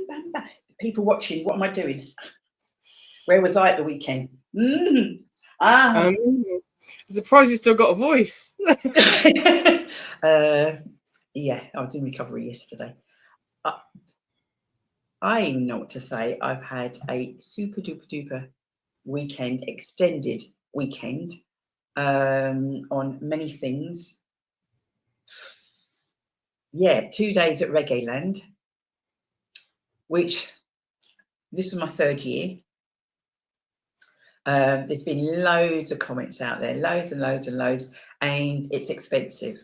bam, bam. People watching, what am I doing? Where was I at the weekend? I'm surprised you still got a voice. Yeah, I was in recovery yesterday. I even know what to say. I've had a super duper duper weekend, extended weekend, on many things. Yeah, 2 days at Reggae Land, which this is my third year. There's been loads of comments out there, loads and loads and loads, and it's expensive.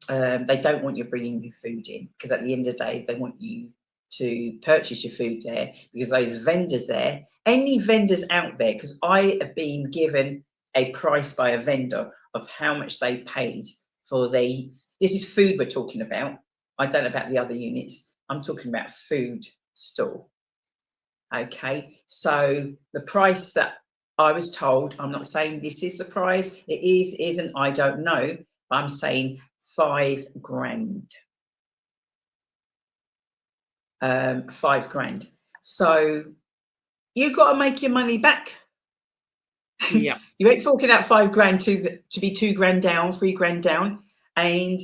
They don't want you bringing your food in, because at the end of the day, they want you to purchase your food there, because those vendors there, any vendors out there, because I have been given a price by a vendor of how much they paid for this is food we're talking about. I don't know about the other units. I'm talking about food stall. Okay, so the price that I was told, I'm not saying this is the price, it is, isn't, I don't know, but I'm saying 5 grand. 5 grand. So you've got to make your money back. Yeah. You ain't forking out 5 grand to be 2 grand down, 3 grand down. And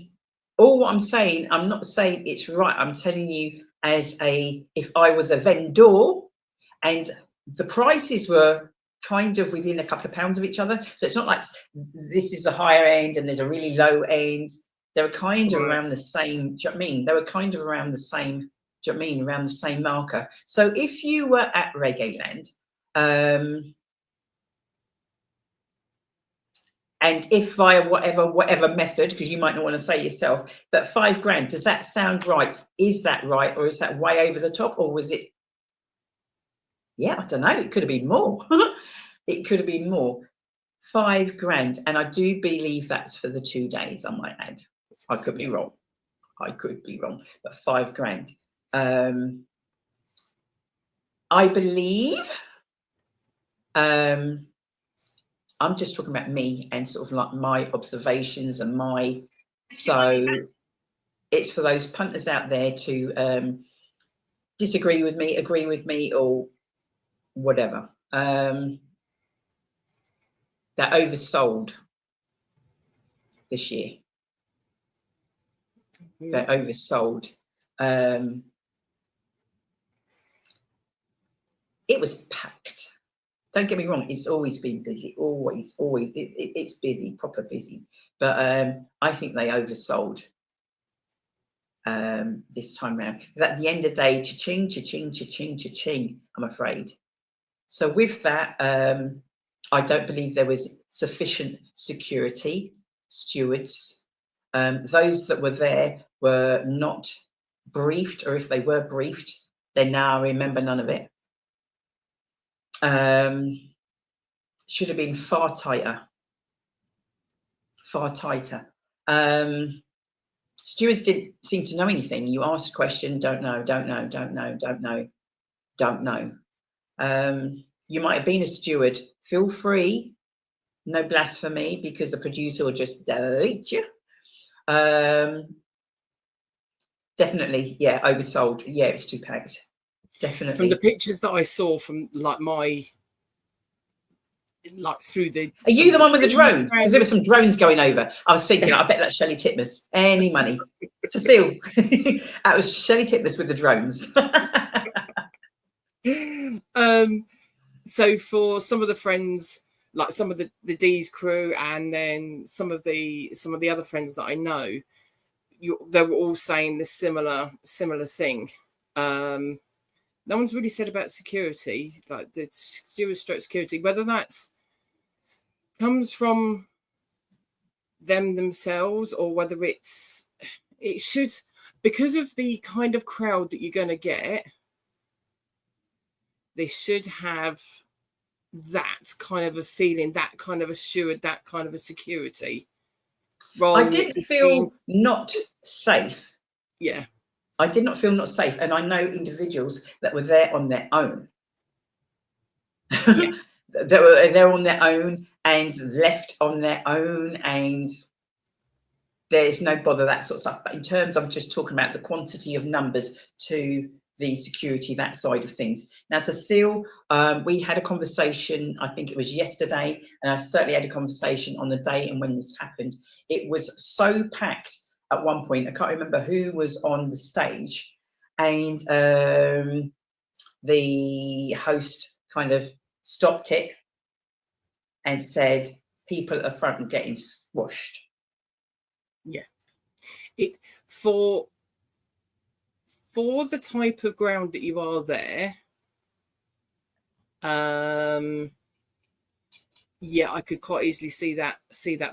all what I'm saying, I'm not saying it's right. I'm telling you, as if I was a vendor, and the prices were kind of within a couple of pounds of each other. So it's not like this is a higher end and there's a really low end. They were kind of around the same. Do you know what I mean? They were kind of around the same. Do you know what I mean? Around the same marker. So if you were at Reggae Land, and if via whatever method, because you might not want to say yourself, but 5 grand, does that sound right? Is that right, or is that way over the top, or was it? Yeah, I don't know. It could have been more. It could have been more. 5 grand, and I do believe that's for the 2 days. I might add. I could be wrong. I could be wrong, but 5 grand. I believe. I'm just talking about me and sort of like my observations and my. So it's for those punters out there to disagree with me, agree with me, or whatever. They're oversold this year. They're oversold. It was packed. Don't get me wrong, it's always been busy, always, it's busy, proper busy. But I think they oversold this time around. Because at the end of the day, cha-ching, cha-ching, cha-ching, cha-ching, I'm afraid. So with that, I don't believe there was sufficient security, stewards. Those that were there were not briefed, or if they were briefed, they now remember none of it. Should have been far tighter. Far tighter. Stewards didn't seem to know anything. You asked a question, don't know, don't know, don't know, don't know, don't know. You might have been a steward. Feel free, no blasphemy, because the producer will just delete you. Definitely, yeah, oversold. Yeah, it's too packed. Definitely. From the pictures that I saw from through the. Are you the one with the drone? Because there were some drones going over. I was thinking, I bet that's Shelley Titmus. Any money. Cecile. That was Shelley Titmus with the drones. So for some of the friends, like some of the Deez crew, and then some of the other friends that I know, they were all saying the similar thing. No one's really said about security, like the steward stroke security, whether that's comes from them themselves or whether it should, because of the kind of crowd that you're going to get, they should have that kind of a feeling, that kind of a steward, that kind of a security. I didn't feel not safe. Yeah. I did not feel not safe. And I know individuals that were there on their own. Yeah. They're on their own and left on their own. And there's no bother, that sort of stuff. But in terms, I'm just talking about the quantity of numbers to the security, that side of things. Now, Cecile, we had a conversation, I think it was yesterday, and I certainly had a conversation on the day and when this happened. It was so packed at one point, I can't remember who was on the stage, and the host kind of stopped it and said, people at the front are getting squashed. Yeah. It for the type of ground that you are there, yeah, I could quite easily see that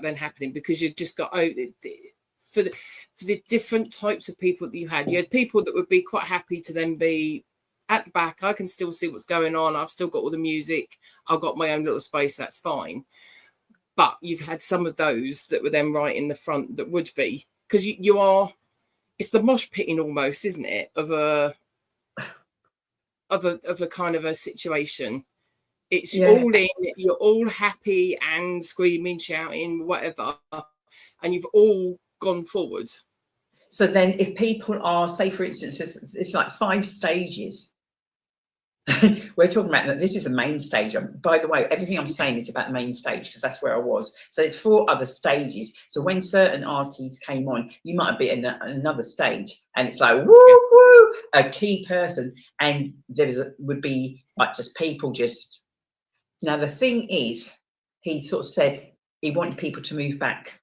then happening, because you've just got for the different types of people that you had people that would be quite happy to then be at the back. I can still see what's going on. I've still got all the music. I've got my own little space. That's fine. But you've had some of those that were then right in the front that would be, because you are, it's the mosh pitting almost, isn't it, of a kind of a situation. It's all in, you're all happy and screaming, shouting, whatever, and you've all gone forward. So then if people are, say for instance, it's like 5 stages. We're talking about that. This is the main stage. By the way, everything I'm saying is about the main stage, because that's where I was. So there's 4 other stages. So when certain artists came on, you might be in another stage, and it's like, woo, woo, a key person. And would be like just people just. Now, the thing is, he sort of said he wanted people to move back.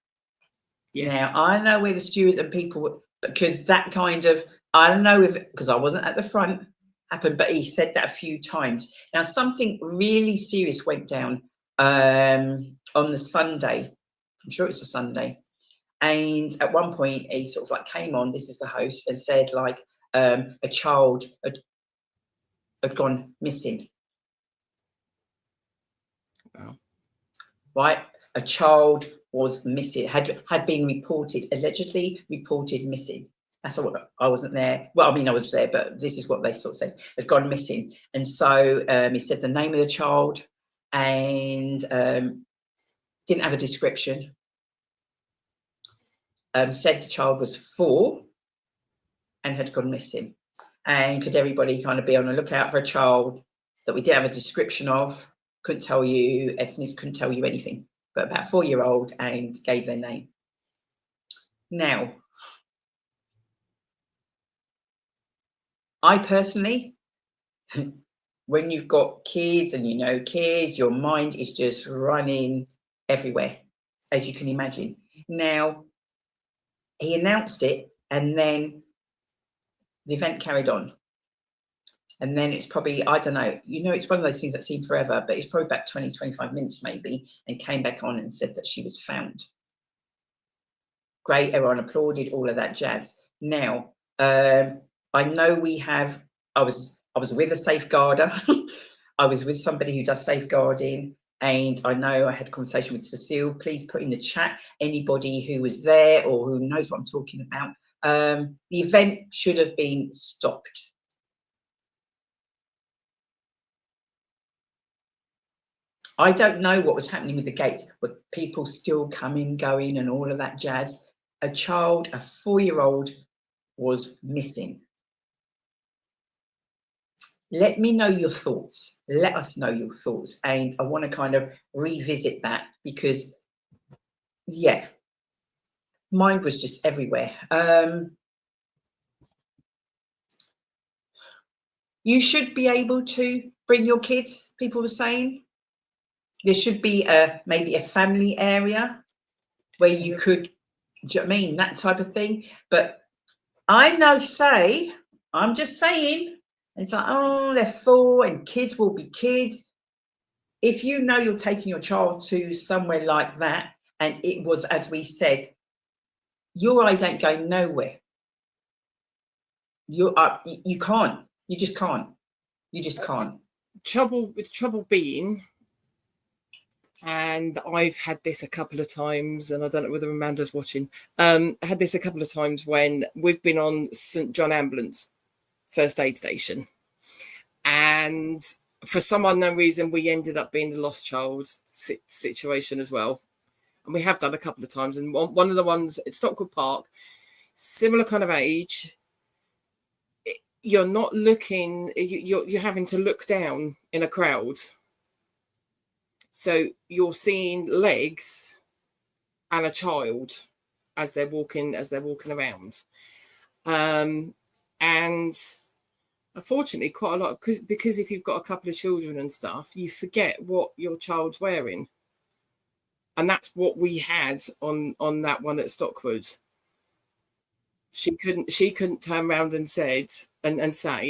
Yeah. Now, I know where the stewards and people, because that kind of, I don't know if, because I wasn't at the front, happened, but he said that a few times. Now, something really serious went down on the Sunday. I'm sure it's a Sunday. And at one point, he sort of like came on, this is the host, and said like a child had gone missing. Wow. Right? A child was missing, had been reported, allegedly reported missing. That's what, I wasn't there. Well, I mean, I was there, but this is what they sort of said, had gone missing. And so he said the name of the child, and didn't have a description. Said the child was 4 and had gone missing. And could everybody kind of be on the lookout for a child that we didn't have a description of, couldn't tell you ethnic, couldn't tell you anything, but about 4-year-old, and gave their name. Now, I personally, when you've got kids and you know kids, your mind is just running everywhere, as you can imagine. Now, he announced it, and then the event carried on. And then it's probably, I don't know, it's one of those things that seem forever, but it's probably about 20, 25 minutes maybe, and came back on and said that she was found. Great, everyone applauded, all of that jazz. Now, I know we have, I was with a safeguarder. I was with somebody who does safeguarding, and I know I had a conversation with Cecile. Please put in the chat anybody who was there or who knows what I'm talking about. The event should have been stopped. I don't know what was happening with the gates, but people still coming, going, and all of that jazz. A child, a 4-year-old, was missing. Let me know your thoughts. Let us know your thoughts. And I want to kind of revisit that, because, yeah, mine was just everywhere. You should be able to bring your kids, people were saying. There should be maybe a family area where you could, do you know what I mean? That type of thing. But I know, I'm just saying, it's like, oh, they're 4 and kids will be kids. If you know you're taking your child to somewhere like that, and it was, as we said, your eyes ain't going nowhere. You can't. You just can't. You just can't. Trouble being, and I've had this a couple of times, and I don't know whether Amanda's watching, had this a couple of times when we've been on St John Ambulance first aid station, and for some unknown reason we ended up being the lost child situation as well. and we have done a couple of times. And one of the ones at Stockwood Park, similar kind of age. You're not looking. You're having to look down in a crowd, so you're seeing legs and a child as they're walking around, and unfortunately, quite a lot because if you've got a couple of children and stuff, you forget what your child's wearing. And that's what we had on that one at Stockwood. She couldn't turn around and say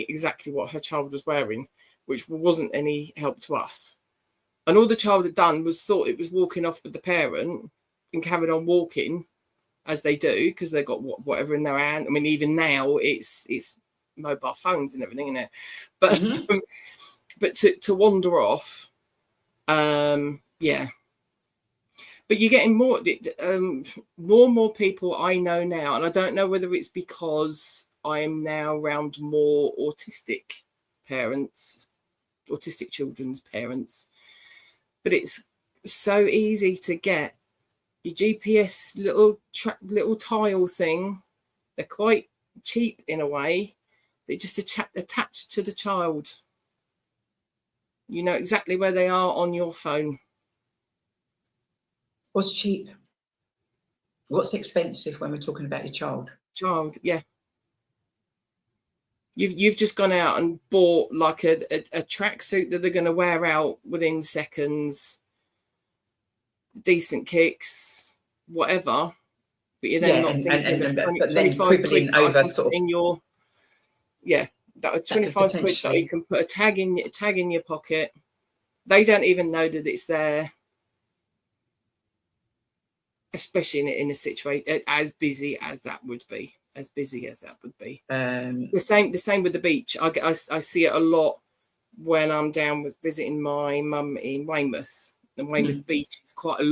exactly what her child was wearing, which wasn't any help to us. And all the child had done was thought it was walking off with the parent and carried on walking as they do, because they got whatever in their hand. I mean, even now it's mobile phones and everything in it, but but to wander off, yeah. But you're getting more and more people I know now, and I don't know whether it's because I am now around more autistic parents, autistic children's parents, but it's so easy to get your GPS little tile thing. They're quite cheap in a way. They just attached to the child. You know exactly where they are on your phone. What's cheap? What's expensive when we're talking about your child? Child, yeah. You've just gone out and bought like a tracksuit that they're going to wear out within seconds, decent kicks, whatever. But you're then not thinking of 25 quid over sort of in your that 25 quid that you can put a tag in your pocket. They don't even know that it's there. Especially in a situation as busy as that would be, the same with the beach. I see it a lot when I'm down with visiting my mum in Weymouth. And Weymouth Beach is quite a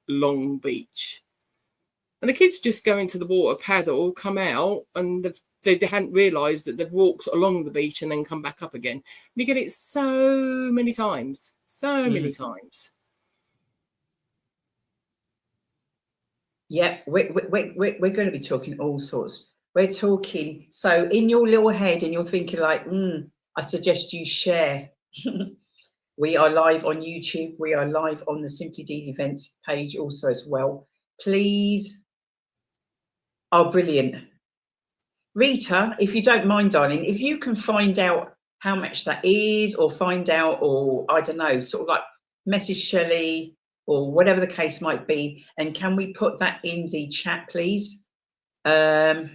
long beach, and the kids just go into the water, paddle, come out, and they hadn't realised that they've walked along the beach and then come back up again. And you get it so many times. Yeah, we're going to be talking all sorts. We're talking, so in your little head, and you're thinking like, I suggest you share. We are live on YouTube. We are live on the Simply Deez events page also as well. Please. Oh, brilliant. Rita, if you don't mind, darling, if you can find out how much that is, or find out, or I don't know, sort of like message Shelley, or whatever the case might be, and can we put that in the chat, please? Yeah,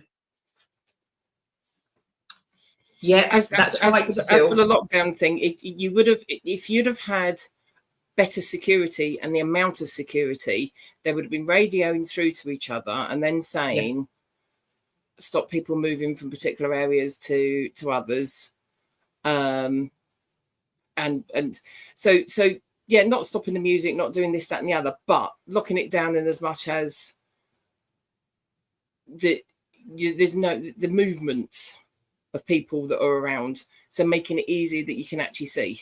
as right. As for the lockdown thing, if you'd have had better security and the amount of security, they would have been radioing through to each other and then saying, stop people moving from particular areas to others, and so. Yeah, not stopping the music, not doing this, that, and the other, but locking it down in as much as there's no the movement of people that are around, so making it easy that you can actually see.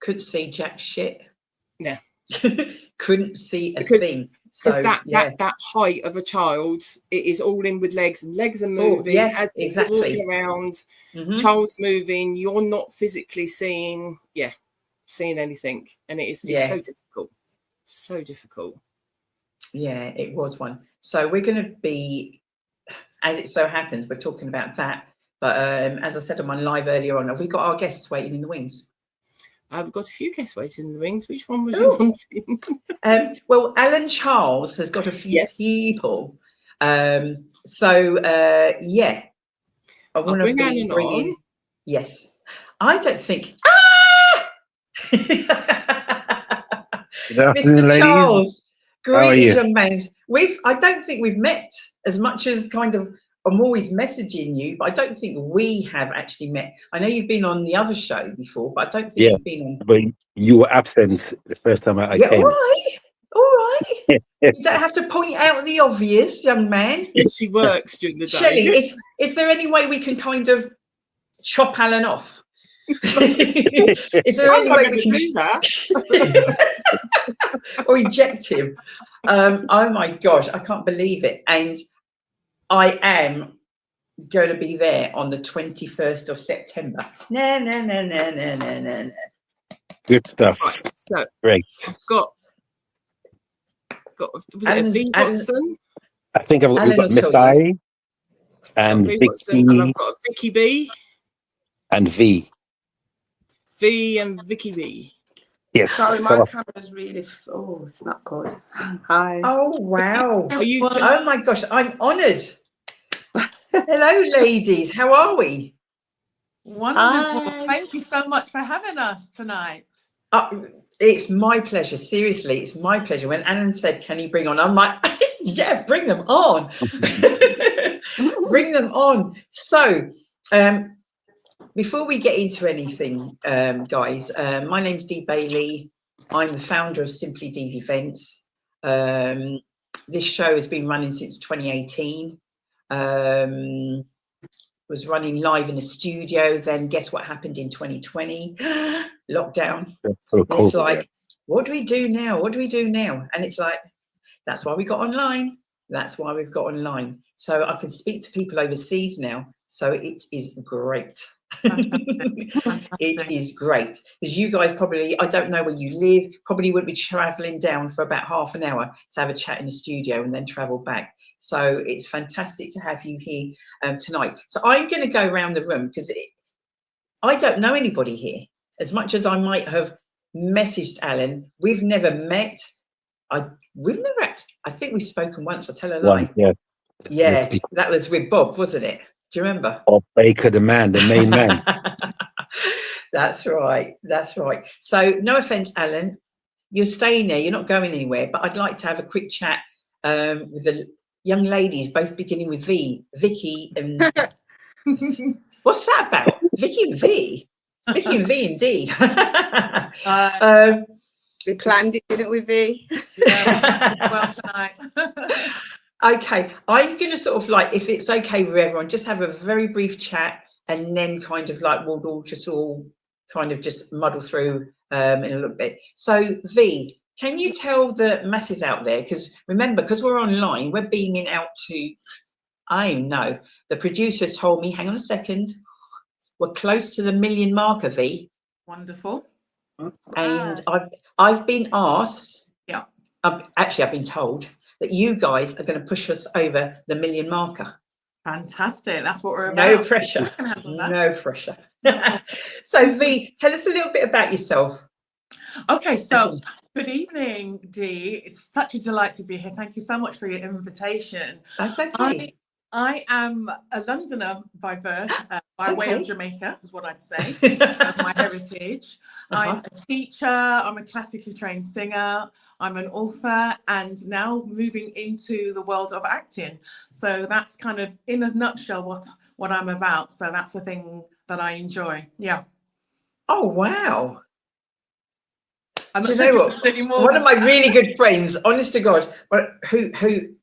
Couldn't see jack shit. Yeah. Couldn't see a thing. Because that height of a child, it is all in with legs, and legs are moving as you're walking around. Child's moving, you're not physically seeing anything, and it's so difficult. Yeah, it was one. So we're going to be, as it so happens, we're talking about that, but as I said on my live earlier on, have we got our guests waiting in the wings? I've got a few guests waiting in the wings. Which one was you wanting? Well, Alan Charles has got a few people, so I want to be bringing on. Yes, I don't think Mr. Charles, greetings, young man. I don't think we've met as much as kind of. I'm always messaging you, but I don't think we have actually met. I know you've been on the other show before, but I don't think you've been on. But you were absent the first time I came. All right. You don't have to point out the obvious, young man. She works during the day. Shelley, is there any way we can kind of chop Alan off? Is there I'm any not way going we to can do that. or eject him? Oh my gosh, I can't believe it. And I am going to be there on the 21st of September. No, no, no, no, no, no, no, no. Good stuff. Right, so Great. I've got was it a V Watson? I think we've Alan got will Miss tell you. I and V Watson, and Vicky I've got a Vicky B. and V. V and Vicky B. Yes. Sorry, my camera's really. Oh, it's not good. Hi. Oh wow. Are you? Oh my gosh, I'm honoured. Hello, ladies. How are we? Wonderful. Hi. Thank you so much for having us tonight. It's my pleasure. Seriously, it's my pleasure. When Alan said, "Can you bring on?" I'm like, "Yeah, bring them on. Bring them on." So, before we get into anything, guys, my name's Dee Bailey. I'm the founder of Simply Deez Events. This show has been running since 2018. Was running live in a studio. Then guess what happened in 2020? Lockdown. So And it's cool. like, what do we do now? What do we do now? And it's like, that's why we got online. That's why we've got online. So I can speak to people overseas now. So it is great. It is great because you guys probably, I don't know where you live, probably wouldn't be traveling down for about half an hour to have a chat in the studio and then travel back. So it's fantastic to have you here tonight. So I'm going to go around the room because I don't know anybody here. As much as I might have messaged Alan, we've never met. We've never. I think we've spoken once. I tell a lie. Yeah. Yeah, that was with Bob, wasn't it? Do you remember? Bob Baker, the man, the main man. That's right. That's right. So, no offense, Alan, you're staying there. You're not going anywhere. But I'd like to have a quick chat with the young ladies, both beginning with V, Vicky and what's that about? Vicky and V, Vicky and V and D. We planned it, didn't we, V? Yeah, well tonight. Okay, I'm going to sort of like, if it's okay with everyone, just have a very brief chat and then kind of like we'll all just all kind of just muddle through in a little bit. So V, can you tell the masses out there, because remember, because we're online, we're beaming out to, I don't know, the producer told me, hang on a second, we're close to the 1 million marker, V. Wonderful. And I've been asked, Yeah. Actually I've been told that you guys are going to push us over the 1 million marker. Fantastic. That's what we're about. No pressure. I can handle that. No pressure. So V, tell us a little bit about yourself. Okay, so good evening, Dee. It's such a delight to be here. Thank you so much for your invitation. That's okay. I am a Londoner by birth, by way of Jamaica, is what I'd say, my heritage. I'm a teacher, I'm a classically trained singer, I'm an author, and now moving into the world of acting. So that's kind of, in a nutshell, what I'm about. So that's the thing that I enjoy. Yeah. Oh, wow. I'm Do you know what? One of my really good friends, honest to God, who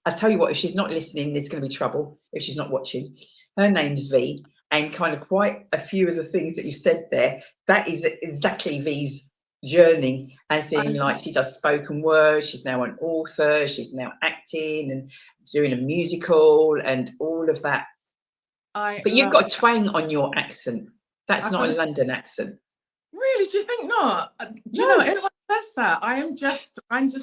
I tell you what, if she's not listening, there's going to be trouble if she's not watching. Her name's V, and kind of quite a few of the things that you said there, that is exactly V's journey, as in like she does spoken word, she's now an author, she's now acting and doing a musical and all of that. But you've got a twang on your accent. That's not a London accent. Really? Do you think not? Do you know, everyone says that. I'm just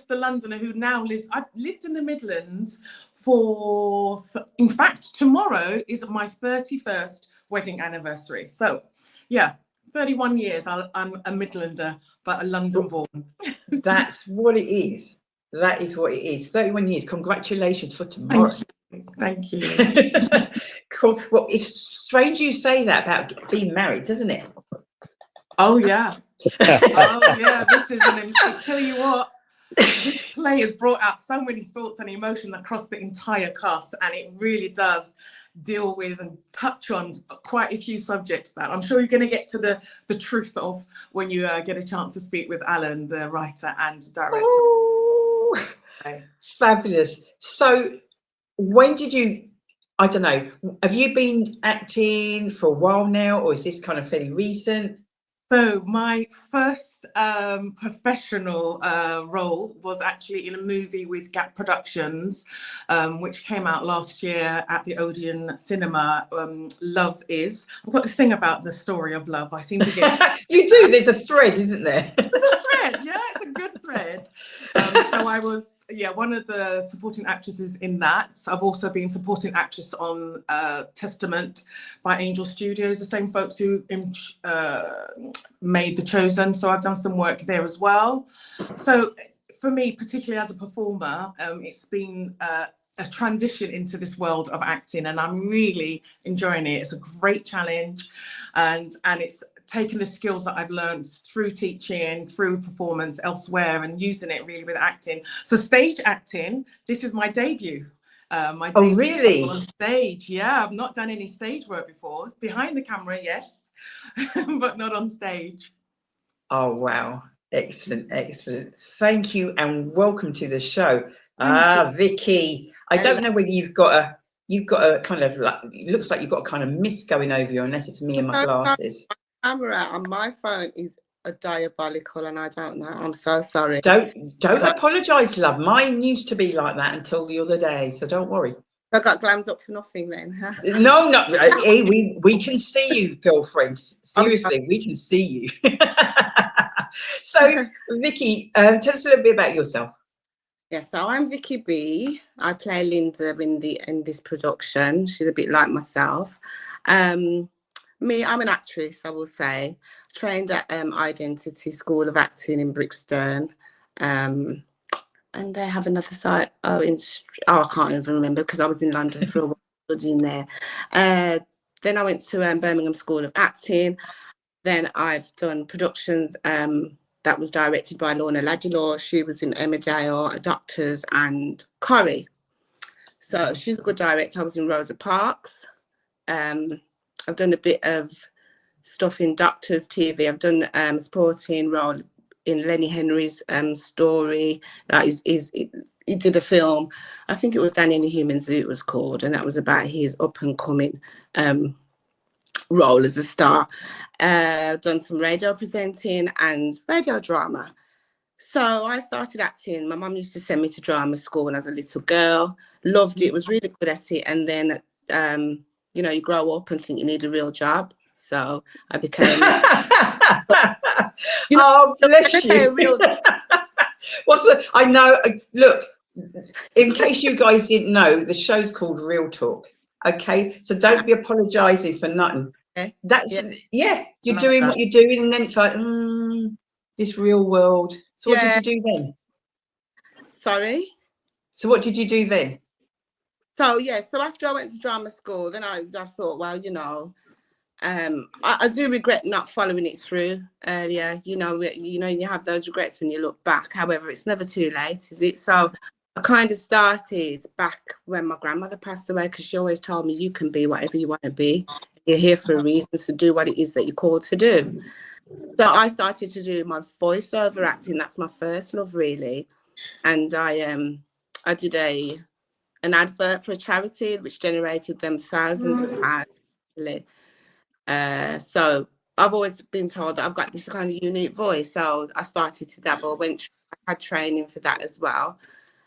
the Londoner who now lives. I've lived in the Midlands for in fact, tomorrow is my 31st wedding anniversary. So, yeah, 31 years. I'm a Midlander, but a London born. That's what it is. That is what it is. 31 years. Congratulations for tomorrow. Thank you. Cool. Well, it's strange you say that about being married, doesn't it? Oh yeah. Oh yeah. This is I tell you what, this play has brought out so many thoughts and emotions across the entire cast, and it really does deal with and touch on quite a few subjects that I'm sure you're going to get to the truth of when you get a chance to speak with Alan, the writer and director. Oh, fabulous. So when did you, I don't know, have you been acting for a while now, or is this kind of fairly recent? So my first professional role was actually in a movie with Gap Productions, which came out last year at the Odeon Cinema. Love Is. I've got this thing about the story of love. I seem to get. You do. There's a thread, isn't there? It's a thread. Yeah, it's a good thread. So I was, one of the supporting actresses in that. I've also been supporting actress on Testament by Angel Studios, the same folks who made The Chosen. So I've done some work there as well. So for me, particularly as a performer, it's been a transition into this world of acting, and I'm really enjoying it. It's a great challenge, and it's taking the skills that I've learned through teaching, through performance elsewhere, and using it really with acting. So stage acting, this is my debut. My debut really? on stage. Yeah, I've not done any stage work before. Behind the camera, yes, but not on stage. Oh, wow. Excellent, excellent. Thank you and welcome to the show. Vicky, I don't know whether you've got a kind of, like, it looks like you've got a kind of mist going over you, unless it's me and my glasses. Camera on my phone is a diabolical, and I don't know. I'm so sorry. Don't apologise, love. Mine used to be like that until the other day, so don't worry. I got glammed up for nothing then, huh? No, hey, we can see you, girlfriends. Seriously, we can see you. So, Vicky, tell us a little bit about yourself. Yeah, so I'm Vicky B. I play Linda in this production. She's a bit like myself. Me, I'm an actress, I will say. Trained at Identity School of Acting in Brixton. And they have another site, I can't even remember because I was in London for a while studying there. Then I went to Birmingham School of Acting. Then I've done productions that was directed by Lorna Ladulaw. She was in Emmerdale, Doctors and Corrie. So she's a good director. I was in Rosa Parks. I've done a bit of stuff in Doctors TV. I've done a supporting role in Lenny Henry's story. He did a film, I think it was Danny and the Human Zoo it was called, and that was about his up and coming role as a star. Done some radio presenting and radio drama. So I started acting. My mum used to send me to drama school when I was a little girl. Loved it, was really good at it. And then, you grow up and think you need a real job. So I became... oh, bless you. I know, look, in case you guys didn't know, the show's called Real Talk. Okay, so don't be apologising for nothing. That's you're doing what you're doing, and then it's like this real world. So what did you do then? Sorry. So what did you do then? So after I went to drama school, then I thought, well, I do regret not following it through earlier. You have those regrets when you look back. However, it's never too late, is it? So I kind of started back when my grandmother passed away, because she always told me you can be whatever you want to be. You're here for a reason, to do what it is that you're called to do. So I started to do my voiceover acting. That's my first love, really. And I did an advert for a charity, which generated them thousands of pounds. So I've always been told that I've got this kind of unique voice. So I started to dabble, I had training for that as well.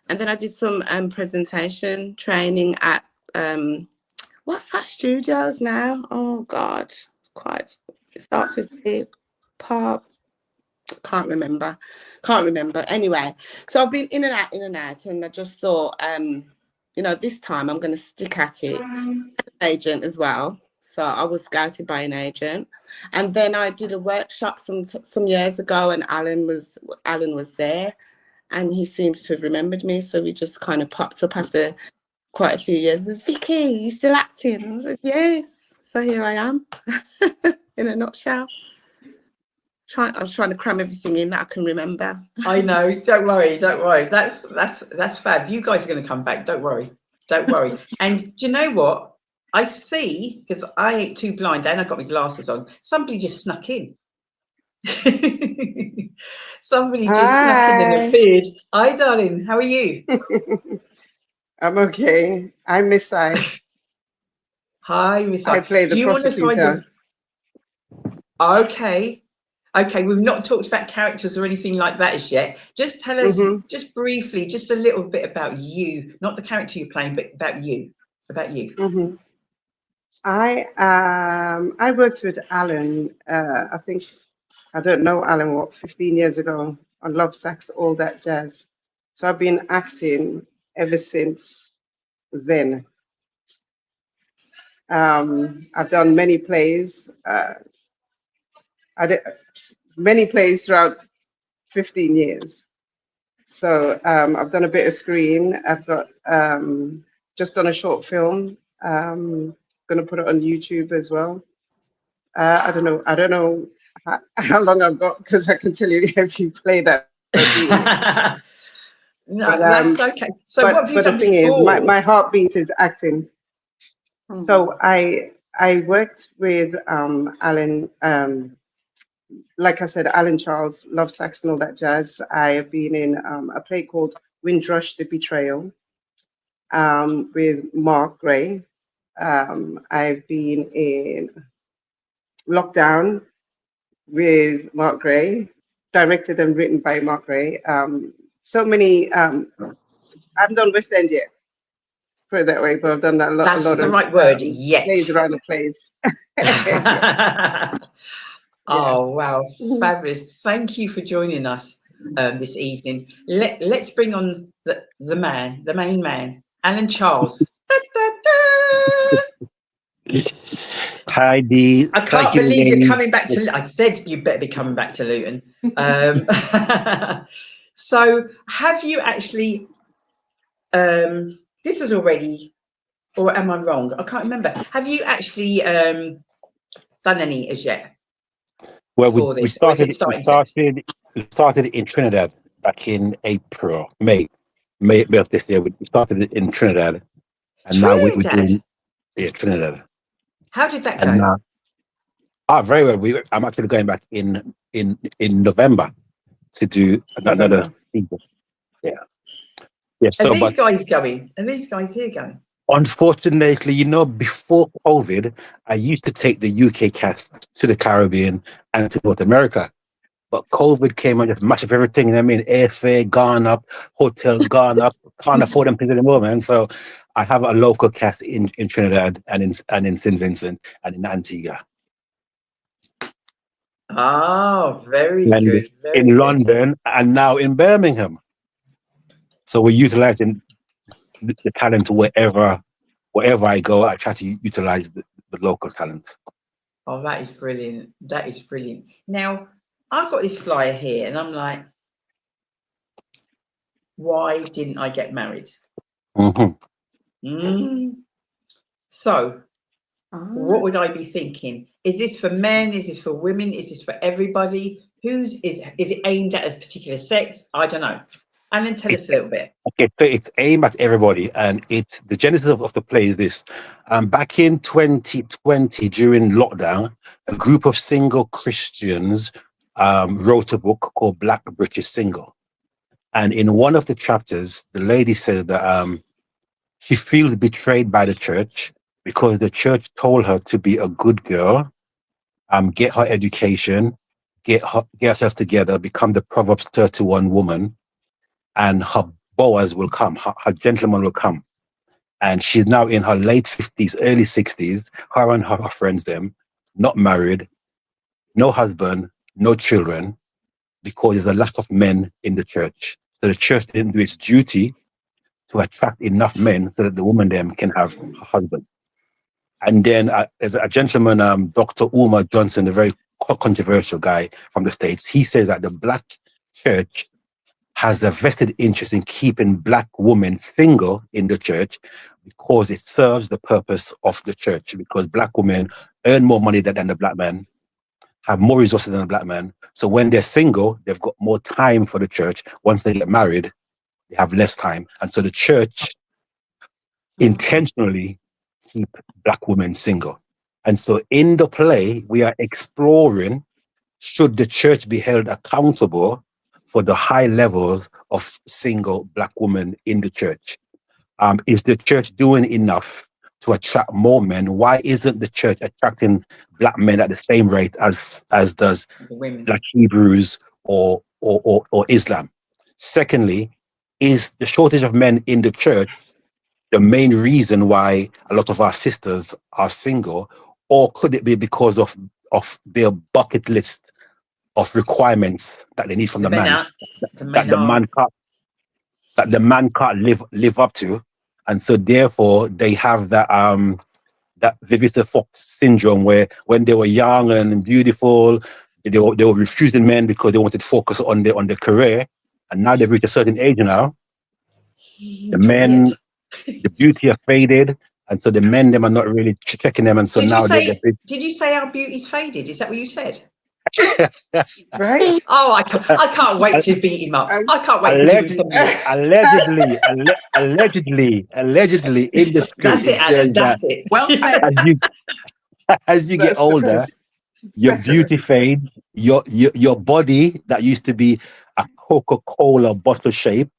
And then I did some presentation training at, what's that studios now? Oh, God. It starts with the pop. Can't remember. Anyway, so I've been in and out. And I just thought, this time I'm going to stick at it. An agent as well. So I was scouted by an agent. And then I did a workshop some years ago, and Alan was there. And he seems to have remembered me. So we just kind of popped up after quite a few years. He says, Vicky, you still acting? I was like, yes. So here I am, in a nutshell. I was trying to cram everything in that I can remember. I know. Don't worry. That's fab. You guys are going to come back. Don't worry. And do you know what? I see, because I ain't too blind and I got my glasses on. Somebody just snuck in. Somebody just snuck in and appeared. Hi, darling. How are you? I'm okay. I'm Miss I. Hi, Miss I. I play the prosecutor. Okay. Okay, we've not talked about characters or anything like that as yet. Just tell us, Mm-hmm. just briefly, just a little bit about you, not the character you're playing, but about you. Mm-hmm. I worked with Alan. I think I don't know Alan 15 years ago on Love, Sex, All That Jazz. So I've been acting ever since then. I've done many plays. I did many plays throughout 15 years. So I've done a bit of screen. I've got just done a short film. Going to put it on YouTube as well. I don't know how long I've got, because I can tell you every play that I've been in. No, But, that's okay. So what have you but the done thing is, before? my heartbeat is acting. Mhm. So I worked with Alan. Like I said, Alan Charles, Love, Sax, and All That Jazz. I have been in a play called Windrush: The Betrayal with Mark Gray. I've been in Lockdown with Mark Gray, directed and written by Mark Gray. So many. I haven't done West End yet, put it that way, but I've done a lot That's the of right word, yet. plays around the place. Yeah. Oh, wow. Fabulous. Thank you for joining us this evening. Let's bring on the main man, Alan Charles. Da, da, da. Hi, Dee. I Thank can't you believe you're again. coming back to. I said you better be coming back to Luton. So, have you actually? This is already, or am I wrong? I can't remember. Have you actually done any as yet Well, for we this, or is started it starting September? we started in Trinidad back in May of this year. We started it in Trinidad, and now we're Trinidad. doing Trinidad. How did that And go? very well. I'm actually going back in November to do another season. Yeah. Are So, these but guys going? Are these guys here going? unfortunately, before COVID, I used to take the UK cast to the Caribbean and to North America. But COVID came and just mashed up everything. You know what I mean? Airfare gone up, hotels gone up. Can't afford them things anymore, man. So I have a local cast in Trinidad and in St. Vincent and in Antigua. Oh, very And good. Very in good. London and now in Birmingham. So we're utilizing the talent wherever I go. I try to utilize the local talent. Oh, that is brilliant. That is brilliant. Now, I've got this flyer here and I'm like, why didn't I get married? So, what would I be thinking? Is this for men? Is this for women? Is this for everybody? Is it aimed at a particular sex? I don't know. And then tell us a little bit. Okay, so it's aimed at everybody, and the genesis of the play is this. Back in 2020, during lockdown, a group of single Christians wrote a book called Black British Single. And in one of the chapters, the lady says that she feels betrayed by the church because the church told her to be a good girl, get her education, get herself together, become the Proverbs 31 woman, and her Boaz will come, her gentleman will come. And she's now in her late 50s, early 60s, her and her friends, not married, no husband, no children, because there's a lack of men in the church. So the church didn't do its duty to attract enough men so that the woman can have a husband. And then there's a gentleman, Dr. Umar Johnson, a very controversial guy from the States. He says that the Black church has a vested interest in keeping Black women single in the church because it serves the purpose of the church, because Black women earn more money than the Black man, have more resources than the Black man. So when they're single, they've got more time for the church. Once they get married, they have less time. And so the church intentionally keep Black women single. And so in the play, we are exploring, should the church be held accountable for the high levels of single Black women in the church? Is the church doing enough to attract more men, why isn't the church attracting black men at the same rate as does The women. like Hebrews or Islam? Secondly, is the shortage of men in the church the main reason why a lot of our sisters are single, or could it be because of their bucket list of requirements that they need from the men man, are. The that men the are. man can't live up to, and so therefore they have that Vivica Fox syndrome, where when they were young and beautiful, they were refusing men because they wanted to focus on their career, and now they've reached a certain age now. The men, the beauty have faded, and so the men them are not really checking them, and so now they're Did you say our beauty's faded? Is that what you said? Right? Oh, I can't wait to beat him up. I can't wait to give him some licks. allegedly in the script That's it, it Alan. says that That's it. Well said. as you get That's the older, best. your Better. beauty fades. Your body that used to be a Coca-Cola bottle shape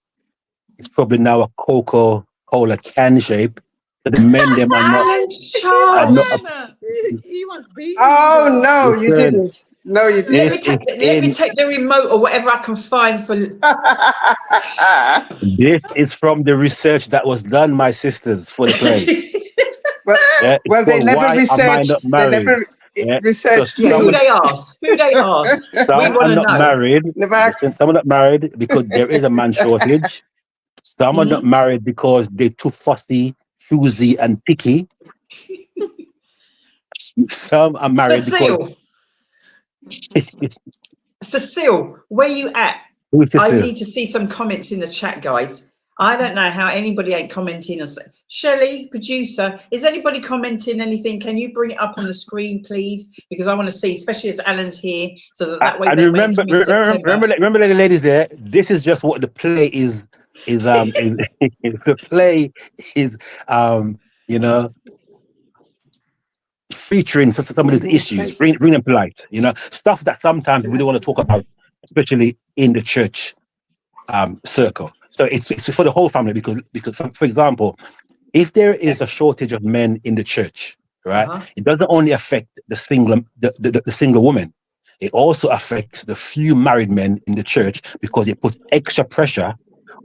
is probably now a Coca-Cola can shape. So the men them are not Alan are not. Charles. He was beating Oh you. no, you Listen, didn't. No, you Let didn't. me take the remote or whatever I can find for. this is from the research that was done, my sisters, for the play. well, Yeah, it's well, they called never Why Am I Not researched. They Married? never Yeah, because researched Yeah, some who me. they ask? Who they ask? We some are want to not know. married. Never asked. Listen, some are not married because there is a man shortage. Some are not married because they're too fussy, choosy, and picky. Some are married because Cecile, where you at? who's I this? need to see some comments in the chat, guys. I don't know how anybody ain't commenting. Or Shelley, producer, is anybody commenting anything? Can you bring it up on the screen, please? Because I want to see, especially as Alan's here, so that way And then when it comes in September. remember, the ladies there. This is just what the play is the play is you know, featuring some of these issues, bring them to light. You know, stuff that sometimes we don't want to talk about, especially in the church circle. So it's for the whole family because for example, if there is a shortage of men in the church, right, it doesn't only affect the single woman. It also affects the few married men in the church because it puts extra pressure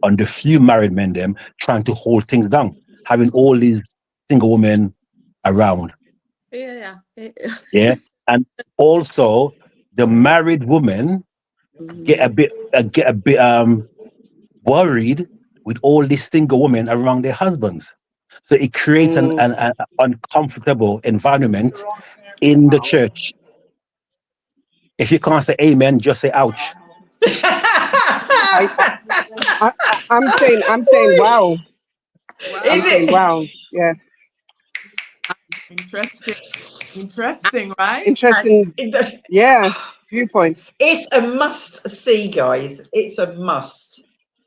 on the few married men them trying to hold things down, having all these single women around. Yeah. Yeah, and also the married women get a bit worried with all these single women around their husbands. So it creates an uncomfortable environment in the church. If you can't say amen, just say ouch. I'm saying wow. I'm saying wow. Yeah. Interesting, right? Interesting. Yeah. Viewpoint. It's a must see, guys. It's a must.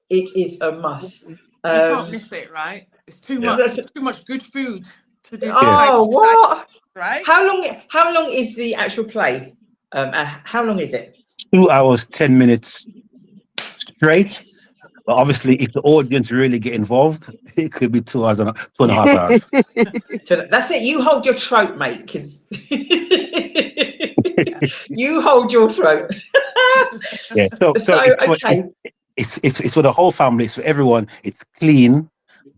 It is a must. You can't miss it, right? It's too much. It's too much good food to do. Oh, what? Right? How long is the actual play? How long is it? 2 hours, 10 minutes straight. Yes. But obviously, if the audience really get involved, it could be 2 hours and 2.5 hours. So that's it. You hold your throat, mate, because you hold your throat. Yeah. So okay. It's for the whole family. It's for everyone. It's clean,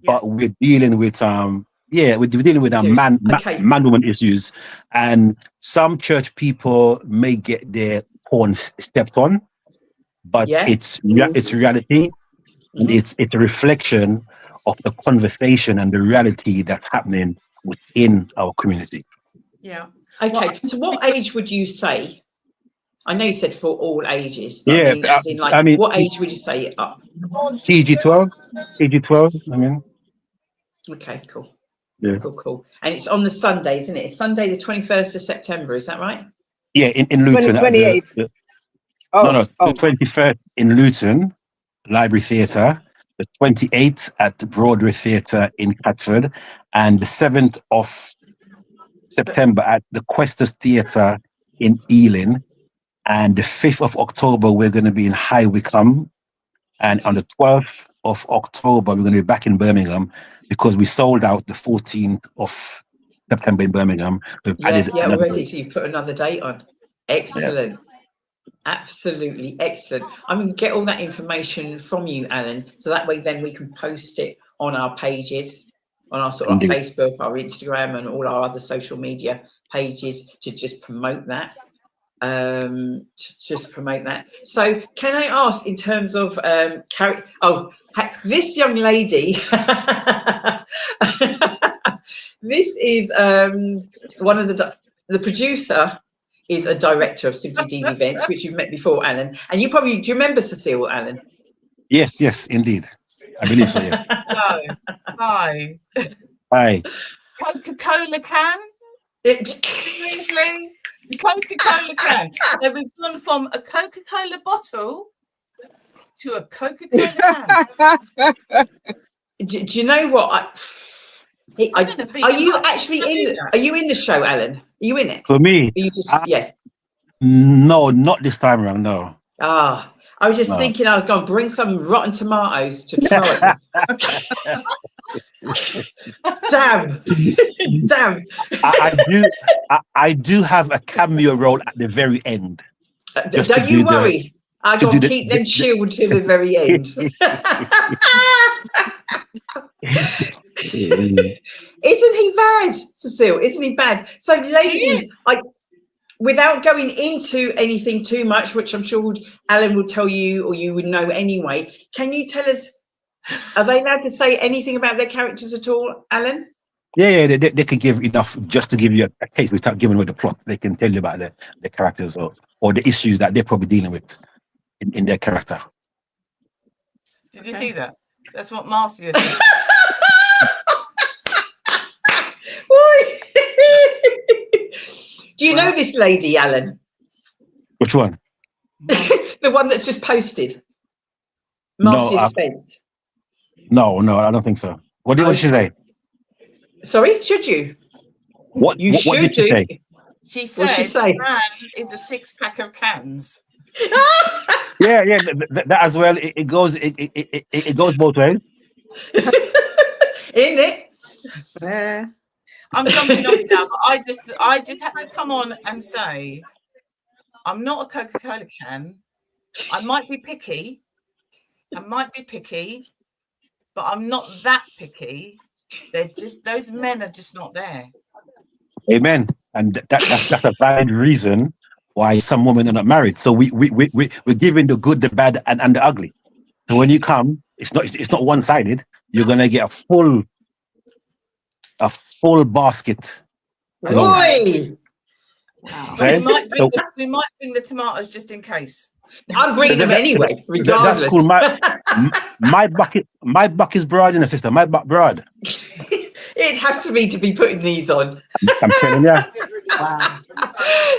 but we're dealing with we're dealing with man-woman issues, and some church people may get their pawns stepped on, but it's reality, and it's a reflection of the conversation and the reality that's happening within our community. Yeah. Okay. So, what age would you say? I know you said for all ages, but Yeah, I mean, what age would you say it up? TG12, I mean. Okay, cool. Yeah. Cool. And it's on the Sunday, isn't it? It's Sunday, the 21st of September. Is that right? Yeah, in Luton. 28th. The 21st in Luton Library Theatre, the 28th at Broadway Theatre in Catford, and the 7th of September at the Questus Theatre in Ealing, and the 5th of October we're going to be in High Wycombe, and on the 12th of October, we're going to be back in Birmingham because we sold out the 14th of September in Birmingham. We've added Yeah, another already. date. So you put another date on. Yeah. Excellent. Absolutely excellent. I'm going to get all that information from you, Alan, so that way then we can post it on our pages, on our sort of Indeed. Facebook, our Instagram, and all our other social media pages to just promote that. Just promote that. So, can I ask, in terms of character? Oh, this young lady. This is one of the producer. Is a director of Simply Deez events, which you've met before, Alan. And you probably, do you remember Cecile, Alan? Yes, indeed. I believe so, yeah. Hi. Hi. Coca-Cola can? Seriously? The Coca-Cola can. So we've gone from a Coca-Cola bottle to a Coca-Cola can. Do you know what? Are you actually in? Are you in the show, Alan? Are you in it? For me, Are you just yeah? No, not this time around. No. Ah, I was just thinking I was going to bring some rotten tomatoes to try. Damn. I do have a cameo role at the very end. Don't you worry. I'm going to keep them chilled till the very end. Isn't he bad, Cecile? Isn't he bad? So, ladies, without going into anything too much, which I'm sure Alan will tell you or you would know anyway, can you tell us, are they allowed to say anything about their characters at all, Alan? Yeah, they can give enough just to give you a case without giving away the plot. They can tell you about the characters or the issues that they're probably dealing with in their character. Did you see that? That's what Marcia said. Do you know this lady, Alan? Which one? The one that's just posted. Marcia Spence. No, I don't think so. What did she say? Sorry, should you? What did she say? She said, "Man is a 6-pack of cans." Yeah, that as well. It goes both ways. Isn't it? Yeah. I'm jumping off now, but I just had to come on and say, I'm not a Coca-Cola can. I might be picky, but I'm not that picky. They're just, those men are just not there. Amen. And that's a valid reason why some women are not married. So we're giving the good, the bad, and the ugly. So when you come, it's not one-sided. You're gonna get a full basket. Oi! Wow. We might bring the tomatoes just in case. I'm bringing them anyway, regardless. That's cool. My buck is broad, and sister. My buck broad. It has to be putting these on. I'm telling you. Wow.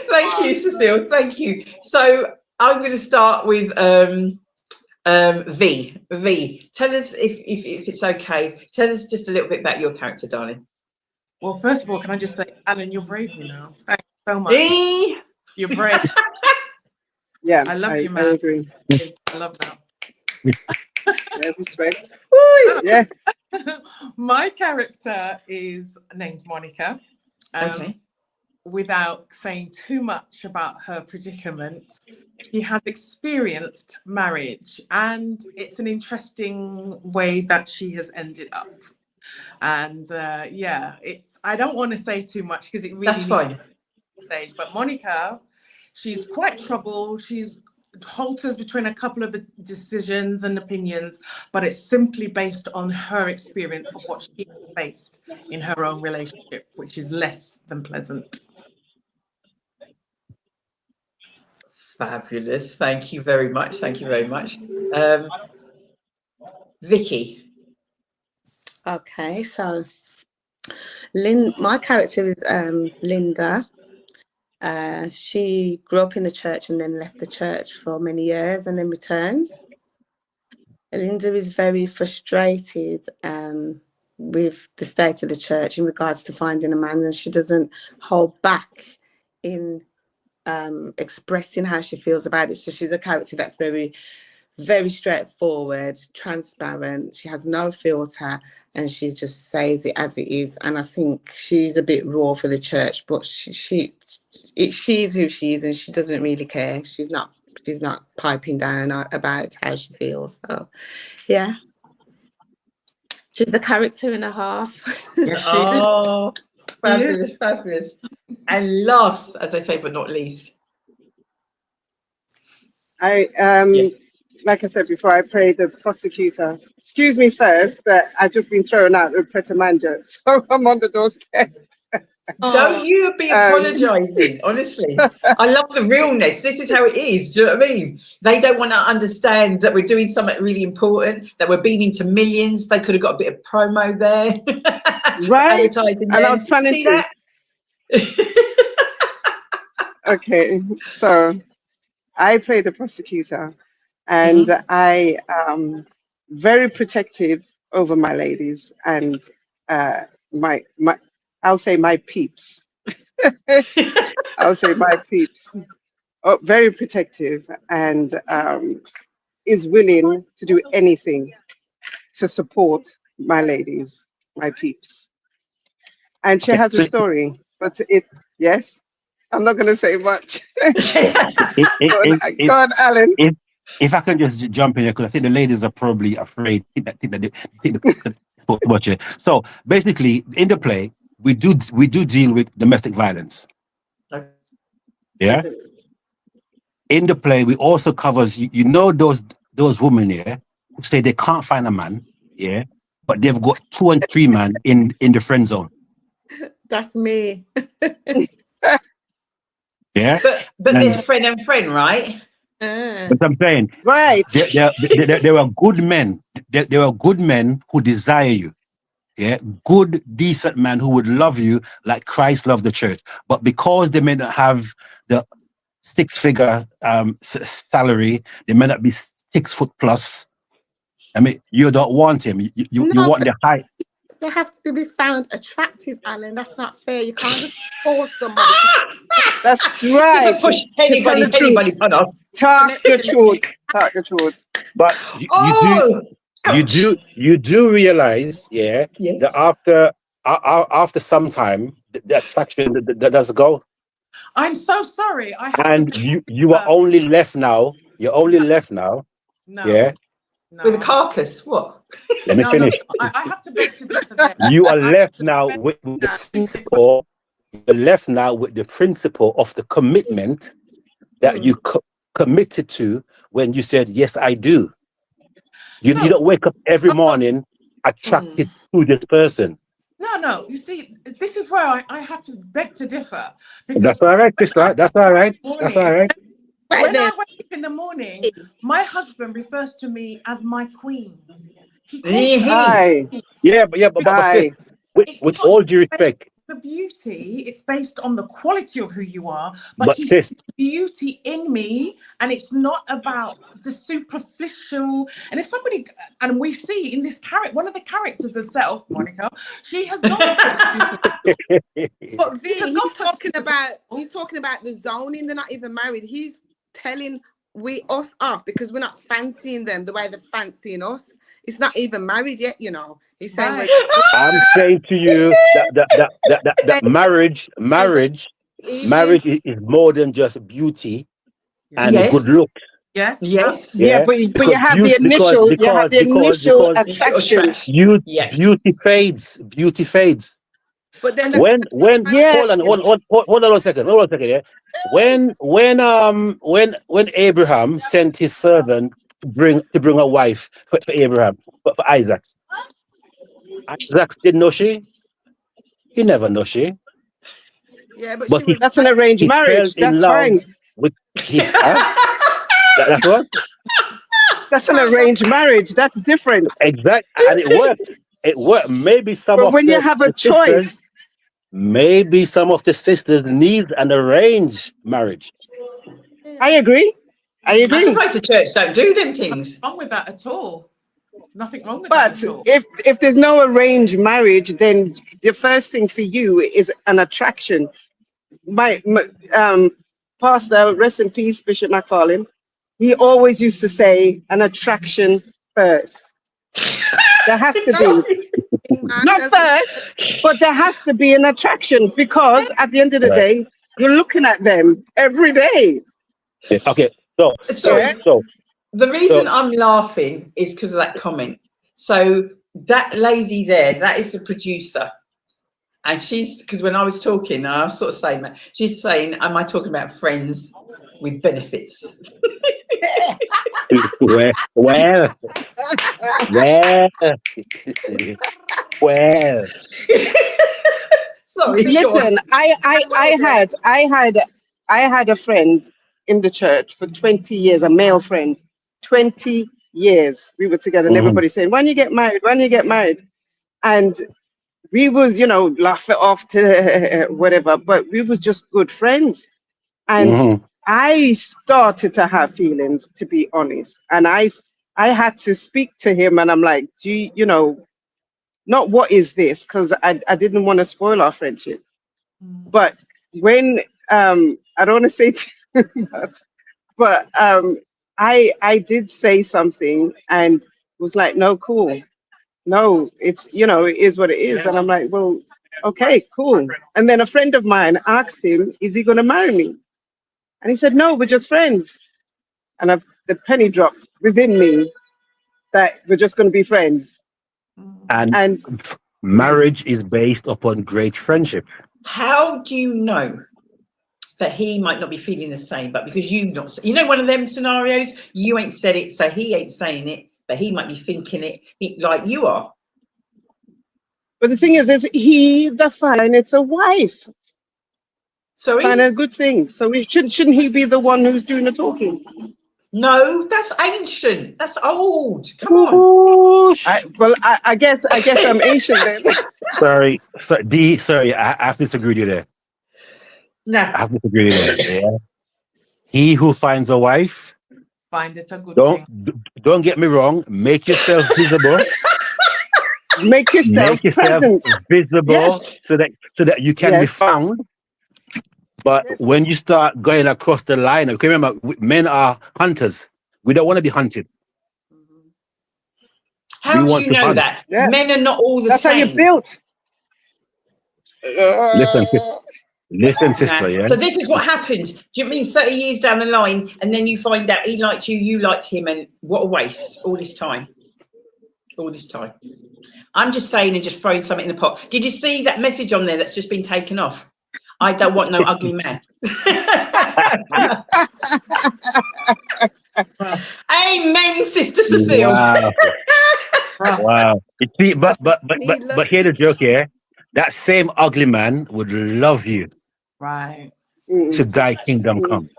Thank you, Cecile. Thank you. So I'm going to start with V. V. Tell us if it's okay. Tell us just a little bit about your character, darling. Well, first of all, can I just say, Alan, you're brave, you know. Thanks so much. You're brave. Yeah, I love you, man. I agree. I love that. Respect. Yeah. My character is named Monica. Okay. Without saying too much about her predicament, she has experienced marriage, and it's an interesting way that she has ended up. And I don't want to say too much because it really that's fine. Stage. But Monica, she's quite troubled. She's halters between a couple of decisions and opinions, but it's simply based on her experience of what she faced in her own relationship, which is less than pleasant. Fabulous. Thank you very much. Thank you very much. Vicky. Okay, so my character is Linda. She grew up in the church and then left the church for many years and then returned. Linda is very frustrated with the state of the church in regards to finding a man, and she doesn't hold back in expressing how she feels about it. So she's a character that's very very straightforward, transparent. She has no filter, and she just says it as it is. And I think she's a bit raw for the church, but she's who she is, and she doesn't really care. She's not piping down about how she feels. So, yeah, she's a character and a half. Yes, oh, fabulous, fabulous. And last, as I say, but not least. Like I said before, I pray the prosecutor. Excuse me first, but I've just been thrown out with Pretamanja, so I'm on the doorstep. Don't you be apologising, honestly. I love the realness. This is how it is. Do you know what I mean? They don't want to understand that we're doing something really important, that we're beaming to millions. They could have got a bit of promo there. Right? Advertising And I was planning See to. that? Okay, so I play the prosecutor, and I am very protective over my ladies and my I'll say my peeps. I'll say my peeps. Oh, very protective, and is willing to do anything to support my ladies, my peeps. And she has a story, but yes, I'm not going to say much. Go on, Alan. If I can just jump in here, because I think the ladies are probably afraid. So basically, in the play, we do deal with domestic violence. Yeah. In the play, we also covers those women here who say they can't find a man, yeah, but they've got 2 and 3 men in the friend zone. That's me. Yeah. But there's friend and friend, right? But I'm saying, right. There are good men. There are good men who desire you. Yeah, good, decent men who would love you like Christ loved the church. But because they may not have the 6-figure salary, they may not be 6 foot plus. I mean, you don't want him. You want the height. They have to be found attractive, Alan. That's not fair. You can't just force somebody. That's right. You push anybody on us. Talk the truth. Talk the truth. But you do realize, yeah, yes, that after some time, the attraction that does go. I'm so sorry. You are only left now. You're only left now. No. Yeah. No. With a carcass. What? Let me finish. No. I have to beg to differ there. You are left now with the principle. You're left now with the principle of the commitment that you committed to when you said, yes, I do. You don't wake up every morning attracted to this person. No. You see, this is where I have to beg to differ. That's all right, Krishna. That's all right. That's all right. When I wake up in the morning, my husband refers to me as my queen. He calls me. Yeah, but sis, with all due respect, the beauty, it's based on the quality of who you are, but he sis, sees beauty in me, and it's not about the superficial. And if somebody, and we see in this character, one of the characters herself, Monica, she has gone. But he's talking about the zoning. They're not even married. He's telling us off because we're not fancying them the way they're fancying us. It's not even married yet, you know. He's saying I'm saying to you that marriage is more than just beauty and good look. Yes. Yeah, but you have the initial attraction. Beauty fades. Beauty fades. But then when hold on a second. Yeah. When Abraham sent his servant to bring a wife for Abraham, for Isaac. Isaac didn't know she. He never know she. Yeah, but that's an arranged marriage. That's fine. That's what? That's an arranged marriage. That's different. Exactly, and it worked. It worked. Maybe when you have a choice, maybe some of the sisters needs an arranged marriage. I agree. I'm surprised the church don't do them things. Nothing wrong with that at all. Nothing wrong with that at all. If there's no arranged marriage, then the first thing for you is an attraction. My pastor, rest in peace, Bishop McFarlane, he always used to say an attraction first. There has to be. Not first, but there has to be an attraction because at the end of the Right. day, you're looking at them every day. Yeah, okay. So Sorry, so the reason so I'm laughing is because of that comment. So that lady there, that is the producer. And she's, because when I was talking, I was sort of saying that, she's saying, am I talking about friends with benefits? where where Sorry, go on. Listen, I had a friend in the church for 20 years, a male friend. 20 years we were together, and Mhm, everybody saying, when you get married, when you get married. And we was, laugh it off to whatever, but we was just good friends. And mhm. I started to have feelings, to be honest. And I had to speak to him, and I'm like, do you, not what is this? Because I didn't want to spoil our friendship. But when I don't want to say too much, but I did say something and was like, no, cool. No, it's it is what it is. And I'm like, well, okay, cool. And then a friend of mine asked him, is he gonna marry me? And he said, no, we're just friends. And the penny dropped within me that we're just gonna be friends. And And marriage is based upon great friendship. How do you know that he might not be feeling the same, but because you've not, one of them scenarios, you ain't said it, so he ain't saying it, but he might be thinking it like you are. but the thing is he the fine, it's a wife. Sorry? Find a good thing. So shouldn't he be the one who's doing the talking? No, that's ancient. That's old. Come on. Whoosh. I guess I'm ancient then. Sorry, sorry, I have to disagree with you there. No. I have to disagree with you there. Yeah. He who finds a wife, Find it a good don't thing. don't get me wrong, make yourself visible. Make yourself Make yourself present. visible Yes. so that you can be Yes. found. But Yes. when you start going across the line, okay, remember, men are hunters. We don't want to be hunted. We How do want you to know hunt. that? Yeah. Men are not all the That's how you're same. built. Listen, listen, sister. No. Yeah. So this is what happens. Do you mean 30 years down the line and then you find out he liked you, you liked him, and what a waste all this time. All this time. I'm just saying and just throwing something in the pot. Did you see that message on there that's just been taken off? I don't want no ugly man. Amen, Sister Cecile. Wow. Wow. You see, but He loves hear the joke here. That same ugly man would love you Right. to thy kingdom come,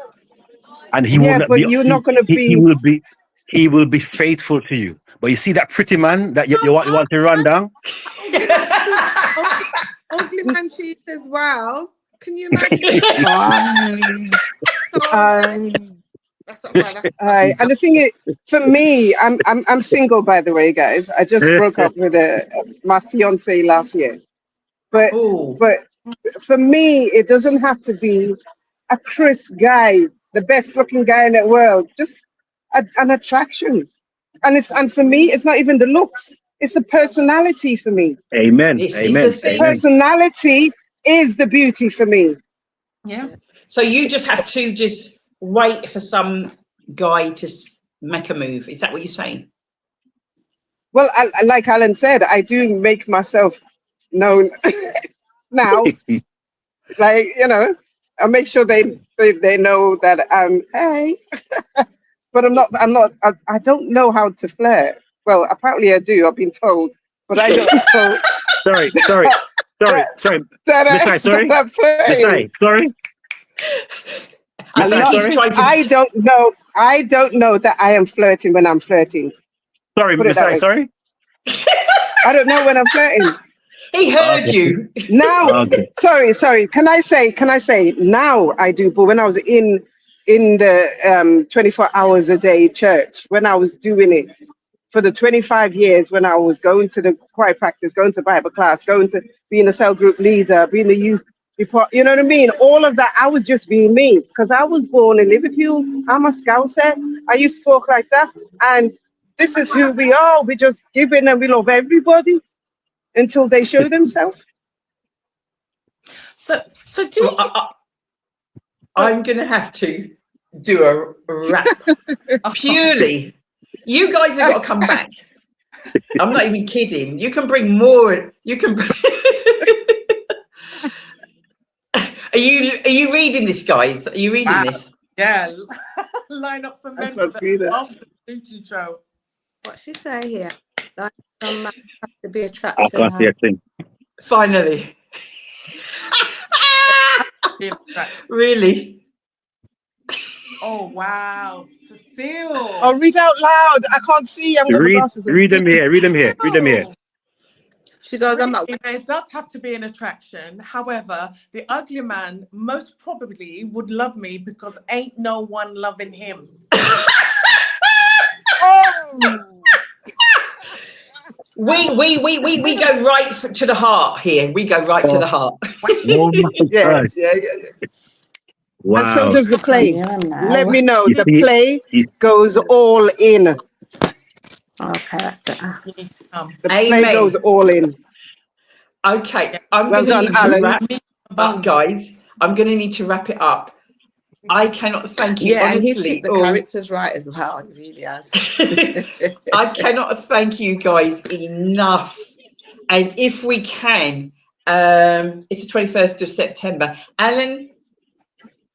and he will Yeah, not but be. you're not gonna He be. will be. He will be faithful to you. But you see that pretty man that you want to run down. ugly man cheats as well. Can you imagine? So that's not right. That's And the thing is, for me, I'm single, by the way, guys. I just broke up with my fiance last year, but Oh, for me, it doesn't have to be a Chris guy, the best looking guy in the world. Just an attraction, and for me, it's not even the looks; it's the personality for me. Amen. this is the Amen. The thing. Amen. personality is the beauty for me. Yeah. So you just have to just wait for some guy to make a move. Is that what you're saying? Well, like Alan said, I do make myself known now. Like I make sure they know that hey, but I don't know how to flirt. Well, apparently I do. I've been told, but I don't know Sorry. that Miss I, that sorry. I'm Miss flirting. I, sorry. I Miss I, think he's sorry. trying to. I don't know. I don't know that I am flirting when I'm flirting. Sorry, Put it Miss that I, way. sorry. I don't know when I'm flirting. He heard Okay. you. Now, Okay. sorry. Can I say now I do? But when I was in the 24 hours a day church, when I was doing it for the 25 years, when I was going to the choir practice, going to Bible class, going to being a cell group leader, being a youth before, you know what I mean? All of that, I was just being me because I was born in Liverpool. I'm a Scouser. I used to talk like that. And this is who we are. We're just giving and we love everybody until they show themselves. So do Well, you? I'm going to have to do a wrap purely. You guys have got to come back. I'm not even kidding. You can bring more. You can. Are you reading this, guys? Are you reading Wow. this? Yeah, line up some I men for can't see the that. after Luton show. What she say here? Like some man have to be I attraction. can't see a thing. Finally. Yeah, right. Really? Oh wow, Cecile. Oh, read out loud. I can't see. I'm got my glasses on. Read them here. Read them here. Read them here. Cecile. She goes, I'm not. Really, there does have to be an attraction. However, the ugly man most probably would love me because ain't no one loving him. Oh, We go right to the heart here. We go right to the heart. Oh my yeah, God. yeah. And so Wow. does the play. Yeah, Let me know. You The see- play you- goes all in. Okay, that's better. You need to come. The play Amen. goes all in. Okay, I'm Well going to done, need to Alan. wrap Meat and up, bone. guys. I'm going to need to wrap it up. I cannot thank you, Yeah, and he's honestly. picked the characters right as well. He really has. I cannot thank you guys enough. And if we can, it's the 21st of September. Alan,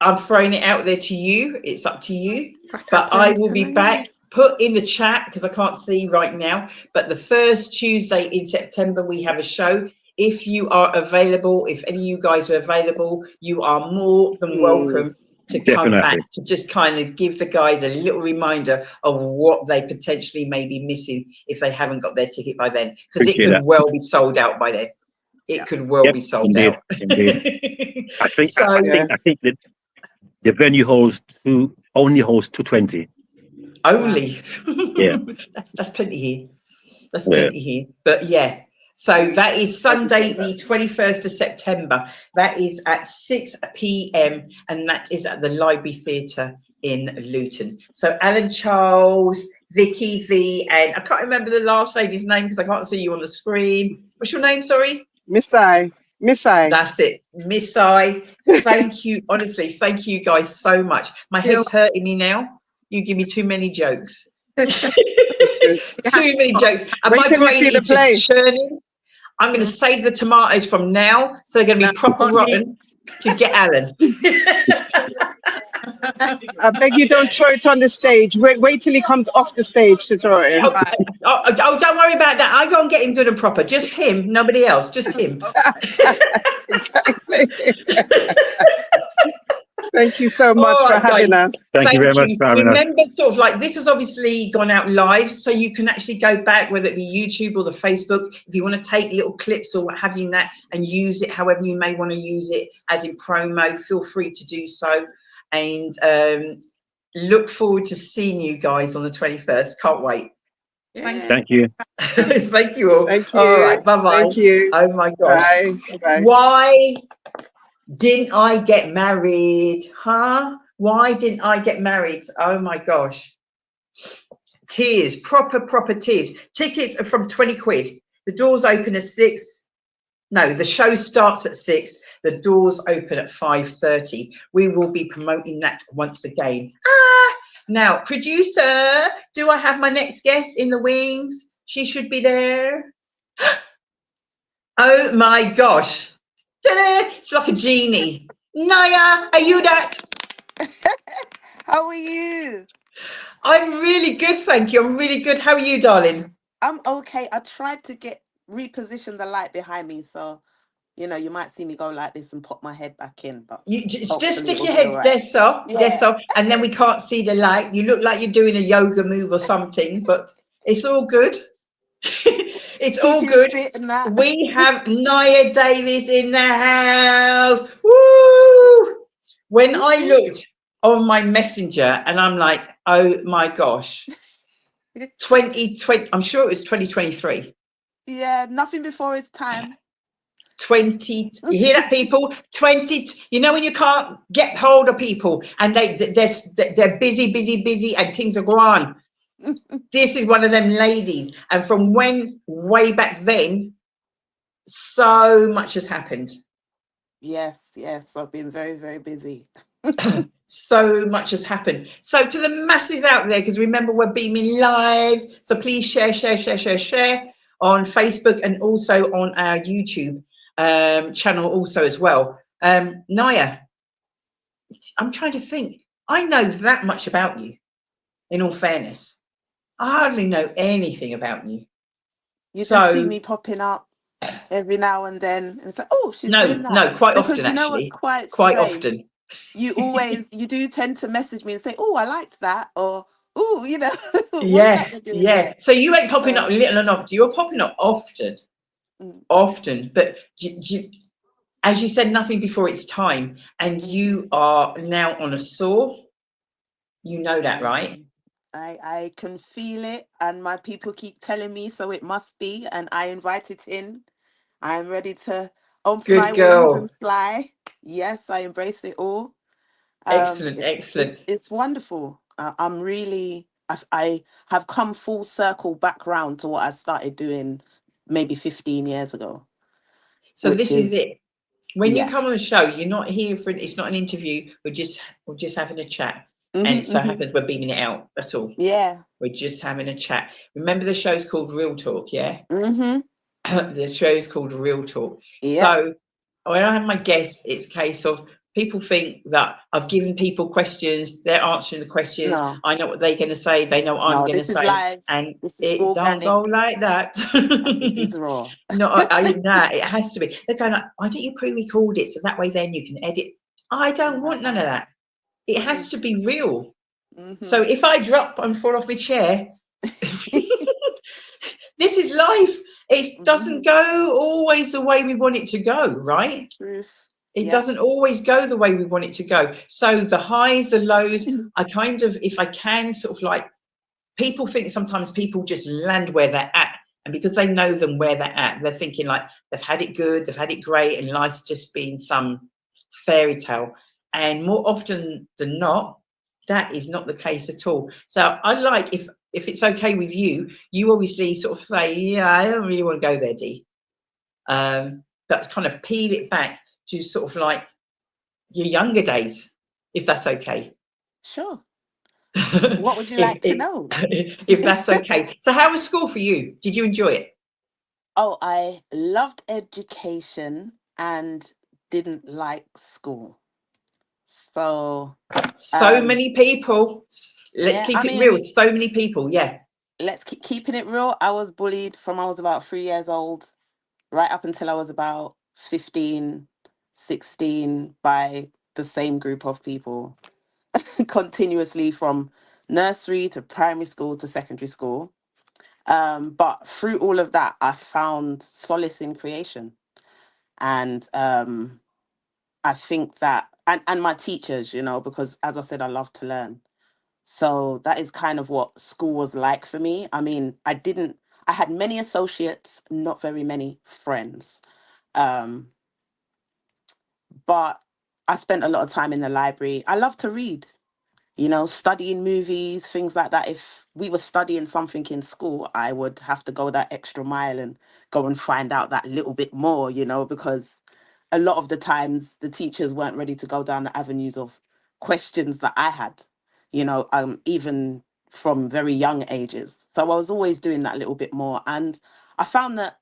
I'm throwing it out there to you. It's up to you. What's But I happened? will be Hello? back. Put in the chat because I can't see right now. But the first Tuesday in September, we have a show. If you are available, if any of you guys are available, you are more than welcome to come back Definitely. to just kind of give the guys a little reminder of what they potentially may be missing if they haven't got their ticket by then. Because it Appreciate could that. well be sold out by then. It could well Yep, be sold indeed, out. indeed. I think So, Yeah. that the venue only holds 220. only. Yeah. That's plenty here. That's Yeah. plenty here. But yeah. So that is Sunday, the 21st of September. That is at 6 p.m. and that is at the Library Theatre in Luton. So Alan Charles, Vicky V, and I can't remember the last lady's name because I can't see you on the screen. What's your name? Sorry. Miss I. That's it, Miss I. Thank you, honestly. Thank you guys so much. My head's hurting me now. You give me too many jokes. That's good. Too many jokes, and Wait my till you brain see the is play. just churning. I'm going to save the tomatoes from now, so they're going to be proper rotten to get Alan. I beg you don't throw it on the stage. Wait till he comes off the stage to throw it in. Oh, don't worry about that. I go and get him good and proper. Just him, nobody else. Just him. Exactly. Thank you so much All for right, having guys. us. Thank you very much for having us. Remember, sort of like this has obviously gone out live, so you can actually go back, whether it be YouTube or the Facebook, if you want to take little clips or what have you in that and use it however you may want to use it as in promo, feel free to do so. And look forward to seeing you guys on the 21st. Can't wait. Thank you. Thank you all. Thank you. All right, bye-bye. Thank you. Oh my gosh. Bye. Bye. Why didn't I get married? Huh? Why didn't I get married? Oh my gosh. Tears, proper tears. Tickets are from 20 quid. The doors open at 6. No, the show starts at 6. The doors open at 5:30. We will be promoting that once again. Now, producer, do I have my next guest in the wings? She should be there. Oh my gosh. Ta-da! It's like a genie. Naya, are you that? How are you? I'm really good, thank you. I'm really good. How are you, darling? I'm okay. I tried to reposition the light behind me, so you might see me go like this and pop my head back in, but You just hopefully stick it'll your be head all right. there, so there, Yeah. so, and then we can't see the light. You look like you're doing a yoga move or something, but it's all good. It's all Keeping good. fit and that. We have Naya Davis in the house. Woo! When I looked on my messenger and I'm like, oh my gosh, 2020, I'm sure it was 2023. Yeah, nothing before its time. 20, you hear that, people? 20, you know when you can't get hold of people and they're busy and things are going on. This is one of them ladies. And from way back then, so much has happened. Yes, I've been very, very busy. So much has happened. So to the masses out there, because remember, we're beaming live. So please share on Facebook and also on our YouTube channel also as well. Naya, I'm trying to think. I know that much about you, in all fairness. I hardly know anything about you. You So, just see me popping up every now and then. And it's like, oh, she's doing that. No, quite Because often, you know what's actually. quite Quite strange? often. You do tend to message me and say, oh, I liked that. Or, oh, you know, what's that Yeah, you're doing yeah. there? So you ain't popping So, up little and often. You're popping up often. Often. But as you said, nothing before its time. And you are now on a soar. You know that, right? I can feel it, and my people keep telling me, so it must be, and I invite it in. I'm ready to open my Good wings and girl. fly. Yes, I embrace it all. Excellent, excellent. It's wonderful. I'm really I have come full circle back round to what I started doing maybe 15 years ago, So which this is is, it. When you yeah. come on the show, you're not here for it's not an interview. We're just having a chat. And so happens we're beaming it out. That's all. Yeah. We're just having a chat. Remember the show's called Realtalk, yeah? Mm-hmm. The show's called Realtalk. Yeah. So when I have my guests, it's a case of people think that I've given people questions, they're answering the questions. No. I know what they're going to say, they know what I'm No, going to this is say, live. and This is it don't organic. go like that. And this is raw. No, it has to be. They're going like, why don't you pre-record it so that way then you can edit? I don't want none of that. It has to be real. So if I drop and fall off my chair, this is life. It doesn't go always the way we want it to go, right? Truth. It doesn't always go the way we want it to go. So the highs, the lows, I kind of, if I can, sort of like, people think sometimes people just land where they're at. And because they know them where they're at, they're thinking like they've had it good, they've had it great, and life's just been some fairy tale. And more often than not, that is not the case at all. So I like, if it's okay with you, you obviously sort of say, yeah, I don't really want to go there, Dee. But kind of peel it back to sort of like your younger days, if that's okay. Sure. What would you like to know? If that's okay. So how was school for you? Did you enjoy it? Oh, I loved education and didn't like school. So Many people. Let's keep it real. So many people. Yeah. Let's keep keeping it real. I was bullied from I was about 3 years old, right up until I was about 15, 16 by the same group of people continuously from nursery to primary school to secondary school. But through all of that, I found solace in creation. And I think that, and my teachers, because as I said, I love to learn. So that is kind of what school was like for me. I mean, I had many associates, not very many friends. Um, but I spent a lot of time in the library. I love to read, studying movies, things like that. If we were studying something in school, I would have to go that extra mile and go and find out that little bit more, because a lot of the times the teachers weren't ready to go down the avenues of questions that I had, even from very young ages. So I was always doing that little bit more. And I found that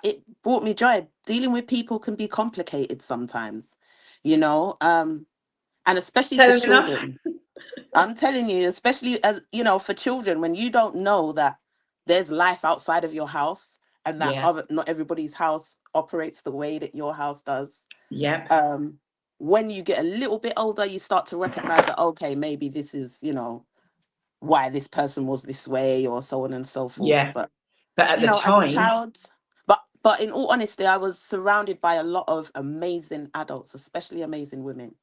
it brought me joy. Dealing with people can be complicated sometimes, and especially for Tell them enough. children. I'm telling you, especially as for children, when you don't know that there's life outside of your house and that Yeah. not everybody's house operates the way that your house does. Yep. When you get a little bit older, you start to recognize that, okay, maybe this is, why this person was this way or so on and so forth. Yeah. But at the as a time, child, but in all honesty, I was surrounded by a lot of amazing adults, especially amazing women.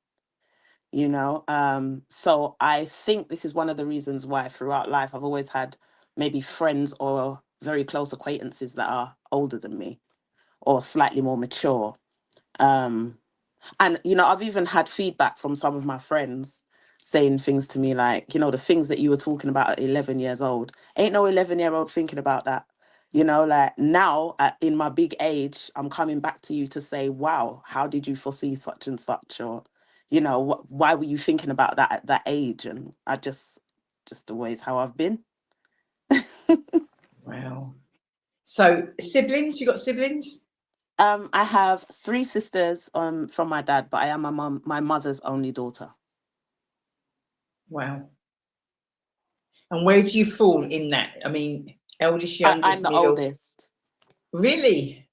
So I think this is one of the reasons why throughout life I've always had maybe friends or very close acquaintances that are older than me, or slightly more mature. And, I've even had feedback from some of my friends saying things to me like, the things that you were talking about at 11 years old, ain't no 11-year-old thinking about that. Like now in my big age, I'm coming back to you to say, wow, how did you foresee such and such? Or, why were you thinking about that at that age? And I just always how I've been. Wow. So siblings, you got siblings? I have 3 sisters from my dad, but I am my mother's only daughter. Wow. And where do you fall in that? I mean, eldest, I'm youngest, the middle? oldest. Really?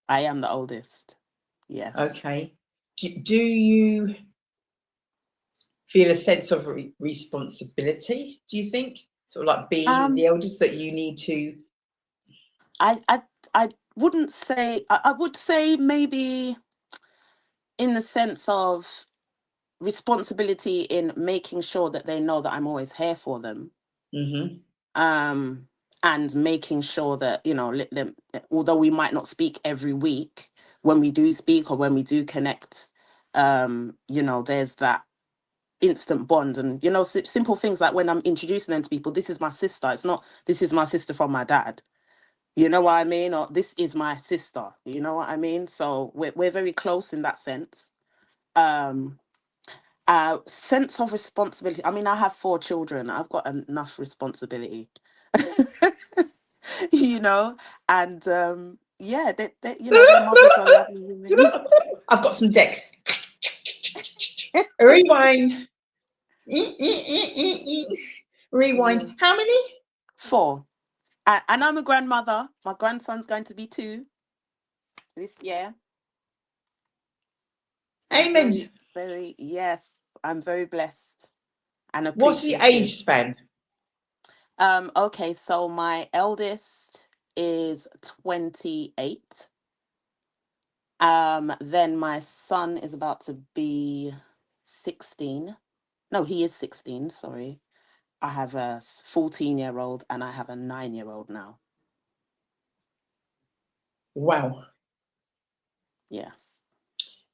I am the oldest. Yes. Okay. Do you feel a sense of responsibility, do you think? Sort of like being the eldest, that you need to... I wouldn't say, I would say maybe in the sense of responsibility in making sure that they know that I'm always here for them. Mm-hmm. And making sure that, let them, although we might not speak every week, when we do speak or when we do connect, there's that instant bond. And, simple things like when I'm introducing them to people, this is my sister. It's not, this is my sister from my dad. You know what I mean? Or this is my sister. You know what I mean? So we're very close in that sense. Sense of responsibility. I mean, I have 4 children. I've got enough responsibility. And yeah, their mothers are lovely women. I've got some decks. Rewind. Rewind. Yes. How many? 4. And I'm a grandmother. My grandson's going to be 2 this year. Amen. Yes, I'm very blessed and What's the appreciative. age span? Okay, so my eldest is 28. Then my son is about to be 16. No, he is 16, sorry. I have a 14-year-old and I have a 9-year-old now. Wow. Yes.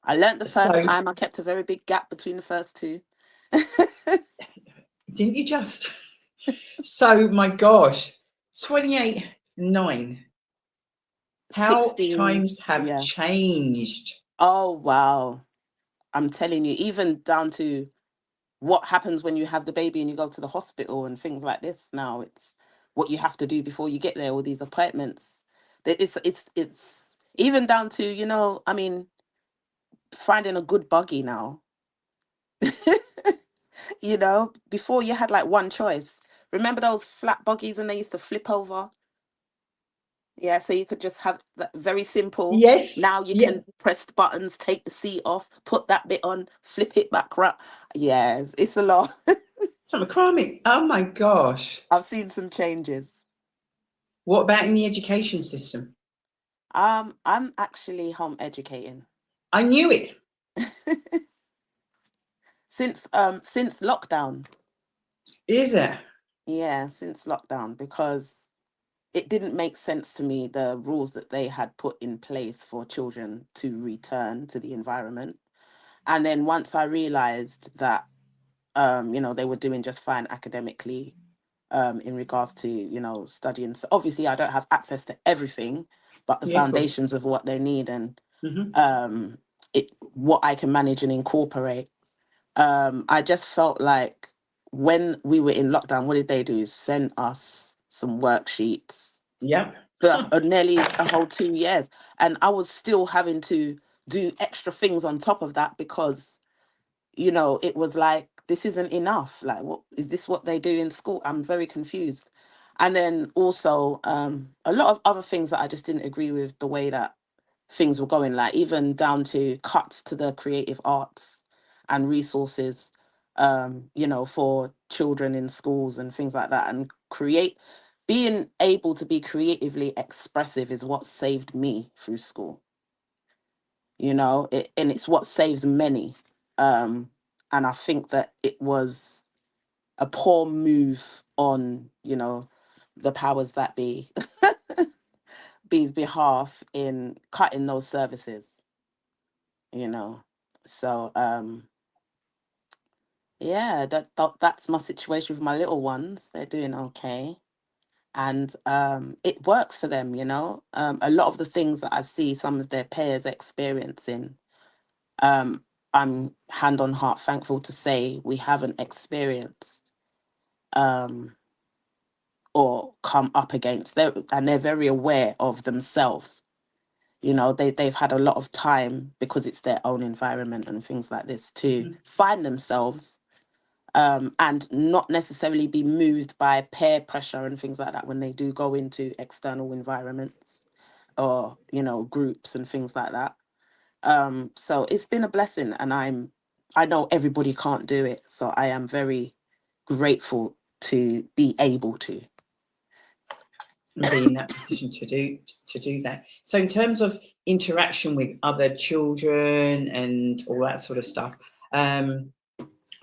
I learnt the first time. I kept a very big gap between the first 2. Didn't you just? So, my gosh, 28, 9. How 16, times have yeah. changed. Oh, wow. I'm telling you, even down to what happens when you have the baby and you go to the hospital and things like this now. It's what you have to do before you get there, all these appointments. It's even down to, I mean, finding a good buggy now. Before you had like one choice. Remember those flat buggies and they used to flip over? Yeah, so you could just have that very simple. Yes. Now you can press the buttons, take the seat off, put that bit on, flip it back right. Yes, it's a lot. Some crimey. Oh my gosh. I've seen some changes. What about in the education system? I'm actually home educating. I knew it. Since lockdown. Is it? Yeah, since lockdown, because it didn't make sense to me, the rules that they had put in place for children to return to the environment. And then once I realized that, they were doing just fine academically, in regards to, studying. So obviously I don't have access to everything, but the foundations of what they need and what I can manage and incorporate. I just felt like when we were in lockdown, what did they do? Send us some worksheets. Yep. For nearly a whole 2 years. And I was still having to do extra things on top of that because, it was like, this isn't enough. Like, what is this what they do in school? I'm very confused. And then also a lot of other things that I just didn't agree with the way that things were going, like even down to cuts to the creative arts and resources, for children in schools and things like that. And being able to be creatively expressive is what saved me through school. And it's what saves many. And I think that it was a poor move on, the powers that be. Bee's behalf in cutting those services, you know. So yeah, that's my situation with my little ones. They're doing okay. And it works for them, you know. A lot of the things that I see some of their peers experiencing, I'm hand on heart thankful to say we haven't experienced or come up against. And they're very aware of themselves. You know, they've had a lot of time because it's their own environment and things like this to find themselves, and not necessarily be moved by peer pressure and things like that when they do go into external environments or, you know, groups and things like that. So it's been a blessing, and I know everybody can't do it, so I am very grateful to be able to. And be in that position to do that. So in terms of interaction with other children and all that sort of stuff,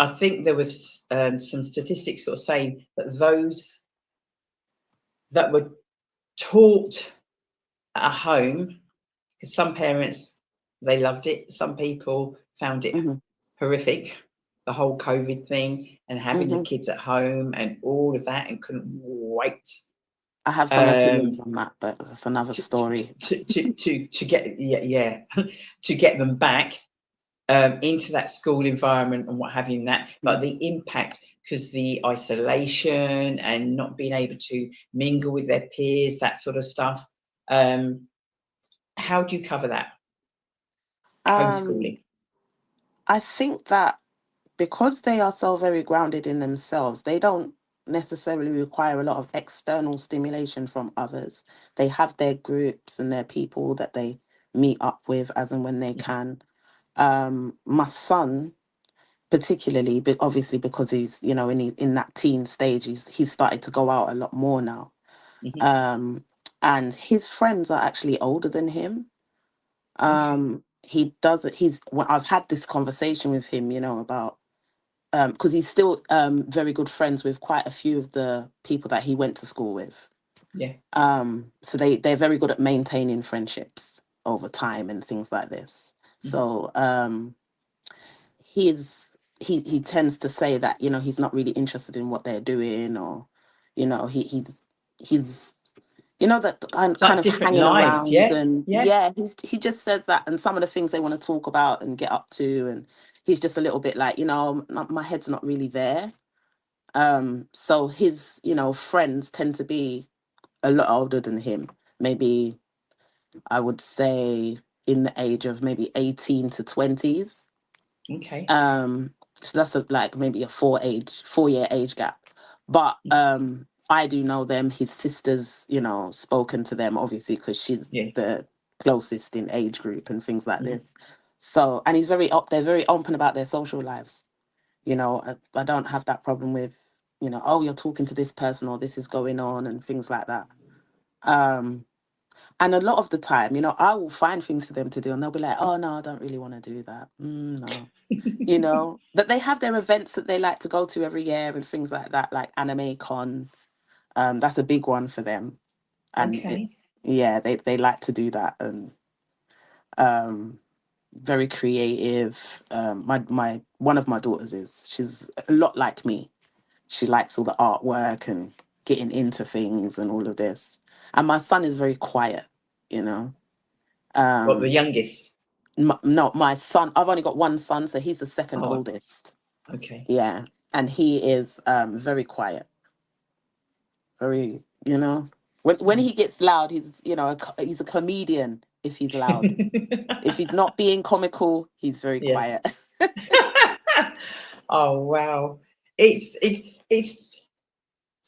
I think there was some statistics sort of saying that those that were taught at home, because some parents, they loved it, some people found it Hmm. horrific, the whole COVID thing and having the kids at home and all of that, and couldn't wait I have some opinions on that, but that's another story. to get to get them back into that school environment and what have you, that, but the impact, because the isolation and not being able to mingle with their peers, that sort of stuff. How do you cover that homeschooling? I think that because they are so very grounded in themselves, they don't necessarily require a lot of external stimulation from others. They have their groups and their people that they meet up with as and when they can. My son, particularly, but obviously because he's, you know, in that teen stage, he's started to go out a lot more now. And his friends are actually older than him. He does it. Well, I've had this conversation with him, you know, about because he's still very good friends with quite a few of the people that he went to school with. Yeah. So they're very good at maintaining friendships over time and things like this. So he tends to say that, you know, he's not really interested in what they're doing, or, you know, he's you know, that It's kind like of different hanging lives, around, yeah, and yeah. he just says that, and some of the things they want to talk about and get up to, and he's just a little bit like, you know, my head's not really there. So his, you know, friends tend to be a lot older than him. Maybe I would say in the age of maybe 18 to 20s. Okay. So that's like maybe a 4-year age gap. But I do know them. His sister's, you know, spoken to them obviously because she's the closest in age group and things like this. So, and they're very open about their social lives. You know, I don't have that problem with, you know, oh, you're talking to this person or this is going on and things like that. And a lot of the time, you know, I will find things for them to do and they'll be like, oh, no, I don't really want to do that. No. You know, but they have their events that they like to go to every year and things like that, like Anime Con. That's a big one for them. And Okay. they like to do that, and very creative. My one of my daughters she's a lot like me. She likes all the artwork and getting into things and all of this. And my son is very quiet, you know. What, the youngest? No, my son, I've only got one son, so he's the second Oh, oldest. okay. Yeah. And he is very quiet. Very, you know. When he gets loud, he's, you know, he's a comedian if he's loud. If he's not being comical, he's very Yeah. quiet. Oh wow. It's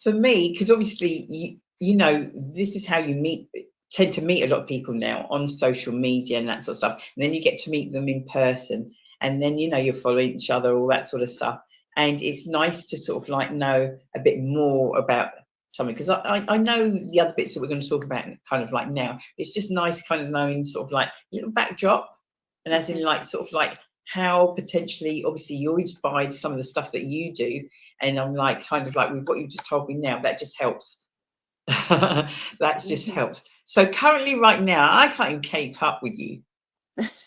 for me, because obviously you know, this is how you tend to meet a lot of people now on social media and that sort of stuff. And then you get to meet them in person, and then, you know, you're following each other, all that sort of stuff. And it's nice to sort of like know a bit more about something, because I know the other bits that we're going to talk about kind of like now. It's just nice kind of knowing sort of like a little backdrop, and as in like sort of like how potentially, obviously, you're inspired some of the stuff that you do, and I'm like kind of like with what you just told me now, that just helps That just helps. So currently, right now, I can't even keep up with you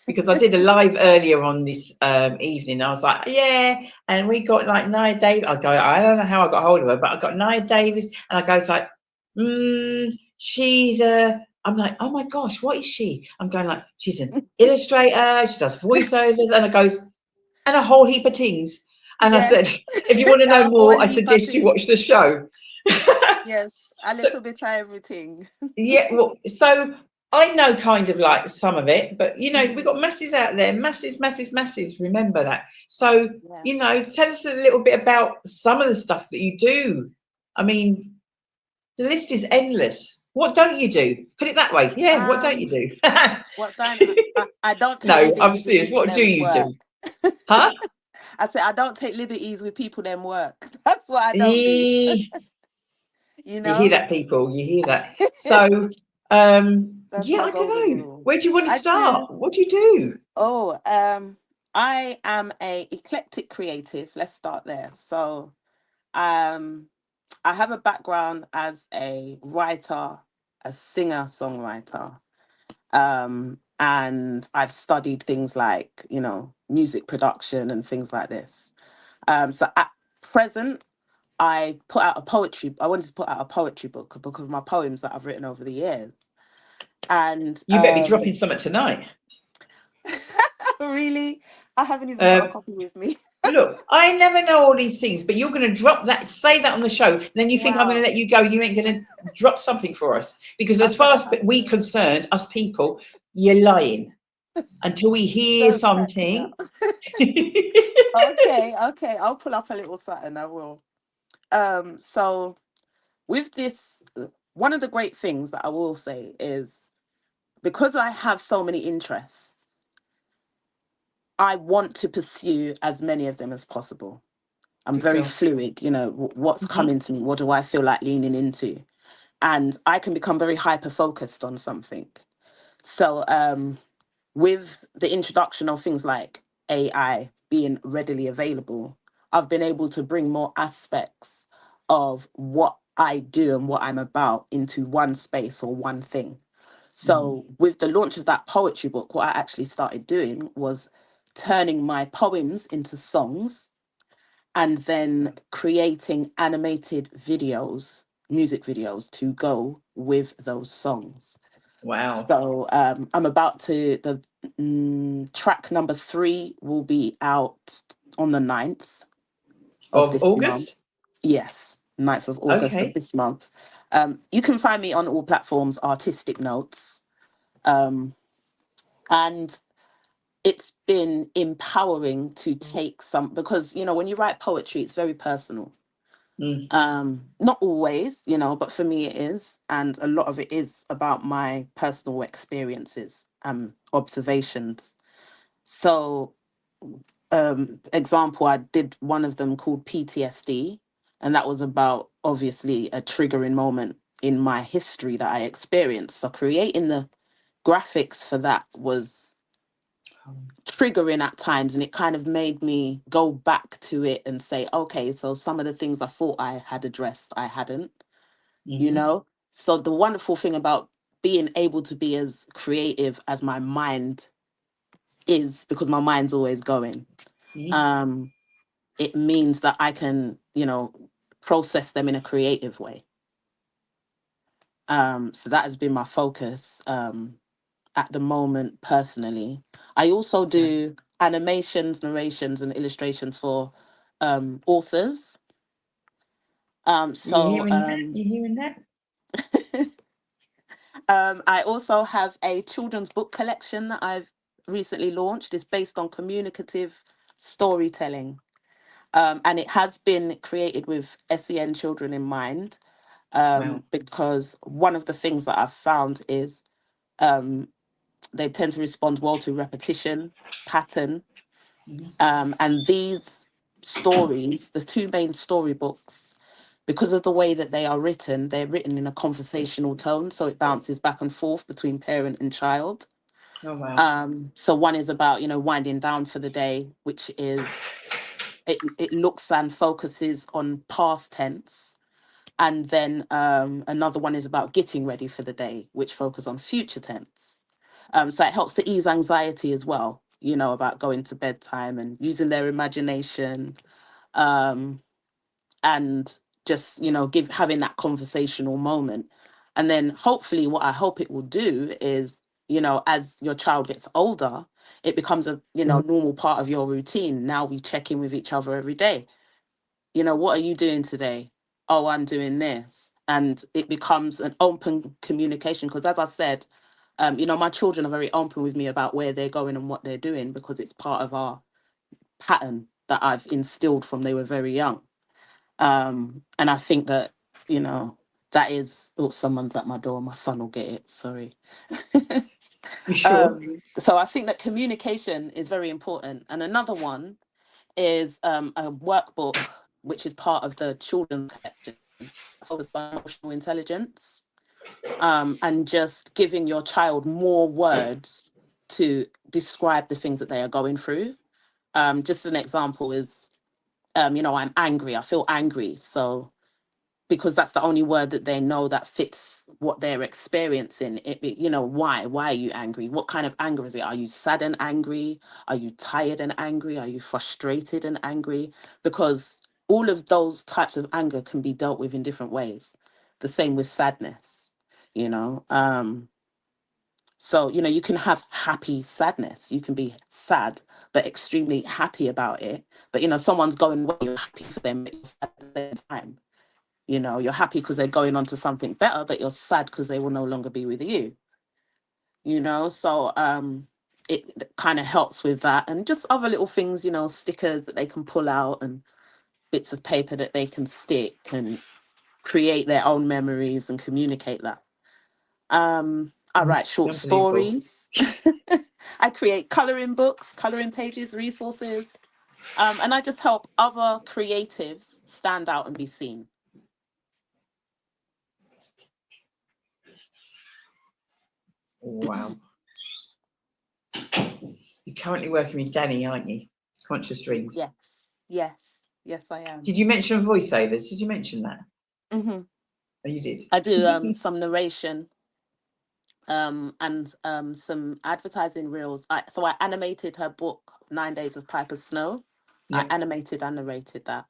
because I did a live earlier on this evening. I was like, yeah, and we got like Nia Davis. I don't know how I got hold of her, but I got Nia Davis, and I goes like, she's a. I'm like, oh my gosh, what is she? I'm going like, she's an illustrator. She does voiceovers, and I goes, and a whole heap of things. And I said, Yes. if you want to know A whole more, I heap of suggest you watch the things. show. Yes, a So little bit of everything. yeah, well, so I know kind of like some of it, but you know, we've Mhm. got masses out there, masses, masses, masses. Remember that. So, Yes. you know, tell us a little bit about some of the stuff that you do. I mean, the list is endless. What don't you do? Put it that way. Yeah, what don't you Um, do? what don't I don't take No, I'm liberties with serious. people What do them's you work. do? Huh? I said I don't take liberties with people them work. That's what I don't do. You You hear know? that, people? You hear that? So, That's yeah, my I don't golden know. rule. Where do you want to I do. start? What do you do? Oh, I am a eclectic creative. Let's start there. So, um, I have a background as a writer, a singer, songwriter. And I've studied things like, music production and things like this. So at present, I wanted to put out a poetry book, a book of my poems that I've written over the years. And You better be dropping something tonight. really, I haven't even got a Um, copy with me. Look, I never know all these things, but you're going to drop that, say that on the show, and then you think I'm going to Wow, let you go, and you ain't going to drop something for us. Because as I'm far gonna as have we to. concerned, us people, you're lying until we hear Don't crack me something. up. Okay, okay, I'll pull up a little something. I will. So with this, one of the great things that I will say is because I have so many interests, I want to pursue as many of them as possible. I'm Good very girl. fluid, what's Mhm. coming to me, what do I feel like leaning into? And I can become very hyper focused on something. So, with the introduction of things like AI being readily available, I've been able to bring more aspects of what I do and what I'm about into one space or one thing. Mhm. So, with the launch of that poetry book, what I actually started doing was turning my poems into songs and then creating animated videos, music videos to go with those songs. Wow. So I'm about to, the track number 3 will be out on the 9th of Of this month. August? Yes, 9th of August of Okay. this month. You can find me on all platforms, Artistic Notes. Um, and it's been empowering to take some, because, when you write poetry, it's very personal. Mm. Not always, but for me it is, and a lot of it is about my personal experiences, observations. So example, I did one of them called PTSD, and that was about obviously a triggering moment in my history that I experienced. So creating the graphics for that was triggering at times, and it kind of made me go back to it and say, okay, so some of the things I thought I had addressed, I hadn't, you Mhm. know? So the wonderful thing about being able to be as creative as my mind is, because my mind's always going, Mhm. um, it means that I can, process them in a creative way. So that has been my focus at the moment personally. I also Okay. do animations, narrations, and illustrations for authors. You So hearing that? You hearing that? I also have a children's book collection that I've recently launched. It's based on communicative storytelling. And it has been created with SEN children in mind, Wow. because one of the things that I've found is um, they tend to respond well to repetition, pattern, Mhm. and these stories, the two main storybooks, because of the way that they are written, they're written in a conversational tone, so it bounces back and forth between parent and child. Oh wow. So one is about, winding down for the day, which is it looks and focuses on past tense. And then another one is about getting ready for the day, which focus on future tense. So it helps to ease anxiety as well, you know, about going to bedtime and using their imagination, and just, you know, having that conversational moment. And then hopefully what I hope it will do is, you know, as your child gets older, it becomes a, you know, normal part of your routine. Now we check in with each other every day. You know, what are you doing today? Oh, I'm doing this. And it becomes an open communication. Because as I said, you know, my children are very open with me about where they're going and what they're doing, because it's part of our pattern that I've instilled from they were very young. And I think that, you know, that is, oh, someone's at my door. My son will get it. Sorry. You sure? So I think that communication is very important. And another one is a workbook, which is part of the children's collection, focused on emotional intelligence, and just giving your child more words to describe the things that they are going through. Just an example is, you know, I'm angry. I feel angry. So because that's the only word that they know that fits what they're experiencing. You know, why are you angry? What kind of anger is it? Are you sad and angry? Are you tired and angry? Are you frustrated and angry? Because all of those types of anger can be dealt with in different ways. The same with sadness, you know. So, you know, you can have happy sadness. You can be sad but extremely happy about it. But, you know, someone's going away, you're happy for them, but you're sad at the same time. You know, you're happy because they're going on to something better, but you're sad because they will no longer be with you. You know, so it kind of helps with that, and just other little things, you know, stickers that they can pull out and bits of paper that they can stick and create their own memories and communicate that. I write short Unbelievable. stories. I create colouring books, colouring pages, resources, and I just help other creatives stand out and be seen. Wow. You're currently working with Danny, aren't you? Conscious Dreams. Yes, I am. Did you mention voiceovers? Did you mention that? Mm-hmm. Oh, you did. I do some narration, and some advertising reels. So I animated her book 9 Days of Piper's Snow. I Yeah. animated and narrated that,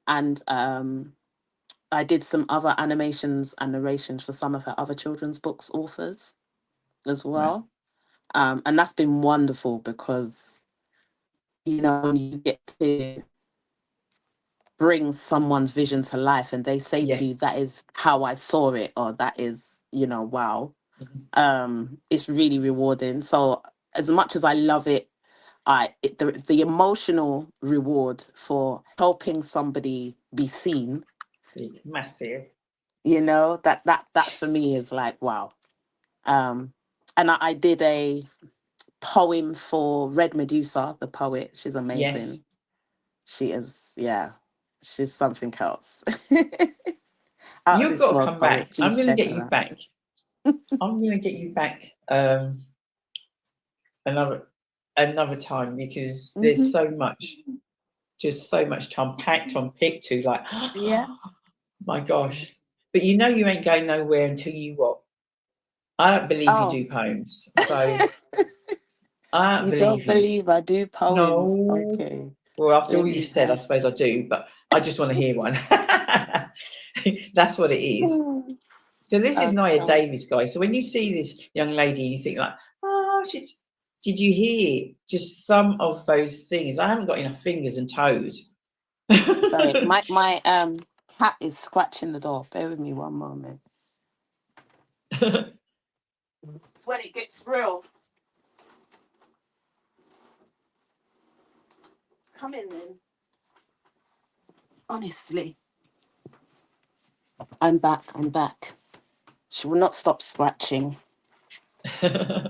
and I did some other animations and narrations for some of her other children's books authors as well. And that's been wonderful because, you know, when you get to bring someone's vision to life and they say Yeah. to you, that is how I saw it, or that is, you know, wow. It's really rewarding. So as much as I love it, the emotional reward for helping somebody be seen, Big, massive. you know, that for me is like wow. And I did a poem for Red Medusa, the poet. She's amazing. Yes. She is, yeah, she's something else. Out of You've this got to world come poet, back. I'm please going to check get her you out. back. I'm going to get you back another time, because there's so much, just so much to unpack, to unpick, to like, Yeah. my gosh. But you know you ain't going nowhere until you what? I don't believe you Oh. do poems. So I don't You believe don't you. believe I do poems? No. Okay. Well, after Let all you've me said, I suppose I do, but I just want to hear one. That's what it is. So this is Nia Okay. Davis, guys. So when you see this young lady, you think like, oh, did you hear just some of those things? I haven't got enough fingers and toes. Sorry, my cat is scratching the door. Bear with me one moment. It's when it gets real. Come in then. Honestly. I'm back. She will not stop scratching.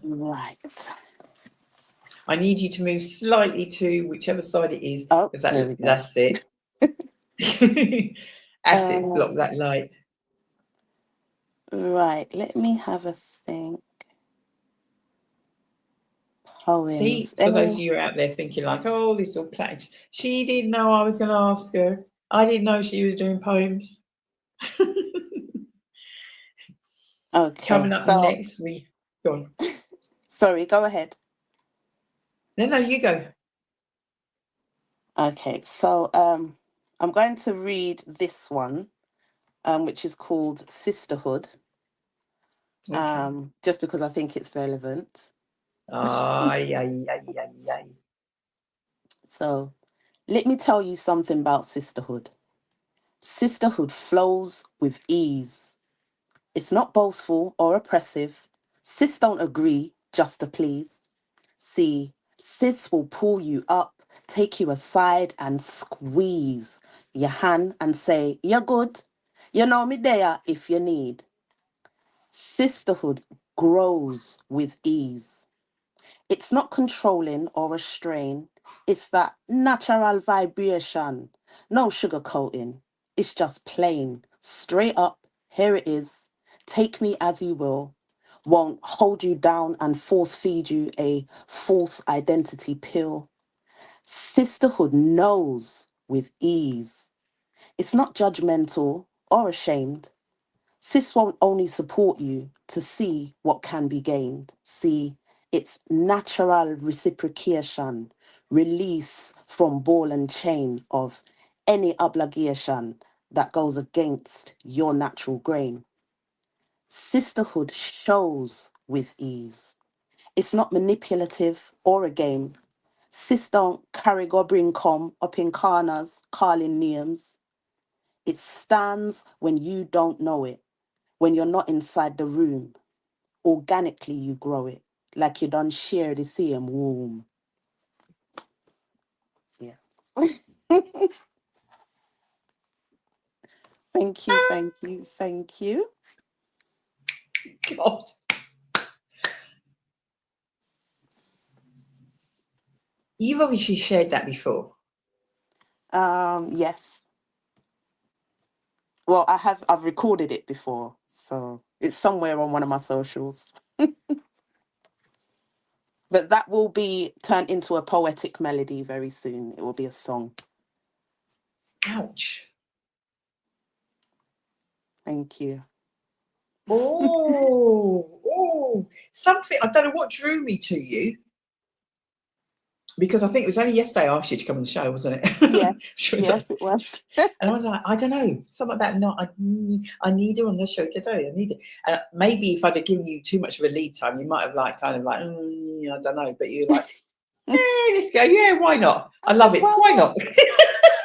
Right. I need you to move slightly to whichever side it is. Oh, there we go. That's it. That's it. Block that light. Right. Let me have a think. Poems. See, for those of you out there thinking like, oh, this all clash. She didn't know I was going to ask her. I didn't know she was doing poems. Okay, Coming up so next, we go on. sorry, go ahead. No, you go. Okay, so I'm going to read this one, which is called Sisterhood, Okay. just because I think it's relevant. Ay, ay, ay, ay, ay. So, let me tell you something about sisterhood. Sisterhood flows with ease. It's not boastful or oppressive. Sis don't agree just to please. See, sis will pull you up, take you aside and squeeze your hand and say, "You're good. You know me there if you need." Sisterhood grows with ease. It's not controlling or restrain. It's that natural vibration. No sugarcoating. It's just plain, straight up. Here it is. Take me as you will. Won't hold you down and force feed you a false identity pill. Sisterhood knows with ease. It's not judgmental or ashamed. Sis won't only support you to see what can be gained. See, it's natural reciprocation, release from ball and chain of any obligation that goes against your natural grain. Sisterhood shows with ease. It's not manipulative or a game. Sis don't carry go bring come up in corners, calling names. It stands when you don't know it, when you're not inside the room. Organically, you grow it, like you don't share the same womb. Yeah. Thank you, thank you, thank you. God. You've obviously shared that before. Yes. Well, I've recorded it before, so it's somewhere on one of my socials. But that will be turned into a poetic melody very soon. It will be a song. Ouch. Thank you. Oh, something. I don't know what drew me to you, because I think it was only yesterday I asked you to come on the show, wasn't it? Yes, Sure, yes, it was. and I was like, I don't know, something about I need her on the show today. I need it. And maybe if I'd have given you too much of a lead time, you might have I don't know. But you're like, let's go. Yeah, why not? I love said, it. why Why not? not?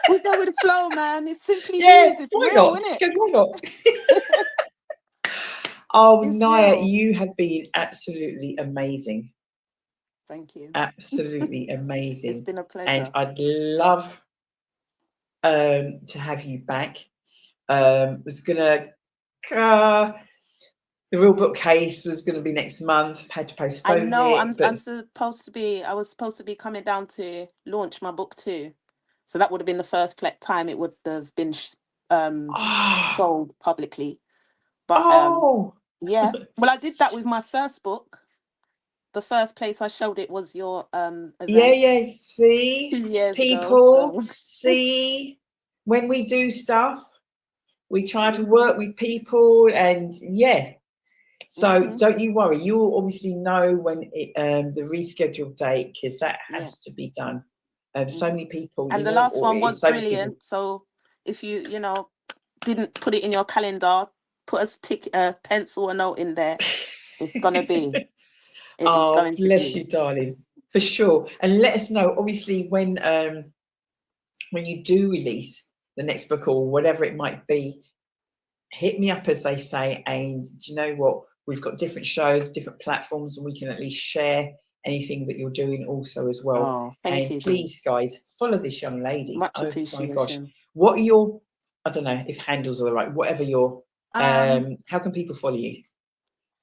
We go with the flow, man. It's simply Yeah, Deez. It's why real, not? isn't Just it? go, why not? Oh, It's Naya, real. you have been absolutely amazing. Thank you. Absolutely It's amazing. been a And pleasure. I'd love to have you back. Was gonna the real bookcase was gonna be next month. Had to I postpone know. it, I'm but supposed to be. I was supposed to be coming down to launch my book too. So that would have been the first time it would have been oh, sold publicly. But oh, yeah. Well, I did that with my first book. The first place I showed it was your event yeah. See, 2 years ago. people, So see, when we do stuff, we try to mhm, work with people, and yeah. So mhm, don't you worry. You'll obviously know when the rescheduled date, because that yeah. has to be done. So Mhm. many people, And the last or one it's was so many people. brilliant. So if you didn't put it in your calendar, put a pencil, a note in there. It's gonna be. It is Oh, going to bless you, be. darling, for sure. And let us know, obviously, when you do release the next book or whatever it might be. Hit me up, as they say, and do you know what? We've got different shows, different platforms, and we can at least share anything that you're doing also as well. Oh, thank And you, Dee. please, guys, follow this young lady. Much Oh my gosh, appreciation. what are your? I don't know if handles are the right. Whatever your. How can people follow you?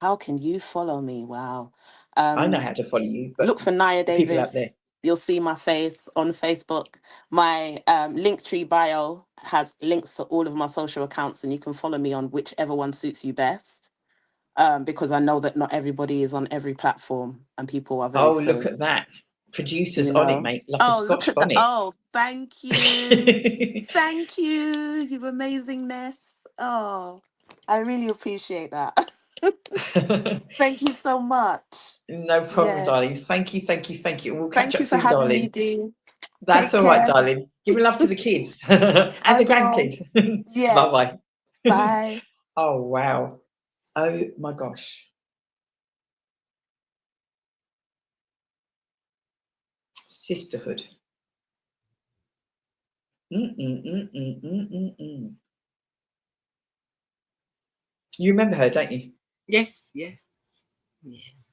How can you follow me? Wow. I know how to follow you, but Look for Naya the people out there. Davis. You'll see my face on Facebook. My Linktree bio has links to all of my social accounts, and you can follow me on whichever one suits you best. Because I know that not everybody is on every platform, and people are very Oh, look select. at that! Producers You on it, know. mate, like a Oh, look Scotch at that. bonnet. Oh, thank you. Thank you, you amazingness. Oh, I really appreciate that. Thank you so much. No problem, Yes. darling. Thank you, thank you, thank you. We'll catch Thank you up for soon, having me, darling. Dee. That's Take all right, care. darling. Give me love to the kids and I the will. grandkids. Yes. Bye-bye. Bye. Oh, wow. Oh, my gosh. Sisterhood. Mm-mm-mm-mm-mm-mm-mm. You remember her, don't you? Yes, yes, yes.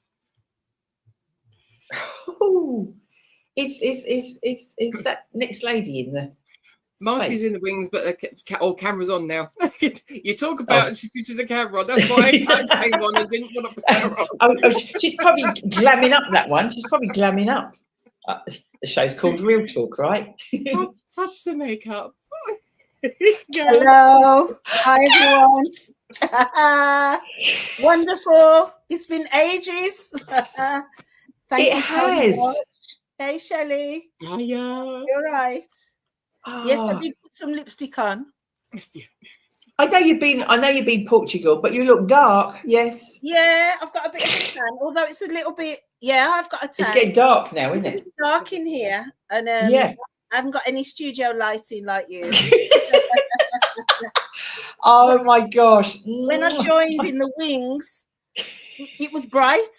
Oh, is that next lady in the Marcy's space? in the wings, but camera's on now. You talk Oh. about she switches the camera on. That's why I came on and didn't want to put her on. Oh, she's probably glamming up that one. She's probably glamming up. The show's called Real Talk, right? Touch the makeup. Hello. Hi, everyone. Wonderful. It's been ages. Thank It you so has. much. Hey, Shelley. Hiya. You're right. Yes, I Oh, did put some lipstick on. I know you've been Portugal, but you look dark. Yes, Yeah, I've got a bit of a tan, although it's a little bit, yeah, I've got a it's tan. getting dark now, It's a isn't bit it? dark in here. And Yeah. I haven't got any studio lighting like you. Oh my gosh. When I joined in the wings, it was bright.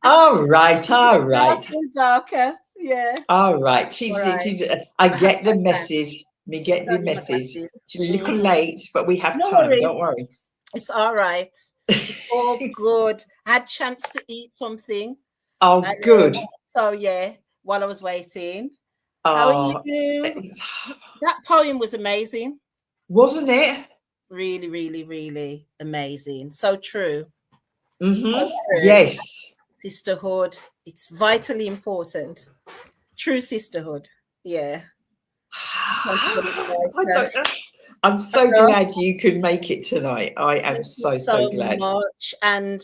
All right, all right, Darker. Yeah. all right. She's, All right. she's I get the Okay. message. Me get the Don't need my message. glasses. She's a little late, but we have No time. worries. Don't worry. It's all right. It's all good. I had chance to eat something. Oh, And, good. so yeah, while I was waiting. Oh, How are you? That poem was amazing. Wasn't it? Really, really, really amazing. So true. Mm-hmm. So true. Yes. Sisterhood. It's vitally important. True sisterhood. Yeah. I'm so glad you could make it tonight. I am so glad. Much. And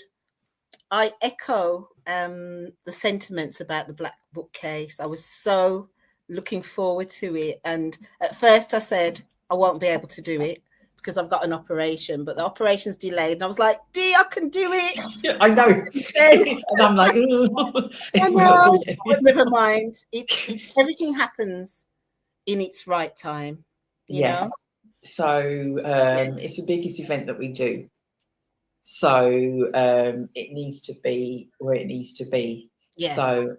I echo the sentiments about the Black Book case. I was so looking forward to it. And at first I said, I won't be able to do it because I've got an operation, but the operation's delayed. And I was like, Dee, I can do it. Yeah, I know. And I'm like, I know, but never mind. Everything happens in its right time. You know? So it's the biggest event that we do. So it needs to be where it needs to be. Yeah. So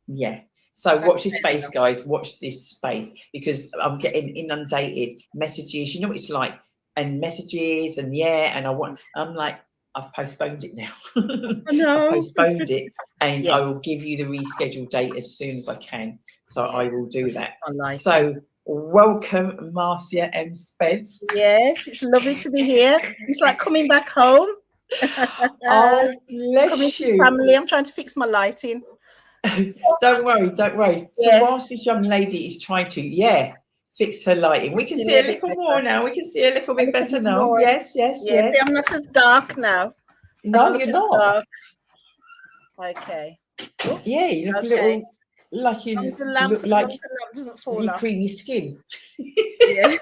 yeah. So watch this space, guys. Watch this space because I'm getting inundated messages. You know what it's like, and messages, and I'm like, I've postponed it now. I know. I've postponed it, and I will give you the rescheduled date as soon as I can. So I will do that. So welcome, Marcia M. Spence. Yes, it's lovely to be here. It's like coming back home. Oh, bless you. Family, I'm trying to fix my lighting. Don't worry. So whilst this young lady is trying to, fix her lighting, we can see a little more now. We can see a little bit better now. More. Yes. See, I'm not as dark now. No, you're not. Dark. Okay. Oops. Yeah, you look a little like you look like you creamy skin. Yeah.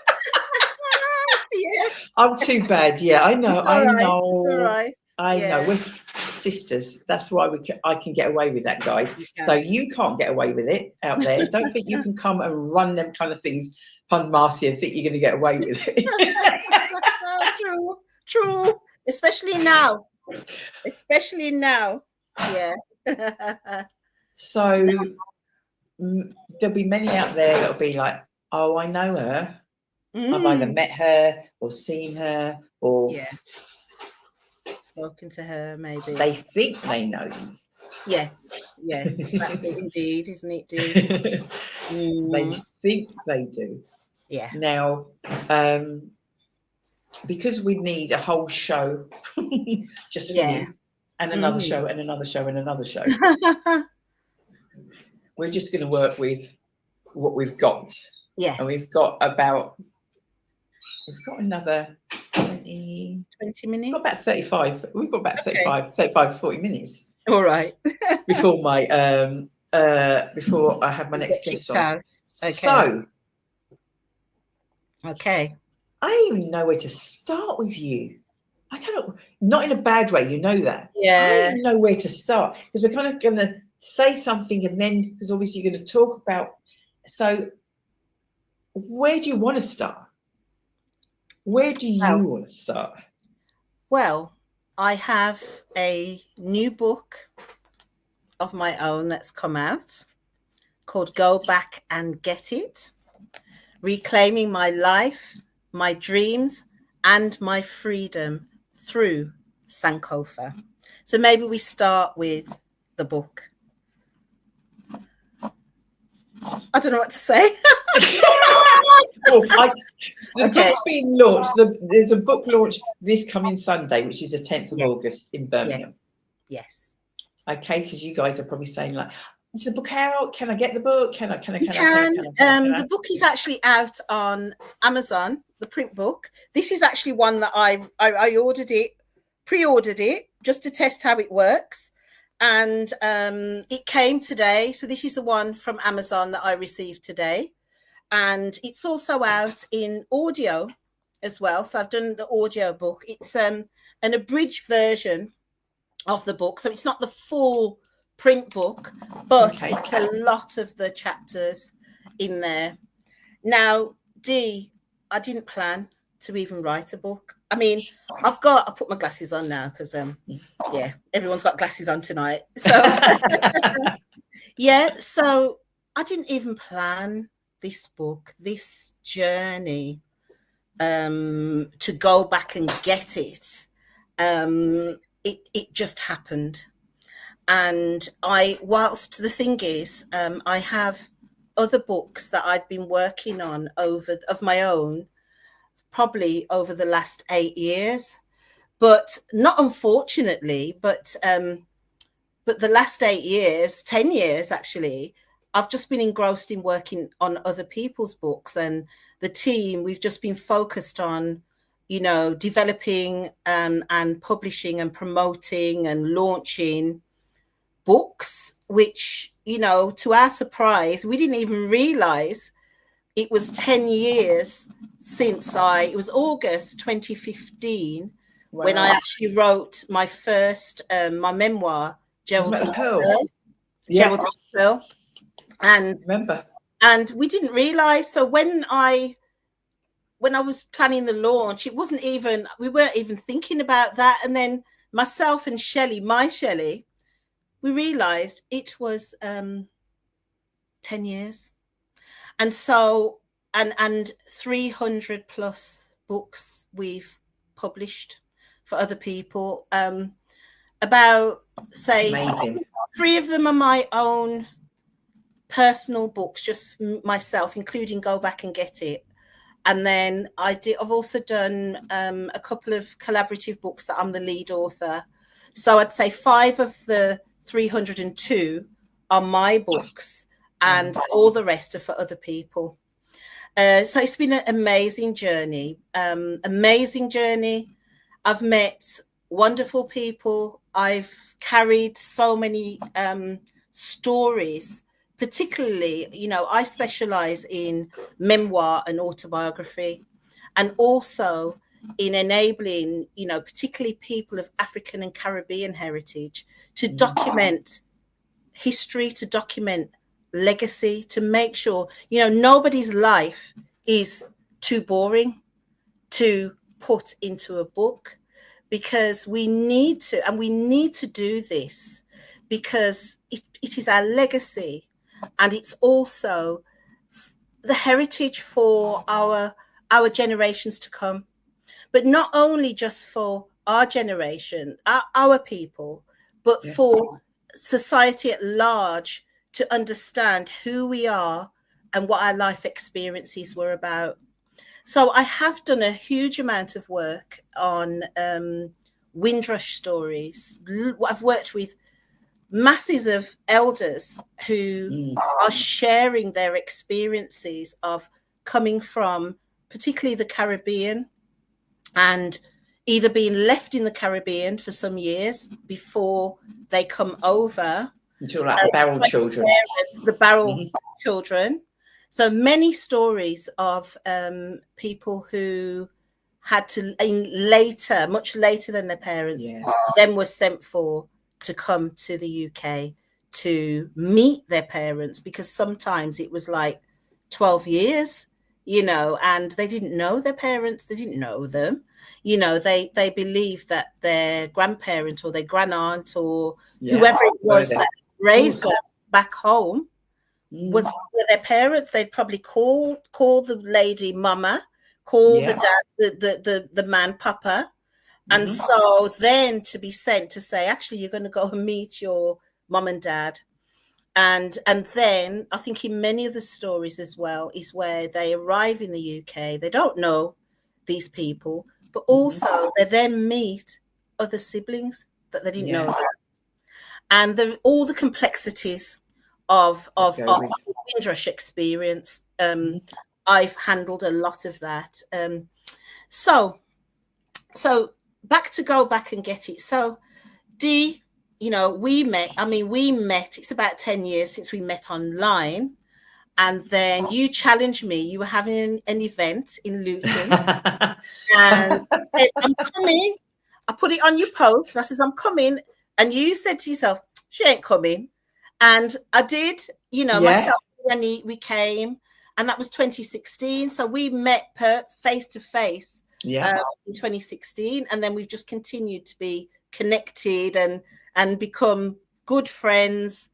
I'm too bad. Yeah, I know. I know. It's all right. I know. We're sisters. That's why I can get away with that, guys. So you can't get away with it out there. Don't think you can come and run them kind of things upon Marcia and think you're going to get away with it. True. Especially now. Yeah. So there'll be many out there that'll be like, oh, I know her. I've either met her or seen her or spoken to her, maybe. They think they know you. Yes. That's it indeed, isn't it, Deez? They think they do. Yeah. Now, because we need a whole show just for you, and another show, and another show, and another show. We're just going to work with what we've got. Yeah. And we've got another 20 minutes. We've got about 35. We've got about 35, 40 minutes. All right. Before my before I have my next guest on. Okay. So Okay. I don't even know where to start with you. I don't know, not in a bad way, you know that. I Yeah. don't even know where to start, because we're kind of going to say something and then, because obviously you're going to talk about, so where do you want to start? Where do you want to start? Well, I have a new book of my own that's come out called Go Back and Get It, Reclaiming My Life, My Dreams, and My Freedom through Sankofa. So maybe we start with the book. I don't know what to say. Well, the book's being launched. There's a book launch this coming Sunday, which is the 10th of August in Birmingham. Yes. Okay, because you guys are probably saying like, is the book out? Can I get the book? Can I? The book is actually out on Amazon, the print book. This is actually one that I ordered it, pre-ordered it just to test how it works. And it came today. So this is the one from Amazon that I received today. And it's also out in audio as well. So I've done the audio book. It's an abridged version of the book. So it's not the full print book, but it's a lot of the chapters in there. Now, Dee, I didn't plan to even write a book. I mean, I put my glasses on now because yeah, everyone's got glasses on tonight. So yeah, so I didn't even plan this book, this journey to go back and get it. It just happened. And whilst the thing is, I have other books that I'd been working on of my own, probably over the last 8 years, but not unfortunately, but the last 8 years, 10 years actually, I've just been engrossed in working on other people's books, and the team, we've just been focused on, developing and publishing and promoting and launching books, which, to our surprise, we didn't even realize it was 10 years since it was August 2015 when I actually wrote my first, my memoir, Geraldine Pearl. And remember. And we didn't realize. So when I was planning the launch, we weren't even thinking about that. And then myself and Shelley, we realized it was 10 years. And so, and 300 plus books we've published for other people. About, say, amazing. 3 of them are my own personal books, just myself, including Go Back and Get It. And then I've also done a couple of collaborative books that I'm the lead author. So I'd say 5 of the 302 are my books, and all the rest are for other people. So it's been an amazing journey. I've met wonderful people. I've carried so many stories. Particularly, I specialize in memoir and autobiography, and also in enabling, particularly people of African and Caribbean heritage to document history, to document legacy, to make sure, nobody's life is too boring to put into a book, because we need to do this because it is our legacy. And it's also the heritage for our generations to come, but not only just for our generation, our people, but for society at large to understand who we are and what our life experiences were about. So I have done a huge amount of work on Windrush stories. I've worked with masses of elders who are sharing their experiences of coming from particularly the Caribbean, and either being left in the Caribbean for some years before they come over. Until like the barrel children. The barrel children. So many stories of people who had to, much later than their parents, then were sent for to come to the UK to meet their parents, because sometimes it was like 12 years, you know, and they didn't know their parents, they didn't know them. You know, they believed that their grandparent or their grandaunt or whoever it was that raised them back home was their parents. They'd probably call the lady mama, call the dad, the man papa. And so then to be sent to say, actually, you're going to go and meet your mum and dad. And then I think in many of the stories as well is where they arrive in the UK, they don't know these people, but also they then meet other siblings that they didn't know about. And all the complexities of Windrush experience. I've handled a lot of that. So back to go back and get it. So Dee, you know, we met, it's about 10 years since we met online. And then you challenged me. You were having an event in Luton. And I said, I'm coming. I put it on your post. And I said, I'm coming. And you said to yourself, she ain't coming. And I did, you know, myself and we came. And that was 2016. So we met face to face in 2016. And then we've just continued to be connected and become good friends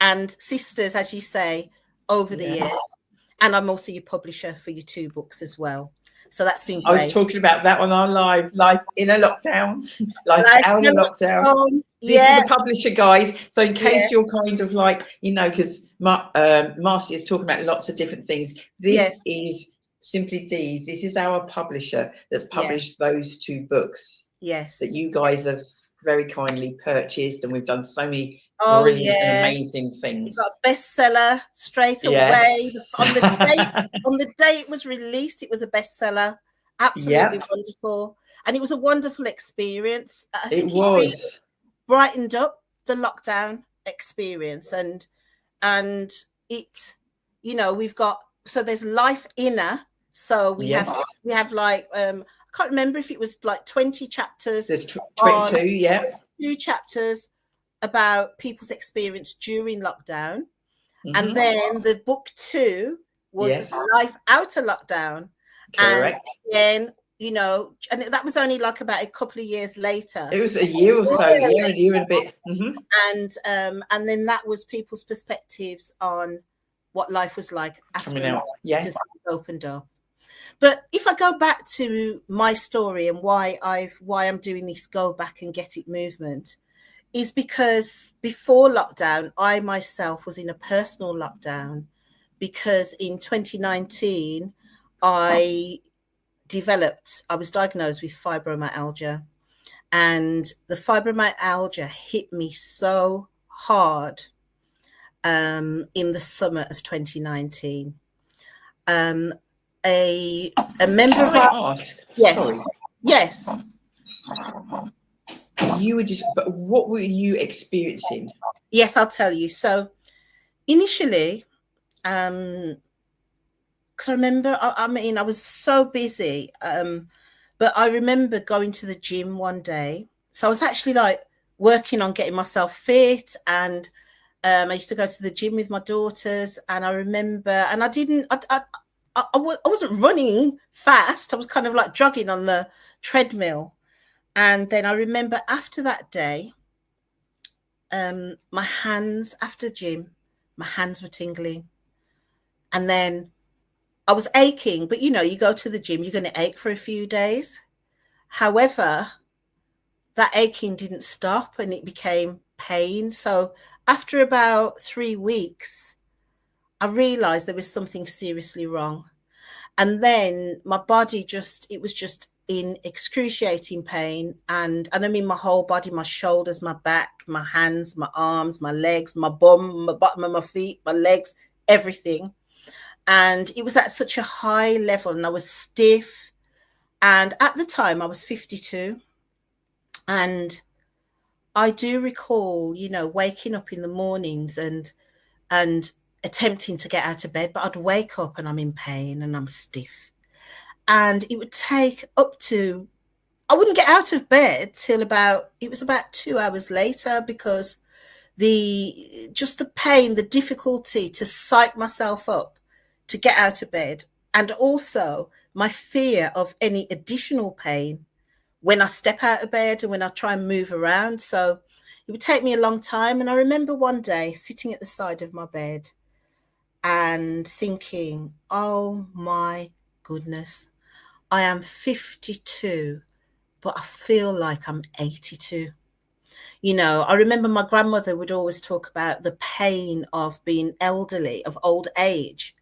and sisters, as you say, over the years. And I'm also your publisher for your 2 books as well. So that's been great. I was talking about that on our live in a lockdown, life out of lockdown. This is a publisher, guys. So in case you're kind of like, you know, because Marcy is talking about lots of different things. This is simply Deez. This is our publisher that's published those 2 books. That you guys have very kindly purchased, and we've done so many brilliant and amazing things. We got a bestseller straight away. On the day it was released, it was a bestseller. Absolutely wonderful. And it was a wonderful experience. I think it really brightened up the lockdown experience. And it, you know, we've got, so there's life inner. So we have like, I can't remember if it was like 20 chapters. There's 22, 2 chapters about people's experience during lockdown. And then the book 2 was life out of lockdown. Correct. And then, you know, and that was only like about a couple of years later. It was a year or so, a year and a bit. And then that was people's perspectives on what life was like after it opened up. But if I go back to my story and why I'm doing this go back and get it movement, is because before lockdown, I myself was in a personal lockdown, because in 2019, I was diagnosed with fibromyalgia, and the fibromyalgia hit me so hard in the summer of 2019. A member of our yes. You were just, but what were you experiencing? Yes, I'll tell you. So initially, because I remember, I was so busy, but I remember going to the gym one day. So I was actually like working on getting myself fit, and I used to go to the gym with my daughters. And I remember, and I wasn't running fast. I was kind of like jogging on the treadmill. And then I remember after that day, my hands, after gym, my hands were tingling. And then I was aching, but you know, you go to the gym, you're going to ache for a few days. However, that aching didn't stop and it became pain. So after about 3 weeks, I realized there was something seriously wrong. And then my body it was just in excruciating pain. And I mean, my whole body, my shoulders, my back, my hands, my arms, my legs, my bum, my bottom of my feet, my legs, everything. And it was at such a high level, and I was stiff. And at the time I was 52. And I do recall, you know, waking up in the mornings and attempting to get out of bed, but I'd wake up and I'm in pain and I'm stiff. And it would take up to, I wouldn't get out of bed till about 2 hours later, because the pain, the difficulty to psych myself up to get out of bed, and also my fear of any additional pain when I step out of bed and when I try and move around. So it would take me a long time. And I remember one day sitting at the side of my bed and thinking, oh my goodness, I am 52, but I feel like I'm 82. You know, I remember my grandmother would always talk about the pain of being elderly, of old age,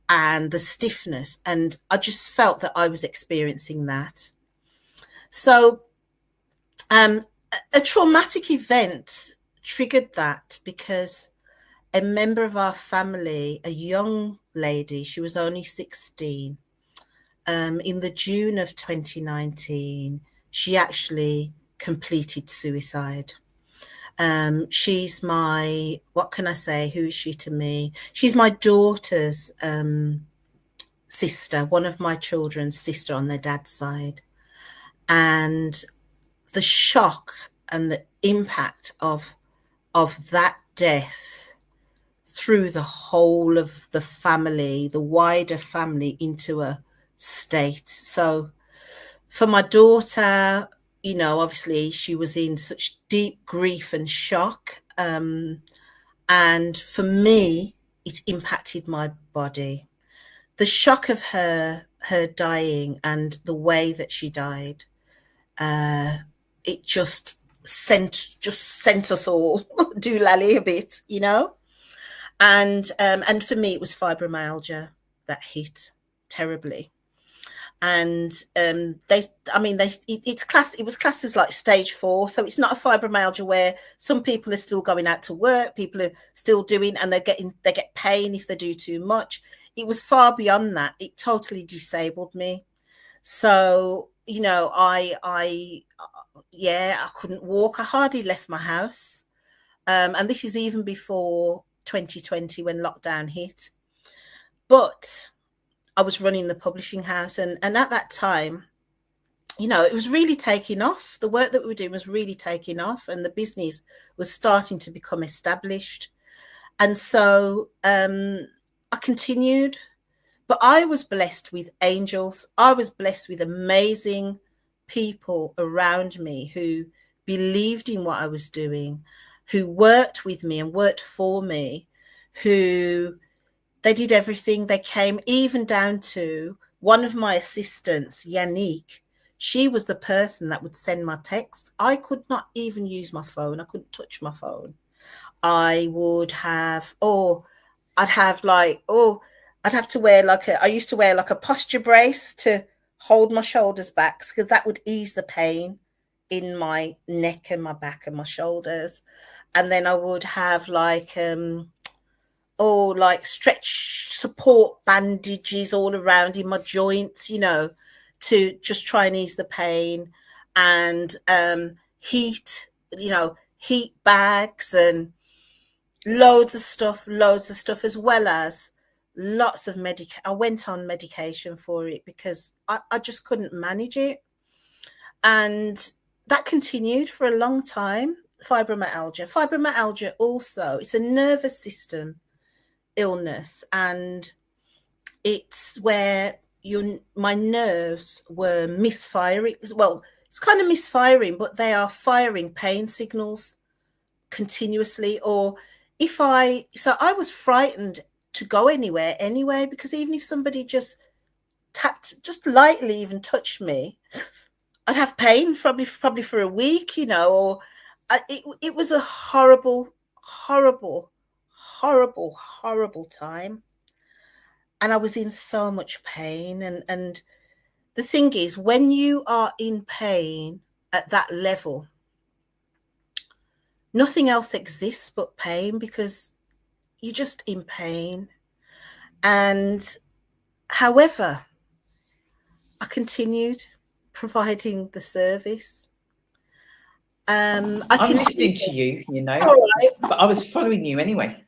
and the stiffness. And I just felt that I was experiencing that. So a traumatic event triggered that, because a member of our family, a young lady, she was only 16, in the June of 2019, she actually completed suicide. She's my, what can I say? Who is she to me? She's my daughter's sister, one of my children's sister on their dad's side. And the shock and the impact of that death through the whole of the family, the wider family, into a state. So for my daughter, you know, obviously she was in such deep grief and shock. And for me, it impacted my body. The shock of her dying and the way that she died, it just sent us all doolally a bit, you know. And for me, it was fibromyalgia that hit terribly. And it was classed as like stage 4. So it's not a fibromyalgia where some people are still going out to work, people are still doing, and they get pain if they do too much. It was far beyond that. It totally disabled me. So, you know, I couldn't walk. I hardly left my house. And this is even before 2020, when lockdown hit. But I was running the publishing house, and at that time, you know, it was really taking off. The work that we were doing was really taking off, and the business was starting to become established. And so I continued, but I was blessed with angels. I was blessed with amazing people around me who believed in what I was doing, who worked with me and worked for me, who they did everything. They came even down to one of my assistants, Yannick. She was the person that would send my texts. I could not even use my phone. I couldn't touch my phone. I would have, I'd have to wear I used to wear like a posture brace to hold my shoulders back, because that would ease the pain in my neck and my back and my shoulders. And then I would have stretch support bandages all around in my joints, you know, to just try and ease the pain. And heat bags and loads of stuff, as well as lots of I went on medication for it, because I just couldn't manage it. And that continued for a long time. Fibromyalgia also, it's a nervous system illness, and it's where my nerves were misfiring. Well, it's kind of misfiring, but they are firing pain signals continuously. Or so I was frightened to go anywhere anyway, because even if somebody just lightly even touched me, I'd have pain probably for a week, you know. Or it was a horrible time, and I was in so much pain. And the thing is, when you are in pain at that level, nothing else exists but pain, because you're just in pain. And however, I continued providing the service. I'm listening to you, you know, All right. but I was following you anyway.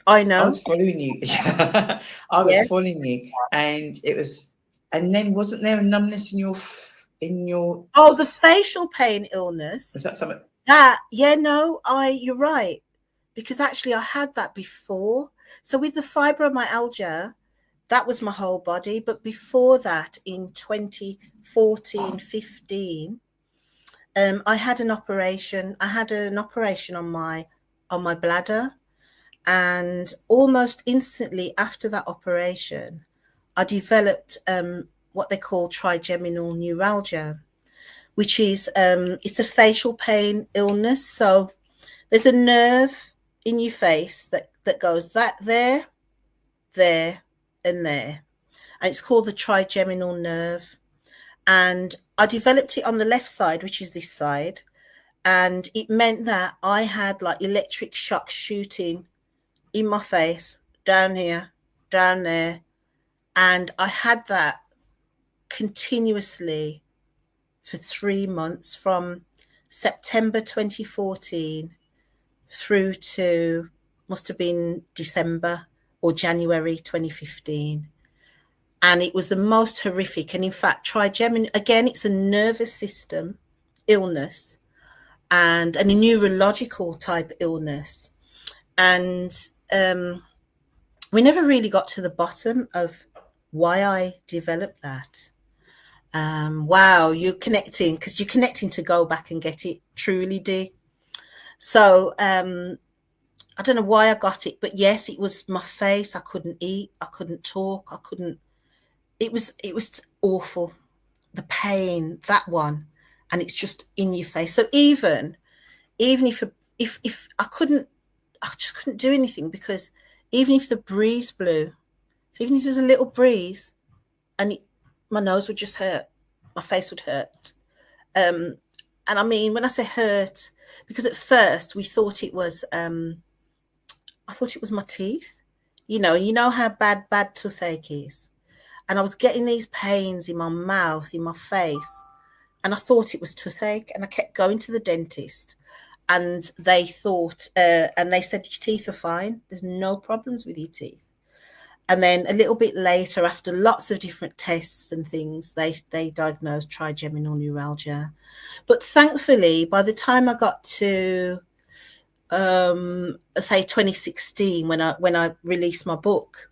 I I know. was following you. I was Yeah. following you, and it was, and then wasn't there a numbness in your Oh, the facial pain illness. Was that something? You're right. Because actually I had that before. So with the fibromyalgia, that was my whole body. But before that, in 2014, 15, I had an operation. I had an operation on my bladder. And almost instantly after that operation, I developed what they call trigeminal neuralgia, which is it's a facial pain illness. So there's a nerve in your face that goes there, and there. And it's called the trigeminal nerve. And I developed it on the left side, which is this side. And it meant that I had like electric shocks shooting in my face, down here, down there. And I had that continuously for 3 months, from September 2014 through to, must have been December or January 2015. And it was the most horrific. And in fact, trigeminal, again, it's a nervous system illness and a neurological type illness. And we never really got to the bottom of why I developed that. Wow, you're connecting, because you're connecting to go back and get it, truly, Dee. So I don't know why I got it, but yes, it was my face. I couldn't eat, I couldn't talk, I couldn't. It was awful. The pain, that one, and it's just in your face. So even if I couldn't, I just couldn't do anything, because even if the breeze blew, so even if there was a little breeze, and my nose would just hurt, my face would hurt. And I mean, when I say hurt, because at first we thought it was, I thought it was my teeth. You know how bad toothache is. And I was getting these pains in my mouth, in my face, and I thought it was toothache. And I kept going to the dentist, and they thought, and they said, your teeth are fine. There's no problems with your teeth. And then a little bit later, after lots of different tests and things, they diagnosed trigeminal neuralgia. But thankfully, by the time I got to, say 2016, when I released my book,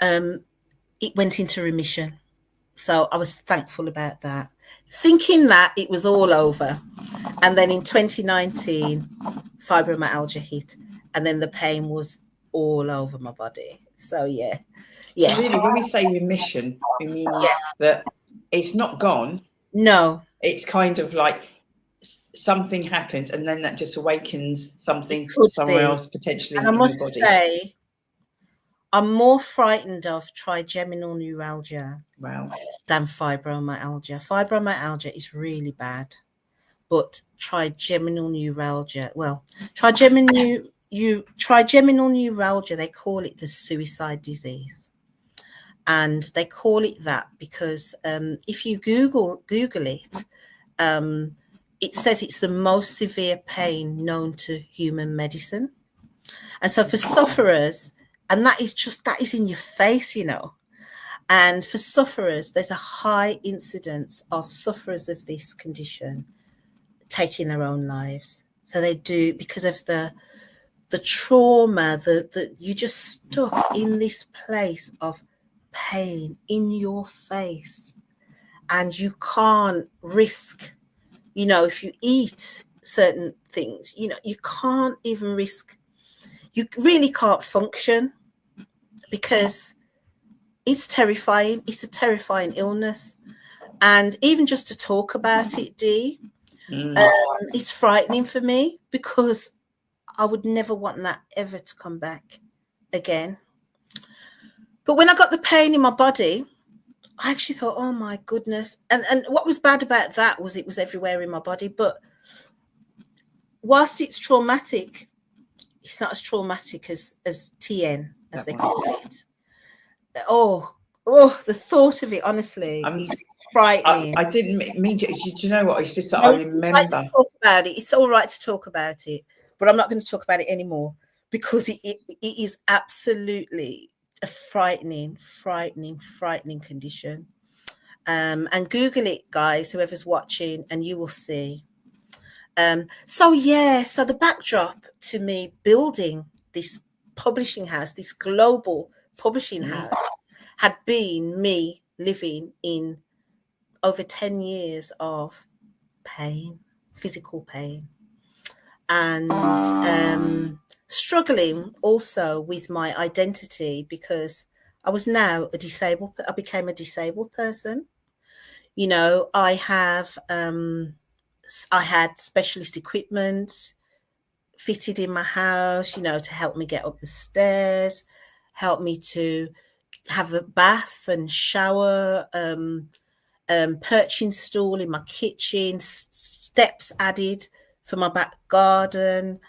it went into remission. So I was thankful about that, thinking that it was all over. And then in 2019, fibromyalgia hit, and then the pain was all over my body. So yeah. So really, when we say remission, we mean that it's not gone. No. It's kind of like something happens, and then that just awakens something somewhere else, potentially and I in must your body. say, I'm more frightened of trigeminal neuralgia than fibromyalgia. Fibromyalgia is really bad, but trigeminal neuralgia, trigeminal neuralgia, they call it the suicide disease. And they call it that because if you Google it, it says it's the most severe pain known to human medicine. And so for sufferers, and that is in your face, and for sufferers, there's a high incidence of sufferers of this condition taking their own lives. So they do, because of the trauma, that you just stuck in this place of pain in your face, and you can't risk, if you eat certain things, you can't even risk, you really can't function, because it's terrifying. It's a terrifying illness. And even just to talk about it, Dee, it's frightening for me, because I would never want that ever to come back again. But when I got the pain in my body, I actually thought, oh my goodness. And what was bad about that was it was everywhere in my body. But whilst it's traumatic, it's not as traumatic as TN, as they call it. Oh, the thought of it, honestly, is frightening. I didn't mean to. Do you know what? It's just that I remember. It's all right to talk about it. It's all right to talk about it, but I'm not going to talk about it anymore. because it is absolutely a frightening condition. And Google it, guys, whoever's watching, and you will see. So the backdrop to me building this publishing house, this global publishing house, had been me living in over 10 years of pain, physical pain, and struggling also with my identity, because I was now I became a disabled person. You know, I had specialist equipment fitted in my house, you know, to help me get up the stairs, help me to have a bath and shower, perching stool in my kitchen, steps added for my back garden,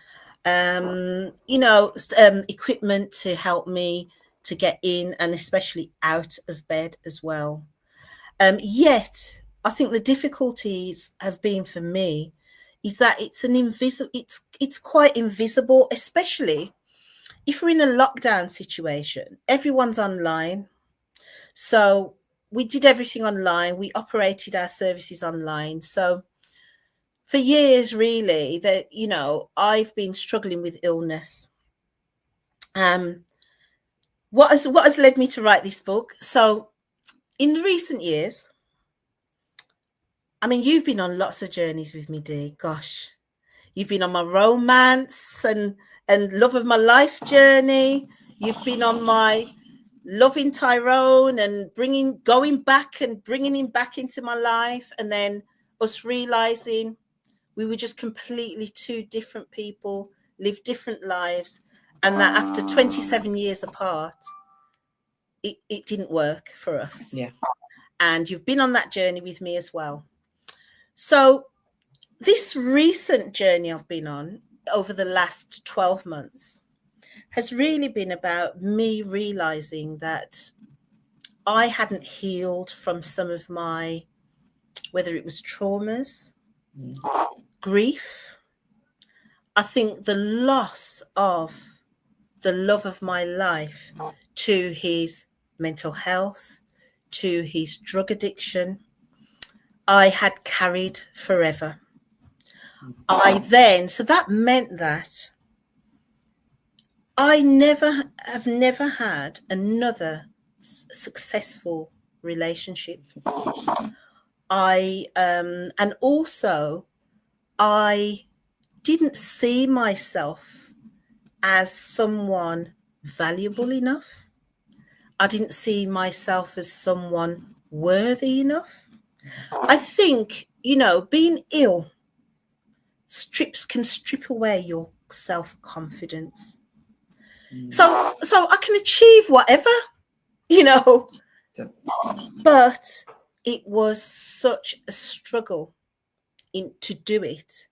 equipment to help me to get in and especially out of bed as well. Yet, I think the difficulties have been for me is that it's quite invisible, especially if we're in a lockdown situation. Everyone's online. So we did everything online. We operated our services online. So for years, really, that, you know, I've been struggling with illness. What has led me to write this book? So in recent years, I mean, you've been on lots of journeys with me, Dee. Gosh, you've been on my romance and love of my life journey. You've been on my loving Tyrone and going back and bringing him back into my life, and then us realizing we were just completely two different people, lived different lives, and that after 27 years apart, it didn't work for us. Yeah. And you've been on that journey with me as well. So this recent journey I've been on over the last 12 months has really been about me realizing that I hadn't healed from some of my, whether it was traumas, grief. I think the loss of the love of my life to his mental health, to his drug addiction, I had carried forever. So that meant that I have never had another successful relationship. And also I didn't see myself as someone valuable enough. I didn't see myself as someone worthy enough. I think, you know, being ill can strip away your self-confidence. So I can achieve whatever, you know, but it was such a struggle to do it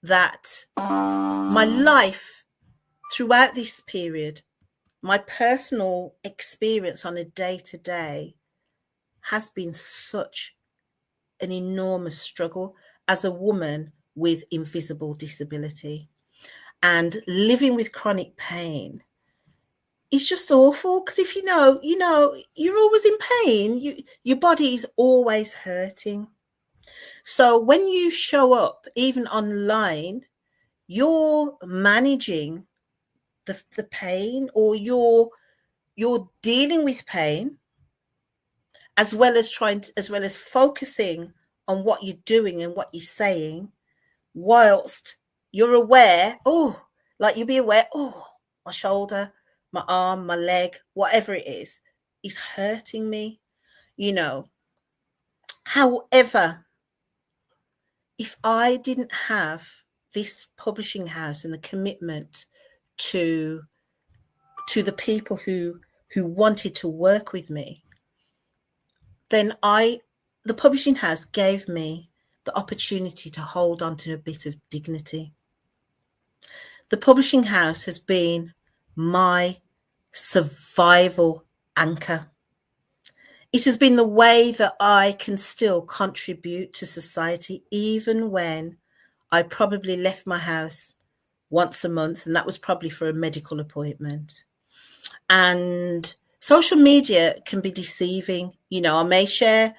that my life throughout this period, my personal experience on a day-to-day has been such an enormous struggle as a woman with invisible disability. And living with chronic pain is just awful, because if you know, you're always in pain. Your body is always hurting. So when you show up, even online, you're managing the pain, or you're dealing with pain, as well as focusing on what you're doing and what you're saying, whilst you're aware, you'll be aware, my shoulder, my arm, my leg, whatever it is hurting me, you know. However, if I didn't have this publishing house and the commitment to the people who wanted to work with me, then the publishing house gave me the opportunity to hold on to a bit of dignity. The publishing house has been my survival anchor. It has been the way that I can still contribute to society, even when I probably left my house once a month, and that was probably for a medical appointment. And social media can be deceiving. You know, I may share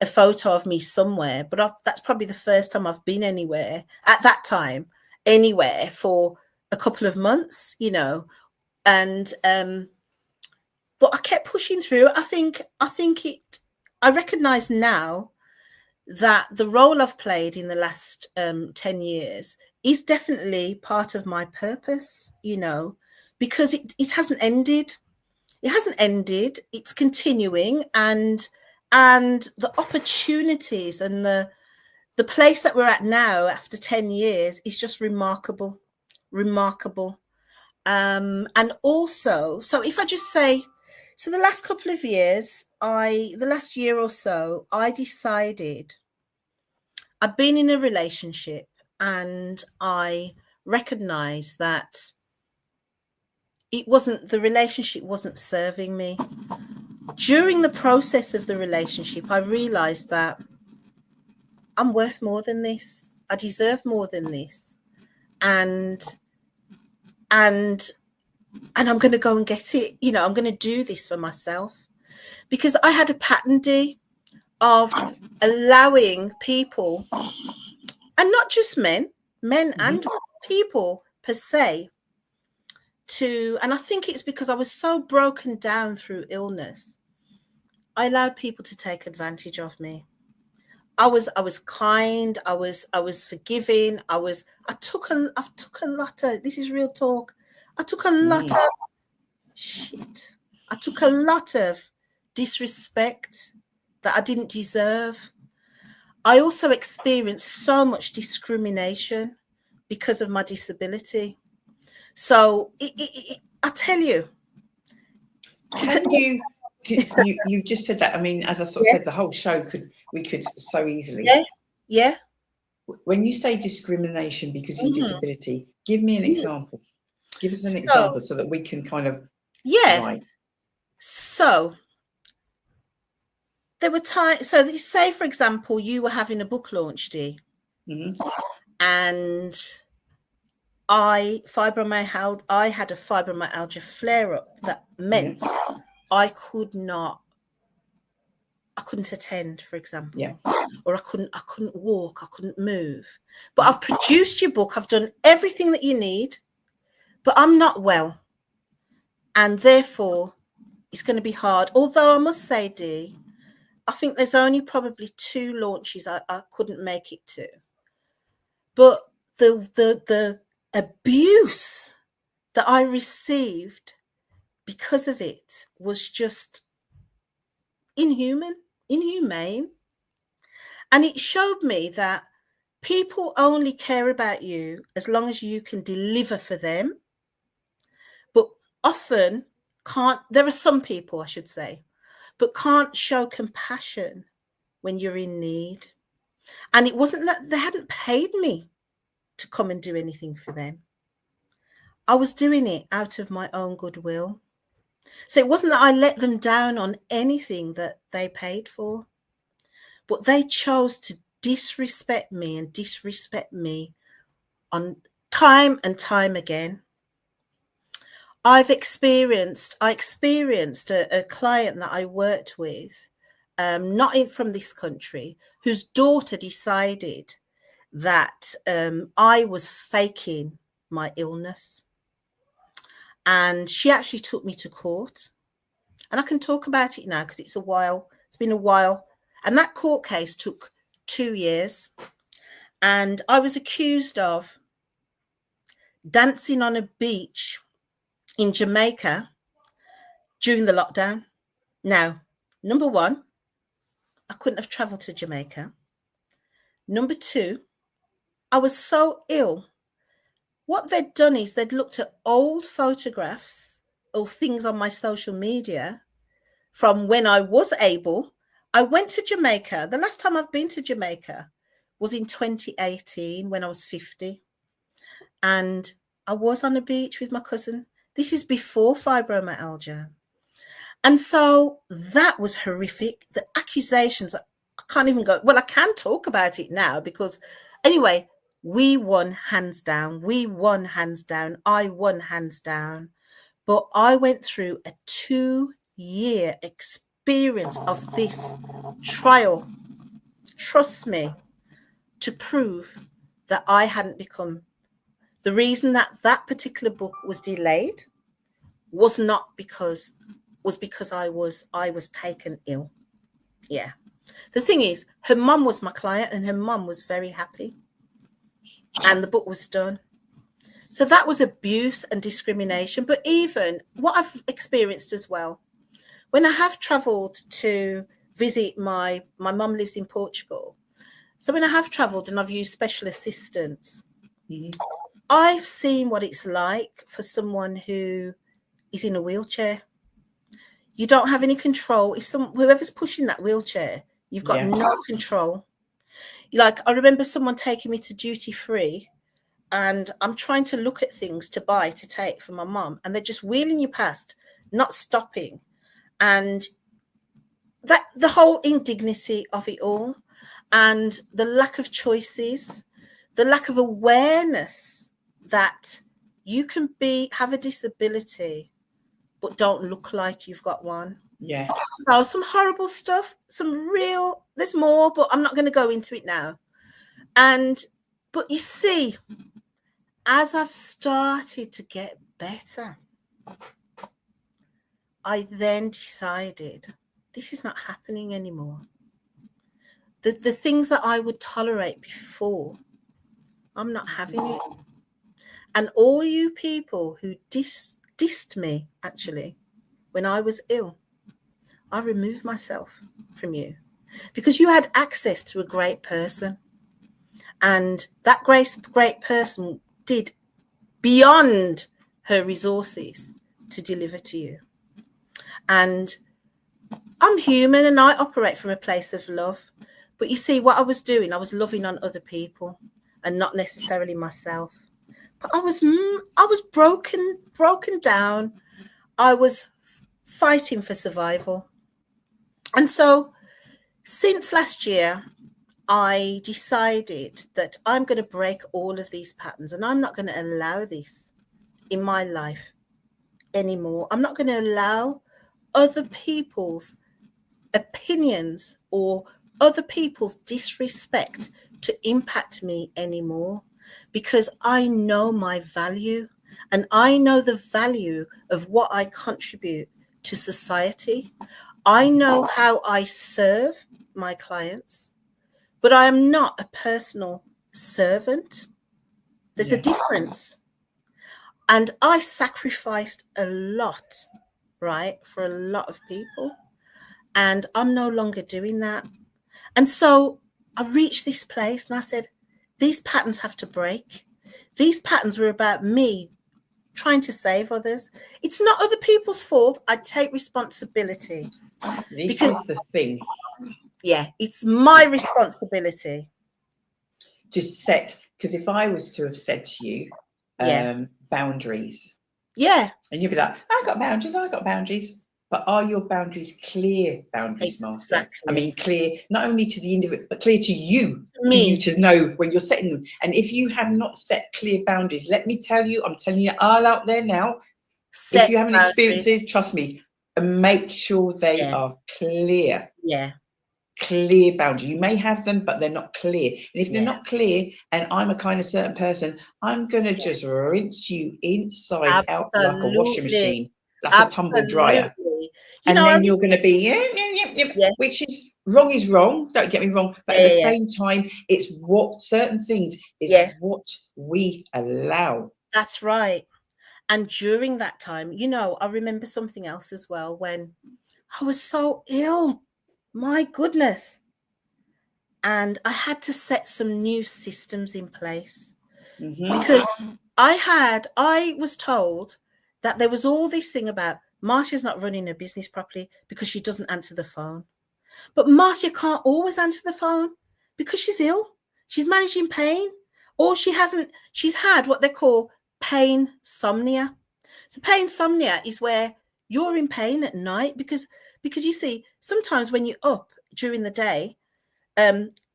a photo of me somewhere, but that's probably the first time I've been anywhere at that time, anywhere for a couple of months, you know. And but I kept pushing through. I recognize now that the role I've played in the last 10 years is definitely part of my purpose, you know, because it hasn't ended. It hasn't ended. It's continuing, and the opportunities and the place that we're at now after 10 years is just remarkable. And also, so if I just say, so the last couple of years, the last year or so, I decided I'd been in a relationship, and I recognized that the relationship wasn't serving me. During the process of the relationship, I realized that I'm worth more than this. I deserve more than this. And I'm going to go and get it. You know, I'm going to do this for myself, because I had a pattern, Dee, of allowing people, and not just men and people per se, and I think it's because I was so broken down through illness. I allowed people to take advantage of me. I was kind. I was forgiving. I took a lot of, this is real talk. I took a lot of shit. I took a lot of disrespect that I didn't deserve. I also experienced so much discrimination because of my disability. So I tell you. You just said that. I mean, as I sort of said, the whole show we could so easily. Yeah. When you say discrimination because of your disability, give me an example. Give us an example so that we can kind of. Yeah. Right. So there were times. So say, for example, you were having a book launch, Dee, and I had a fibromyalgia flare-up that meant I couldn't attend, for example, or I couldn't walk, I couldn't move. But I've produced your book, I've done everything that you need, but I'm not well, and therefore it's going to be hard. Although I must say, Dee, I think there's only probably 2 launches I couldn't make it to, but the abuse that I received because of it was just inhumane. And it showed me that people only care about you as long as you can deliver for them, but often there are some people, I should say, but can't show compassion when you're in need. And it wasn't that they hadn't paid me to come and do anything for them. I was doing it out of my own goodwill. So it wasn't that I let them down on anything that they paid for, but they chose to disrespect me on time and time again. I experienced a client that I worked with, not from this country, whose daughter decided that I was faking my illness. And she actually took me to court. And I can talk about it now because it's been a while. And that court case took 2 years. And I was accused of dancing on a beach in Jamaica during the lockdown. Now, number 1, I couldn't have traveled to Jamaica. Number 2, I was so ill. What they'd done is they'd looked at old photographs or things on my social media from when I was able. I went to Jamaica. The last time I've been to Jamaica was in 2018 when I was 50. And I was on a beach with my cousin. This is before fibromyalgia. And so that was horrific. The accusations, I can't even go. Well, I can talk about it now because anyway, We won hands down. We won hands down. I won hands down. But I went through a 2-year experience of this trial, trust me, to prove that I hadn't become. The reason that that particular book was delayed was because I was taken ill. Yeah. The thing is, her mum was my client and her mum was very happy. And the book was done. So that was abuse and discrimination. But even what I've experienced as well, when I have travelled to visit my mum lives in Portugal. So when I have travelled and I've used special assistance, I've seen what it's like for someone who is in a wheelchair. You don't have any control. If whoever's pushing that wheelchair, you've got no control. Like, I remember someone taking me to duty free, and I'm trying to look at things to buy, to take for my mum, and they're just wheeling you past, not stopping. And that the whole indignity of it all, and the lack of choices, the lack of awareness that you can have a disability but don't look like you've got one. Yeah. So some horrible stuff, there's more, but I'm not going to go into it now. But you see, as I've started to get better, I then decided this is not happening anymore. The things that I would tolerate before, I'm not having it. And all you people who dissed me, actually, when I was ill, I removed myself from you because you had access to a great person. And that great person did beyond her resources to deliver to you. And I'm human and I operate from a place of love. But you see, what I was doing, I was loving on other people and not necessarily myself. But I was broken down. I was fighting for survival. And so since last year, I decided that I'm going to break all of these patterns and I'm not going to allow this in my life anymore. I'm not going to allow other people's opinions or other people's disrespect to impact me anymore, because I know my value and I know the value of what I contribute to society. I know how I serve my clients, but I am not a personal servant. There's a difference. And I sacrificed a lot, right, for a lot of people. And I'm no longer doing that. And so I reached this place and I said, these patterns have to break. These patterns were about me trying to save others. It's not other people's fault. I take responsibility. This is the thing. Yeah, it's my responsibility. To set, because if I was to have said to you, boundaries. Yeah. And you'd be like, I got boundaries. But are your boundaries clear boundaries, Exactly. Master? I mean, clear not only to the individual, but clear to you, Me. for you to know when you're setting them. And if you have not set clear boundaries, let me tell you, I'm telling you all out there now, if you haven't experiences, trust me, make sure they are clear. Yeah. Clear boundaries. You may have them, but they're not clear. And if they're not clear, and I'm a kind of certain person, I'm going to just rinse you inside out like a washing machine, like a tumble dryer. And then you're going to be, which is wrong. Don't get me wrong. But at the same time, it's what certain things is what we allow. That's right. And during that time, I remember something else as well when I was so ill. My goodness. And I had to set some new systems in place because I was told that there was all this thing about Marcia's not running her business properly because she doesn't answer the phone. But Marcia can't always answer the phone because she's ill. She's managing pain, or she's had what they call pain somnia. So pain somnia is where you're in pain at night because you see, sometimes when you're up during the day,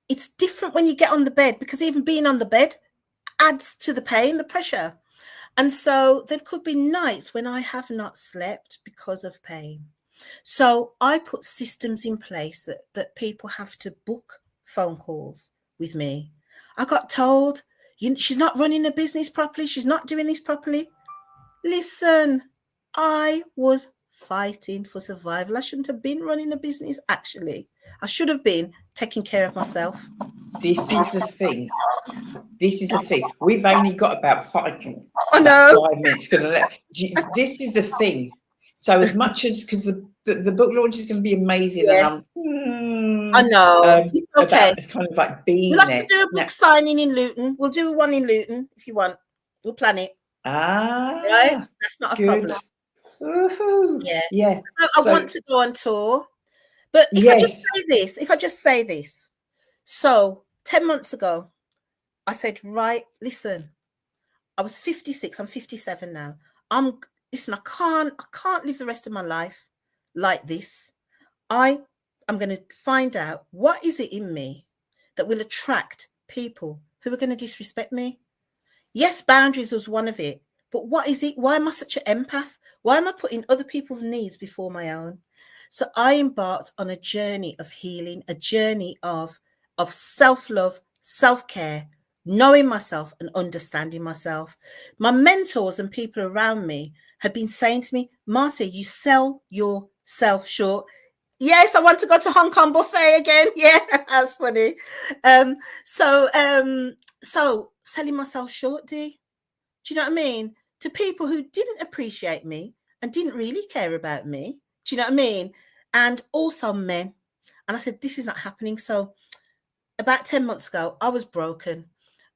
it's different when you get on the bed, because even being on the bed adds to the pain, the pressure. And so there could be nights when I have not slept because of pain. So I put systems in place that people have to book phone calls with me. I got told, she's not running a business properly. She's not doing this properly. Listen, I was fighting for survival. I shouldn't have been running a business, actually. I should have been taking care of myself. This is the thing. This is the thing. We've only got about 5 minutes. This is the thing. So as much as, because the book launch is going to be amazing, and I know. It's okay. It's kind of like being we'll have there. to do a book signing in Luton. We'll do one in Luton if you want. We'll plan it. Right? That's not a problem. Woohoo. Yeah. I want to go on tour. But if I just say this, so 10 months ago, I said, right, listen, I was 56, I'm 57 now. I can't live the rest of my life like this. I'm going to find out what is it in me that will attract people who are going to disrespect me. Yes, boundaries was one of it, but what is it? Why am I such an empath? Why am I putting other people's needs before my own? So I embarked on a journey of healing, a journey of self-love, self-care, knowing myself and understanding myself. My mentors and people around me have been saying to me, Marcia, you sell yourself short. Yes, I want to go to Hong Kong buffet again. Yeah, that's funny. So selling myself short, Dee. Do you know what I mean? To people who didn't appreciate me and didn't really care about me. Do you know what I mean? And also men. And I said, this is not happening. So about 10 months ago, I was broken.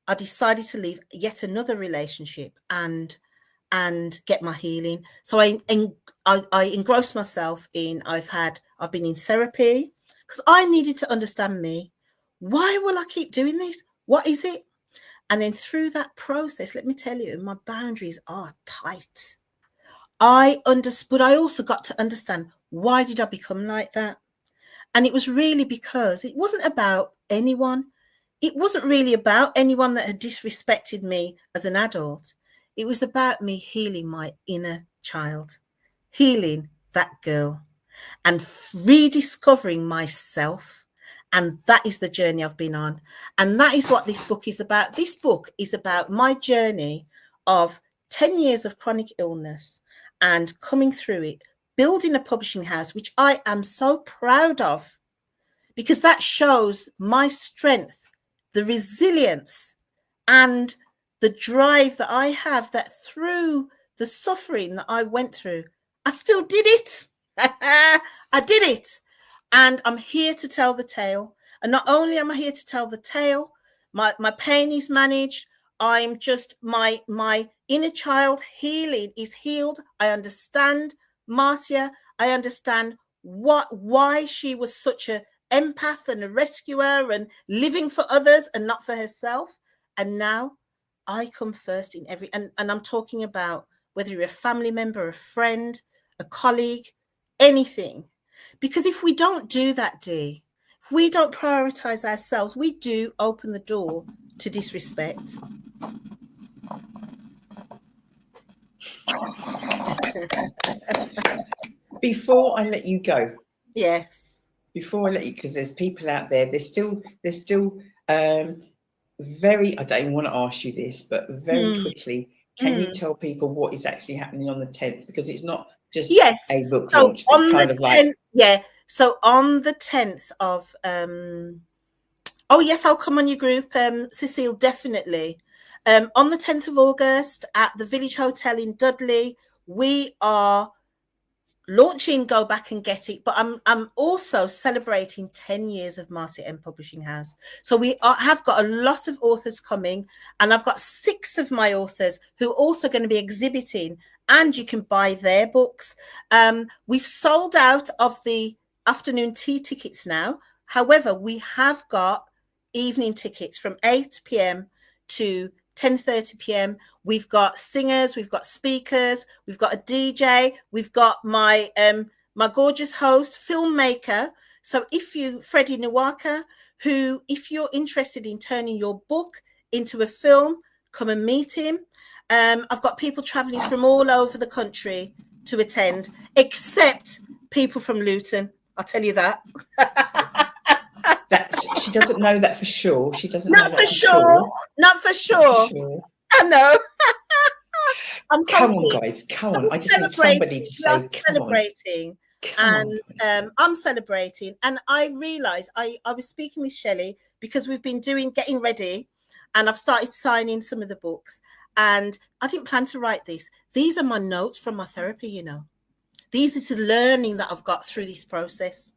I decided to leave yet another relationship and get my healing. So I engrossed myself in, I've been in therapy because I needed to understand me. Why will I keep doing this? What is it? And then through that process, let me tell you, my boundaries are tight. But I also got to understand, why did I become like that? And it was really because it wasn't about anyone. It wasn't really about anyone that had disrespected me as an adult. It was about me healing my inner child, healing that girl, and rediscovering myself. And that is the journey I've been on. And that is what this book is about. This book is about my journey of 10 years of chronic illness and coming through it, building a publishing house, which I am so proud of, because that shows my strength, the resilience and the drive that I have, that through the suffering that I went through, I still did it. I did it. And I'm here to tell the tale. And not only am I here to tell the tale, my pain is managed. I'm just, my inner child healing is healed. I understand Marcia. I understand why she was such an empath and a rescuer and living for others and not for herself. And now I come first in every, and I'm talking about whether you're a family member, a friend, a colleague, anything. Because if we don't do that, Dee, if we don't prioritize ourselves, we do open the door to disrespect. Before I let you go. Yes. Before I let you, because there's people out there, there's still very, I don't even want to ask you this, but very quickly, can you tell people what is actually happening on the 10th? Because it's not just a book launch. It's kind of 10th, like... Yeah. So on the 10th of... oh, yes, I'll come on your group, Cecile, definitely. On the 10th of August at the Village Hotel in Dudley, we are launching Go Back and Get It, but I'm also celebrating 10 years of Marcia M Publishing House. So we have got a lot of authors coming, and I've got 6 of my authors who are also going to be exhibiting, and you can buy their books. We've sold out of the afternoon tea tickets now. However, we have got evening tickets from 8 p.m. to 10:30 p.m. We've got singers, we've got speakers, we've got a DJ, we've got my gorgeous host, filmmaker. So Freddie Nwaka, who, if you're interested in turning your book into a film, come and meet him. I've got people traveling from all over the country to attend, except people from Luton. I'll tell you that. That she doesn't know that for sure. She doesn't Not know for that sure. Not for Not sure. for sure. I know. I'm Come on, hoping. guys. Come So on. we're I just need somebody to we are say, come on. celebrating. Come on, And guys. I'm celebrating. And I realised I was speaking with Shelley because we've been getting ready, and I've started signing some of the books. And I didn't plan to write this. These are my notes from my therapy, you know. These is the learning that I've got through this process.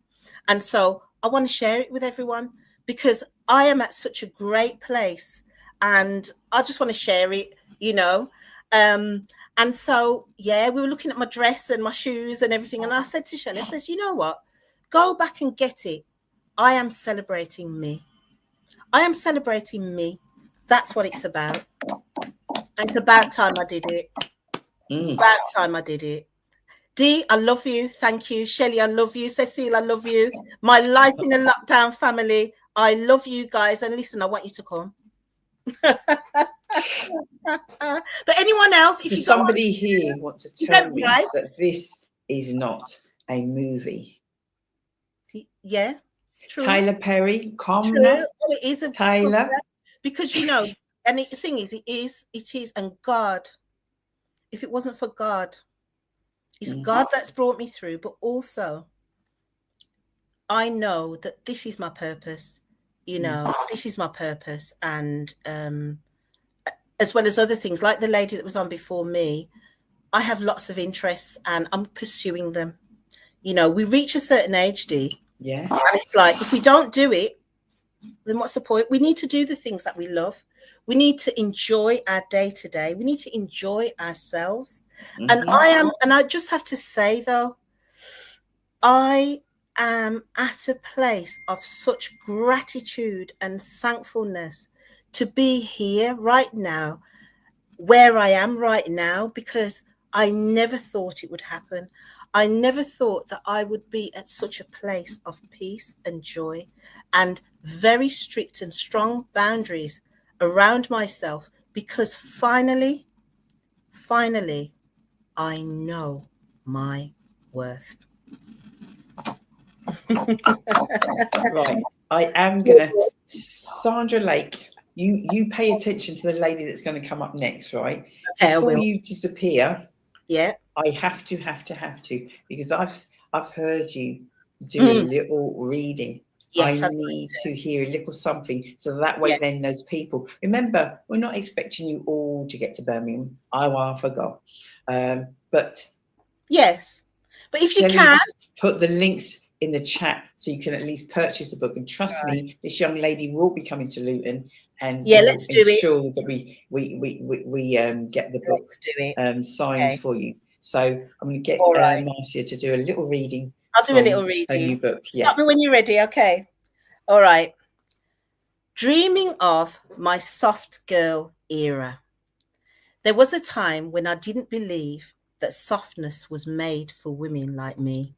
And so I want to share it with everyone because I am at such a great place and I just want to share it, you know. And so, yeah, we were looking at my dress and my shoes and everything. And I said to Shelley, I says, you know what? Go back and get it. I am celebrating me. I am celebrating me. That's what it's about. And it's about time I did it. About time I did it. Dee, I love you. Thank you. Shelley, I love you. Cecile, I love you. My life in a lockdown family. I love you guys. And listen, I want you to come. But anyone else, if Does you somebody here want to tell me right? that this is not a movie? Yeah, true. Tyler Perry, come. True. Oh, it is a Tyler. because you know, and the thing is, it is, and God. If it wasn't for God, it's God that's brought me through. But also, I know that this is my purpose. You know, this is my purpose, and as well as other things, like the lady that was on before me, I have lots of interests, and I'm pursuing them. You know, we reach a certain age, Dee. Yeah. And it's like, if we don't do it, then what's the point? We need to do the things that we love. We need to enjoy our day to day. We need to enjoy ourselves. And I just have to say, though, I am at a place of such gratitude and thankfulness to be here right now, where I am right now, because I never thought it would happen. I never thought that I would be at such a place of peace and joy and very strict and strong boundaries around myself, because finally, I know my worth. Right. I am going to, Sandra Lake, you pay attention to the lady that's going to come up next, right? Okay, Before you disappear, yeah, I have to, because I've heard you do a little reading. yes, I need to hear a little something, so that way Yeah. then those people, remember, we're not expecting you all to get to Birmingham. I forgot. But yes, but if you Shelley's can, put the links in the chat so you can at least purchase the book. And trust me, this young lady will be coming to Luton, and Yeah, will let's do it. ensure that we get the book let's do it. signed for you. So I'm going to get All right. Marcia to do a little reading. I'll do a little from her reading. new book. Stop me when you're ready, okay? All right. Dreaming of my soft girl era. There was a time when I didn't believe that softness was made for women like me.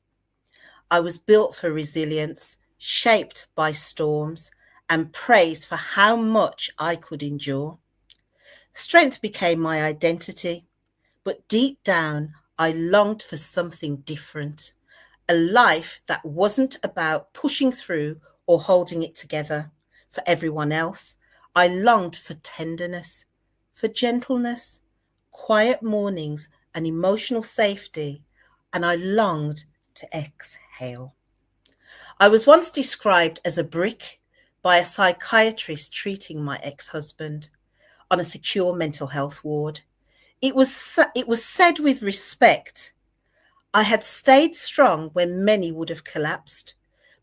I was built for resilience, shaped by storms, and praised for how much I could endure. Strength became my identity, but deep down, I longed for something different. A life that wasn't about pushing through or holding it together for everyone else. I longed for tenderness, for gentleness, quiet mornings, and emotional safety, and I longed to exhale. I was once described as a brick by a psychiatrist treating my ex-husband on a secure mental health ward. It was said with respect. I had stayed strong when many would have collapsed,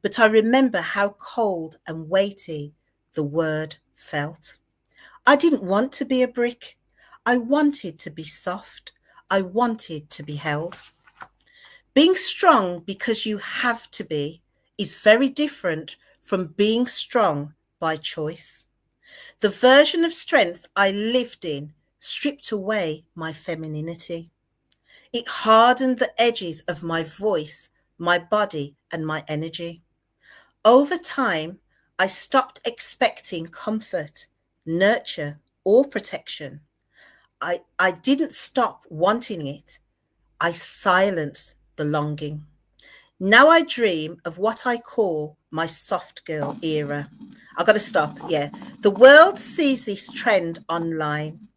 but I remember how cold and weighty the word felt. I didn't want to be a brick. I wanted to be soft. I wanted to be held. Being strong because you have to be is very different from being strong by choice. The version of strength I lived in stripped away my femininity. It hardened the edges of my voice, my body, and my energy. Over time, I stopped expecting comfort, nurture, or protection. I didn't stop wanting it. I silenced the longing. Now I dream of what I call my soft girl era. I've got to stop. Yeah. The world sees this trend online.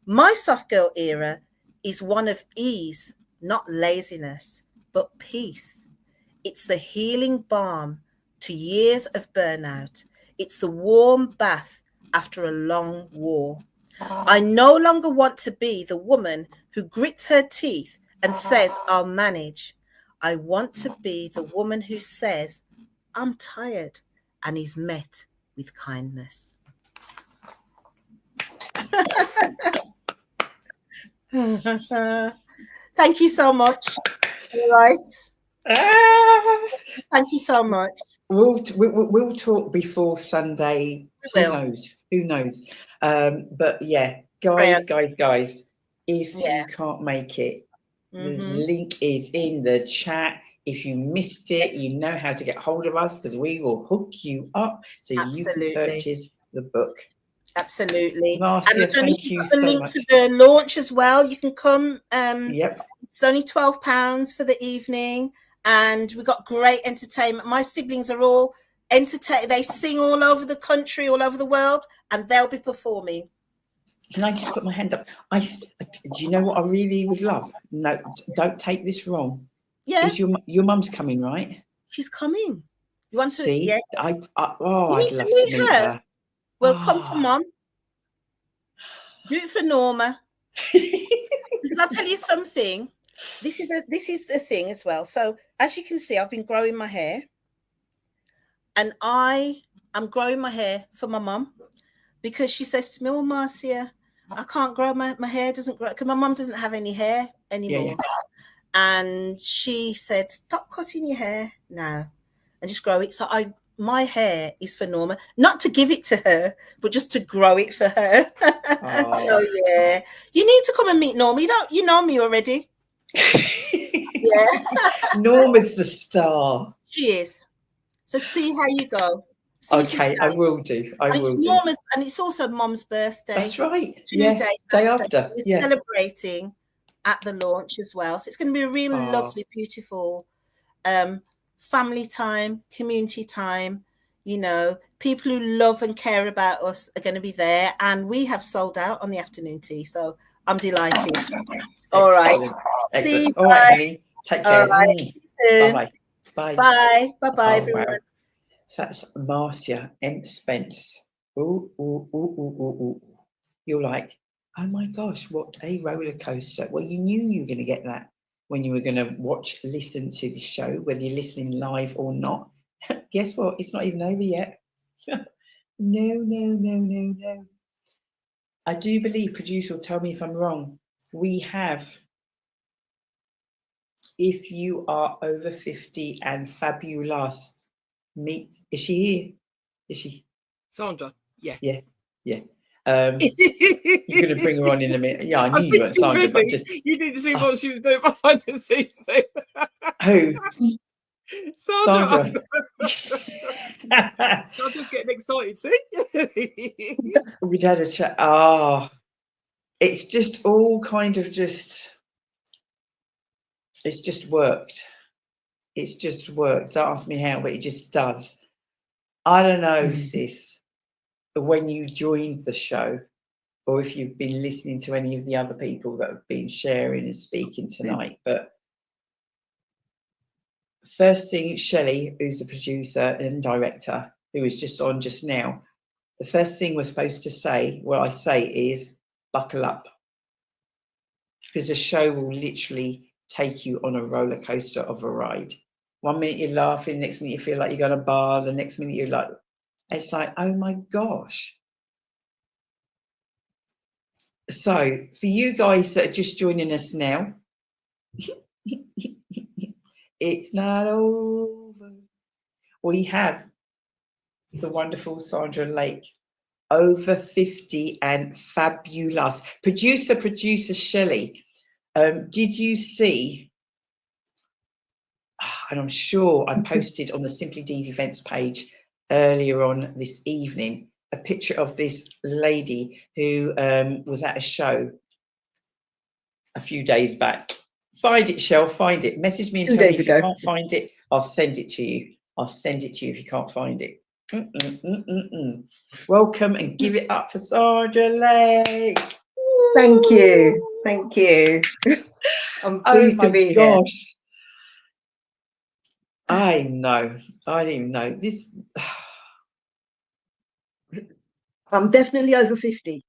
My soft girl era is one of ease, not laziness, but peace. It's the healing balm to years of burnout. It's the warm bath after a long war. I no longer want to be the woman who grits her teeth and says, I'll manage. I want to be the woman who says, I'm tired, and is met with kindness. Thank you so much. All right. Thank you so much. We'll talk before Sunday. We Who will. knows? Who knows? But yeah, guys, if you can't make it, the link is in the chat. If you missed it, you know how to get hold of us, because we will hook you up so you can purchase the book. Absolutely. Marcia, and thank you the so link much. for the launch as well. You can come. Yep. It's only £12 for the evening, and we got great entertainment. My siblings are all entertained. They sing all over the country, all over the world, and they'll be performing. Can I just put my hand up? Do you know what I really would love? No, don't take this wrong. Yeah. Is your mum's coming, right? She's coming. You want to see? Yeah. I'd love to meet her. Well, come for Mum. Do it for Norma. Because I'll tell you something. This is the thing as well. So as you can see, I've been growing my hair, and I am growing my hair for my mum, because she says to me, "Oh, Marcia, I can't grow my hair doesn't grow," because my mum doesn't have any hair anymore. Yeah. And she said, "Stop cutting your hair now and just grow it." So my hair is for Norma, not to give it to her, but just to grow it for her. So yeah, you need to come and meet Norma. You know me already. Yeah. Norma's the star. She is. So see how you go. Okay, I will do. Norma's, and it's also Mum's birthday. That's right. 2 days day after. after. So we're celebrating at the launch as well. So it's going to be a really lovely, beautiful family time, community time. You know, people who love and care about us are going to be there, and we have sold out on the afternoon tea. So I'm delighted. All right. See you. All right, honey. Take care. All right. Bye-bye. Bye. Bye. Bye-bye, everyone. Wow. So that's Marcia M. Spence. Ooh. You're like, oh my gosh, what a roller coaster. Well, you knew you were going to get that when you were going to listen to the show, whether you're listening live or not. Guess what? It's not even over yet. No. I do believe, producer will tell me if I'm wrong, we have, if you are over 50 and fabulous, is she here? Is she? Sandra, yeah. You're going to bring her on in a minute. Yeah, I knew you weren't Sandra, but you didn't see what she was doing behind the scenes though. Who? Sandra. Sandra's getting excited, see? We'd had a chat. It's just all kind of it's just worked. It's just worked. Don't ask me how, but it just does. I don't know, sis, when you joined the show, or if you've been listening to any of the other people that have been sharing and speaking tonight, but first thing, Shelley, who's a producer and director, who was just on just now, the first thing we're supposed to say, what I say is, buckle up. Because the show will literally take you on a roller coaster of a ride. 1 minute you're laughing, next minute you feel like you're going to bar, the next minute you're like, it's like, oh my gosh. So for you guys that are just joining us now, it's not over. We have the wonderful Sandra Lake, over 50 and fabulous. Producer Shelley, did you see, and I'm sure I posted on the Simply Deez events page earlier on this evening, a picture of this lady who was at a show a few days back. Find it, Shell, find it. Message me and 2 tell me days if you ago. can't find it. I'll send it to you. I'll send it to you if you can't find it. Welcome and give it up for Sandra Lake. Thank you. Thank you. I'm pleased to be here. Gosh. I know. I didn't even know. This. I'm definitely over 50.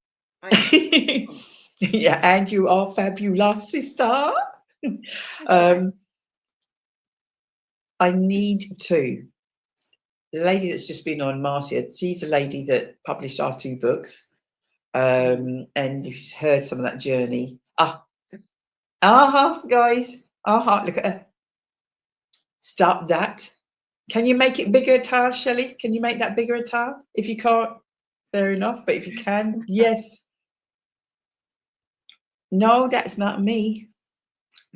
Yeah, and you are fabulous, sister. I need to. The lady that's just been on, Marcia, she's the lady that published our 2 books. And you've heard some of that journey. Guys. Look at her. Stop that. Can you make it bigger, Tara, Shelley? Can you make that bigger, Tara? If you can't, fair enough. But if you can, yes. No, that's not me.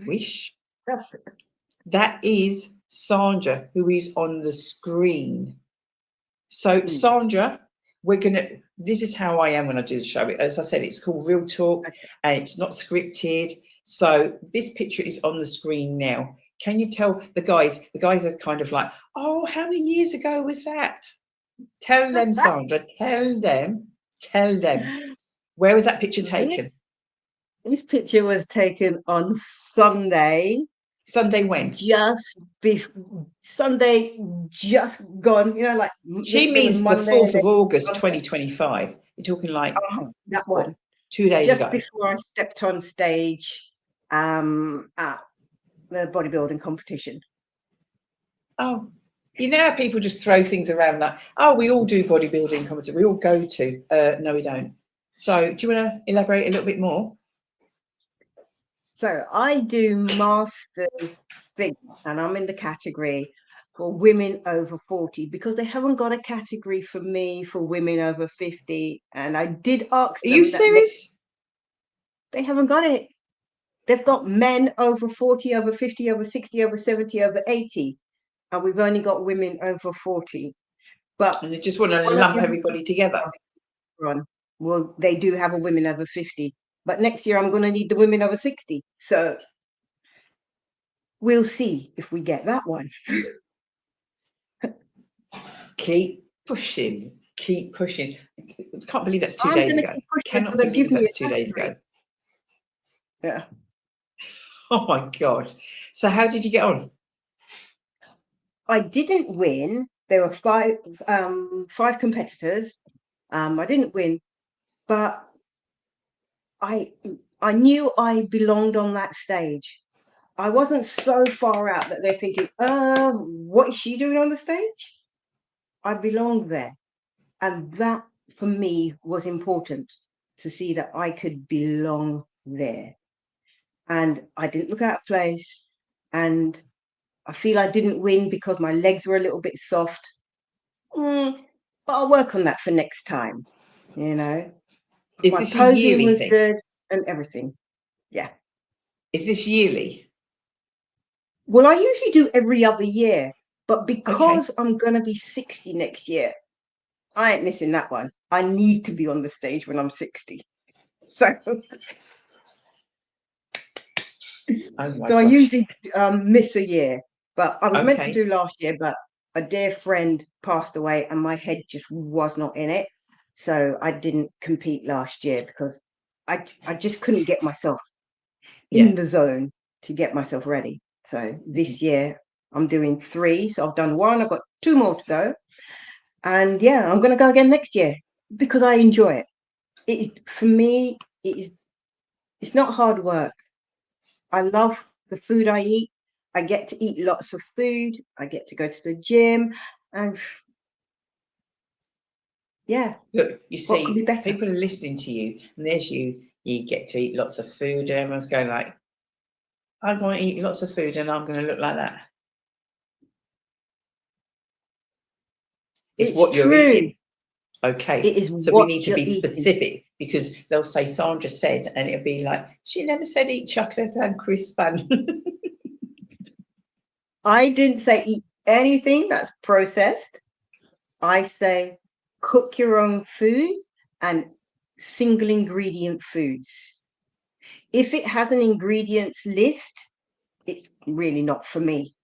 Wish. That is Sandra, who is on the screen. So, Sandra, this is how I am when I do the show. As I said, it's called Real Talk, and it's not scripted. So this picture is on the screen now. Can you tell the guys? The guys are kind of like, oh, how many years ago was that? Tell them, Sandra. Tell them. Where was that picture taken? This picture was taken on Sunday. Sunday when? Sunday just gone. You know, like she means the 4th of August, 2025. You're talking like that one. What, 2 days just ago. Before I stepped on stage at the bodybuilding competition. Oh, you know how people just throw things around like, oh, we all do bodybuilding competition. We all go to. No, we don't. So do you want to elaborate a little bit more? So I do masters figure, and I'm in the category for women over 40 because they haven't got a category for me for women over 50. And I did ask them. Are you serious? They haven't got it. They've got men over 40, over 50, over 60, over 70, over 80. And we've only got women over 40. But and they just want to lump everybody together. Well, they do have a women over 50. But next year I'm going to need the women over 60. So we'll see if we get that one. Keep pushing. Keep pushing. I can't believe that's 2 days ago. Cannot believe that's 2 days ago. Yeah. Oh my God. So how did you get on? I didn't win. There were five competitors. I didn't win, but I knew I belonged on that stage. I wasn't so far out that they're thinking, what is she doing on the stage? I belonged there. And that, for me, was important to see that I could belong there. And I didn't look out of place. And I feel I didn't win because my legs were a little bit soft. But I'll work on that for next time, you know. Is my this a posing yearly was thing? good and everything. Yeah. Is this yearly? Well, I usually do every other year, but because I'm going to be 60 next year, I ain't missing that one. I need to be on the stage when I'm 60. So, I usually miss a year, but I was meant to do last year, but a dear friend passed away and my head just was not in it. So I didn't compete last year because I just couldn't get myself in the zone to get myself ready. So this year I'm doing 3. So I've done 1. I've got 2 more to go. And yeah, I'm going to go again next year because I enjoy it. For me, it's not hard work. I love the food I eat. I get to eat lots of food. I get to go to the gym. And yeah. Look, you see, people are listening to you. And there's you get to eat lots of food. And everyone's going like, I'm going to eat lots of food and I'm going to look like that. It's what you're eating. Okay. It is so we need to be specific because they'll say Sandra said, and it'll be like, she never said eat chocolate and crisp and I didn't say eat anything that's processed. I say cook your own food and single ingredient foods. If it has an ingredients list, it's really not for me.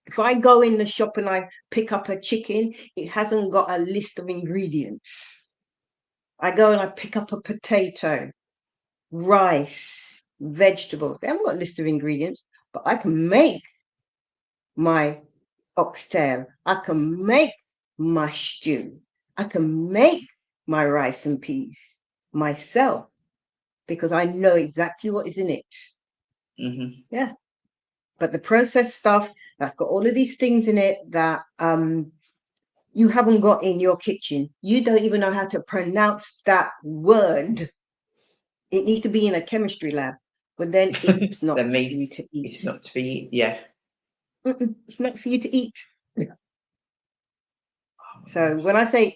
If I go in the shop and I pick up a chicken, it hasn't got a list of ingredients. I go and I pick up a potato, rice, vegetables. They haven't got a list of ingredients, but I can make my oxtail. I can make my stew. I can make my rice and peas myself because I know exactly what is in it. Mm-hmm. Yeah. But the processed stuff that's got all of these things in it that you haven't got in your kitchen. You don't even know how to pronounce that word. It needs to be in a chemistry lab, but then it's not for you to eat. It's not to be, yeah. It's not for you to eat. So when I say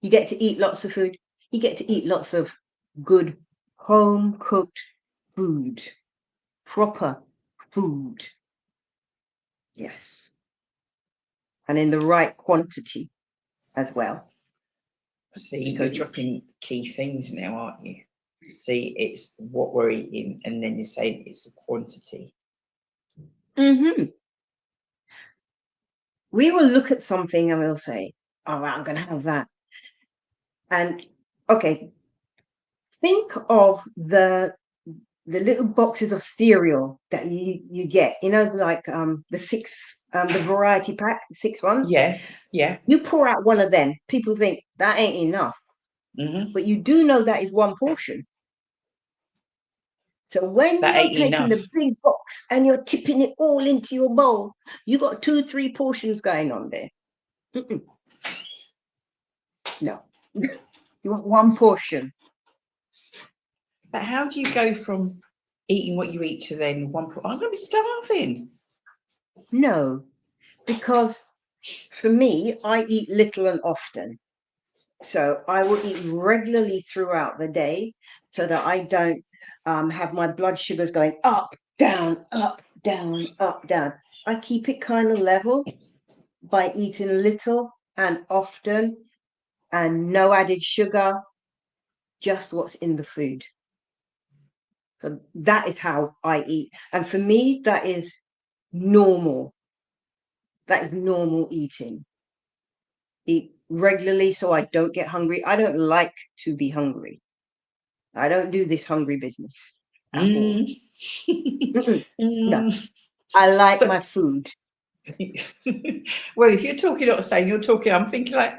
you get to eat lots of food, you get to eat lots of good home cooked food, proper food. Yes. And in the right quantity as well. See, you're dropping key things now, aren't you? See, it's what we're eating, and then you're saying it's the quantity. Mm-hmm. We will look at something and we'll say, "Oh, I'm going to have that." And okay, think of the little boxes of cereal that you get. You know, like the variety pack, 6 ones. Yes, yeah. You pour out one of them. People think that ain't enough, but you do know that is one portion. So when That you're ain't taking enough. the big box and you're tipping it all into your bowl, you got 2 or 3 portions going on there. No, you want one portion. But how do you go from eating what you eat to then one? I'm going to be starving. No, because for me, I eat little and often. So I will eat regularly throughout the day so that I don't have my blood sugars going up, down, up, down, up, down. I keep it kind of level by eating little and often and no added sugar, just what's in the food. So that is how I eat. And for me, that is normal. That is normal eating. Eat regularly so I don't get hungry. I don't like to be hungry. I don't do this hungry business at all. No, I like my food. Well, if you're talking, not saying you're talking, I'm thinking like,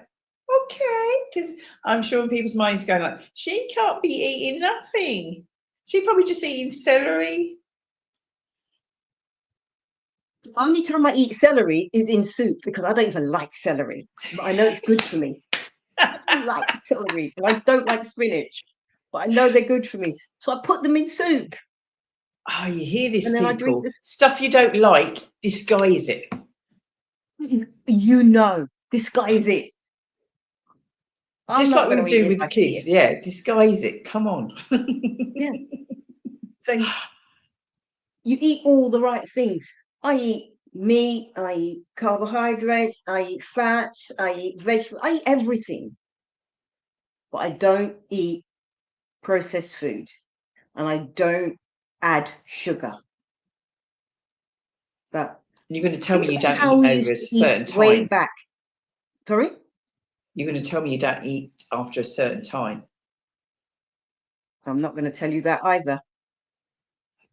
okay, because I'm sure in people's minds going like, she can't be eating nothing. She probably just eating celery. The only time I eat celery is in soup because I don't even like celery, but I know it's good for me. I don't like celery and I don't like spinach, but I know they're good for me. So I put them in soup. Oh, you hear this, And then I drink people? this. Stuff you don't like, disguise it. You know, disguise it. Just like we would do with kids, yeah, disguise it. Come on. Yeah. So you eat all the right things. I eat meat, I eat carbohydrates, I eat fats, I eat vegetables, I eat everything. But I don't eat processed food and I don't add sugar. But you're going to tell me you don't how eat we over used a to eat certain way time. back. Sorry? You're going to tell me you don't eat after a certain time. I'm not going to tell you that either.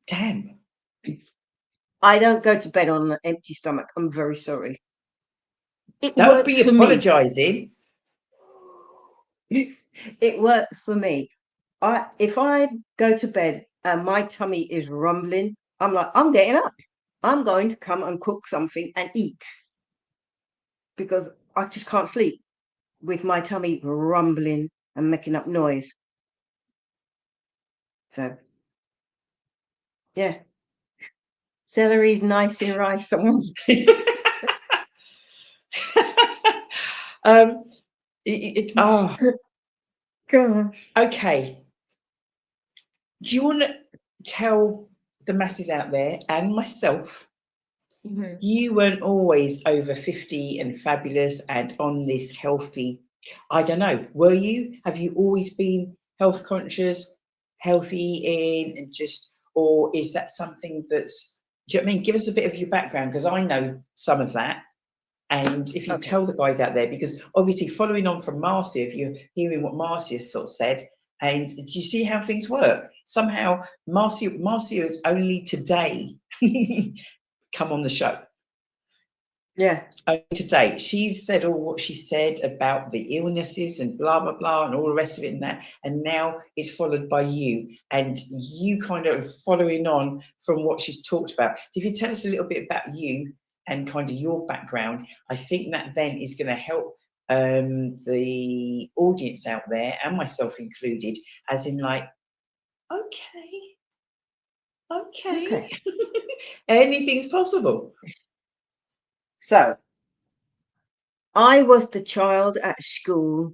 Damn. I don't go to bed on an empty stomach. I'm very sorry. It Don't works be for apologising. me. It works for me. If I go to bed and my tummy is rumbling, I'm like, I'm getting up. I'm going to come and cook something and eat because I just can't sleep with my tummy rumbling and making up noise. So, yeah. Celery's nice in rice. Gosh. Okay. Do you want to tell the masses out there and myself, you weren't always over 50 and fabulous and on this healthy I don't know. Were you? Have you always been health conscious, healthy eating, and just, or is that something that's? Do you know what I mean? Give us a bit of your background because I know some of that. And if you Okay. tell the guys out there, because obviously following on from Marcia, if you're hearing what Marcia sort of said, and do you see how things work? Somehow Marcia has only today come on the show. Yeah. Today, she's said all what she said about the illnesses and blah blah blah and all the rest of it and that, and now it's followed by you and you kind of following on from what she's talked about. So if you tell us a little bit about you and kind of your background, I think that then is going to help the audience out there and myself included, as in like, okay, anything's possible. So I was the child at school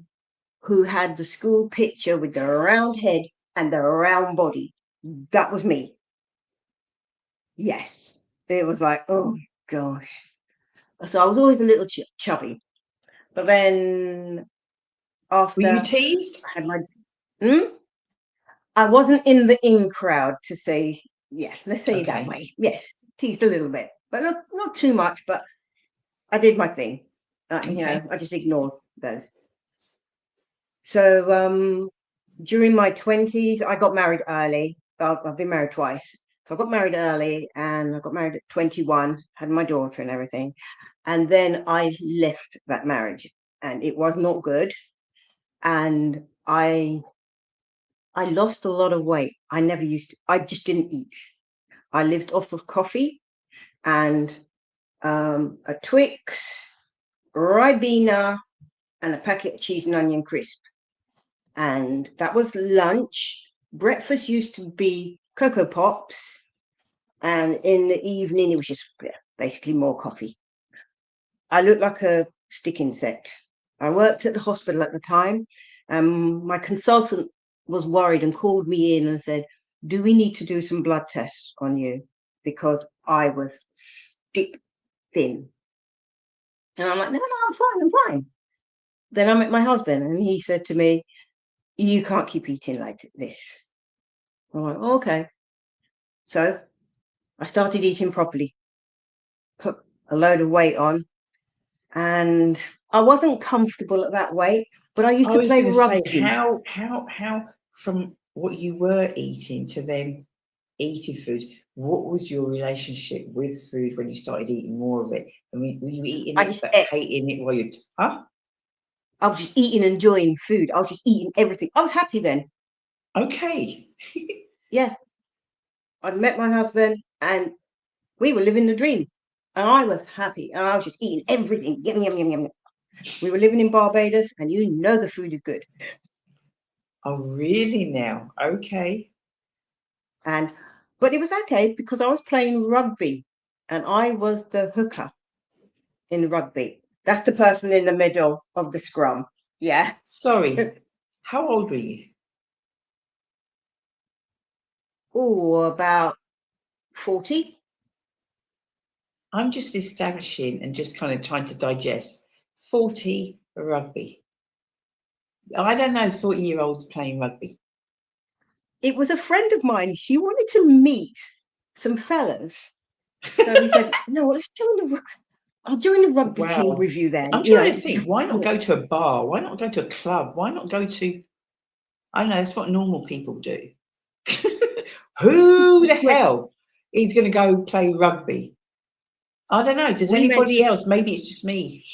who had the school picture with the round head and the round body. That was me. Yes. It was like, oh gosh. So I was always a little chubby. But then Were you after teased? I had my I wasn't in the in crowd to say, yeah, let's say it that Okay. way. Yes, teased a little bit, but not too much, but I did my thing. Okay. I just ignored those. So during my 20s, I got married early. I've been married twice. So I got married early and I got married at 21, had my daughter and everything. And then I left that marriage and it was not good. And I lost a lot of weight. I just didn't eat. I lived off of coffee and a Twix, Ribena, and a packet of cheese and onion crisp. And that was lunch. Breakfast used to be Cocoa Pops, and in the evening it was just basically more coffee. I looked like a stick insect. I worked at the hospital at the time, and my consultant was worried and called me in and said, "Do we need to do some blood tests on you?" Because I was stick thin. And I'm like, no, I'm fine. Then I met my husband and he said to me, "You can't keep eating like this." I'm like, okay. So I started eating properly, put a load of weight on, and I wasn't comfortable at that weight, but I used I to was play going to say, rugby. how from what you were eating to then eating food, what was your relationship with food when you started eating more of it? I mean, were you eating I it just but ate. hating it while huh? I was just eating, enjoying food. I was just eating everything. I was happy then. Okay. Yeah. I'd met my husband and we were living the dream. And I was happy. And I was just eating everything. Yum, yum, yum, yum. We were living in Barbados and the food is good. Oh, really now? Okay. But it was okay because I was playing rugby and I was the hooker in rugby. That's the person in the middle of the scrum. Yeah. Sorry. How old were you? Oh, about 40. I'm just establishing and just kind of trying to digest 40 rugby. I don't know 40-year-olds playing rugby. It was a friend of mine. She wanted to meet some fellas. So he said, no, I'll join the rugby team Wow. with you then. I'm trying to think, why not go to a bar? Why not go to a club? Why not go to, I don't know, that's what normal people do. Who the We went, hell is going to go play rugby? I don't know. Does we went anybody else? Maybe it's just me.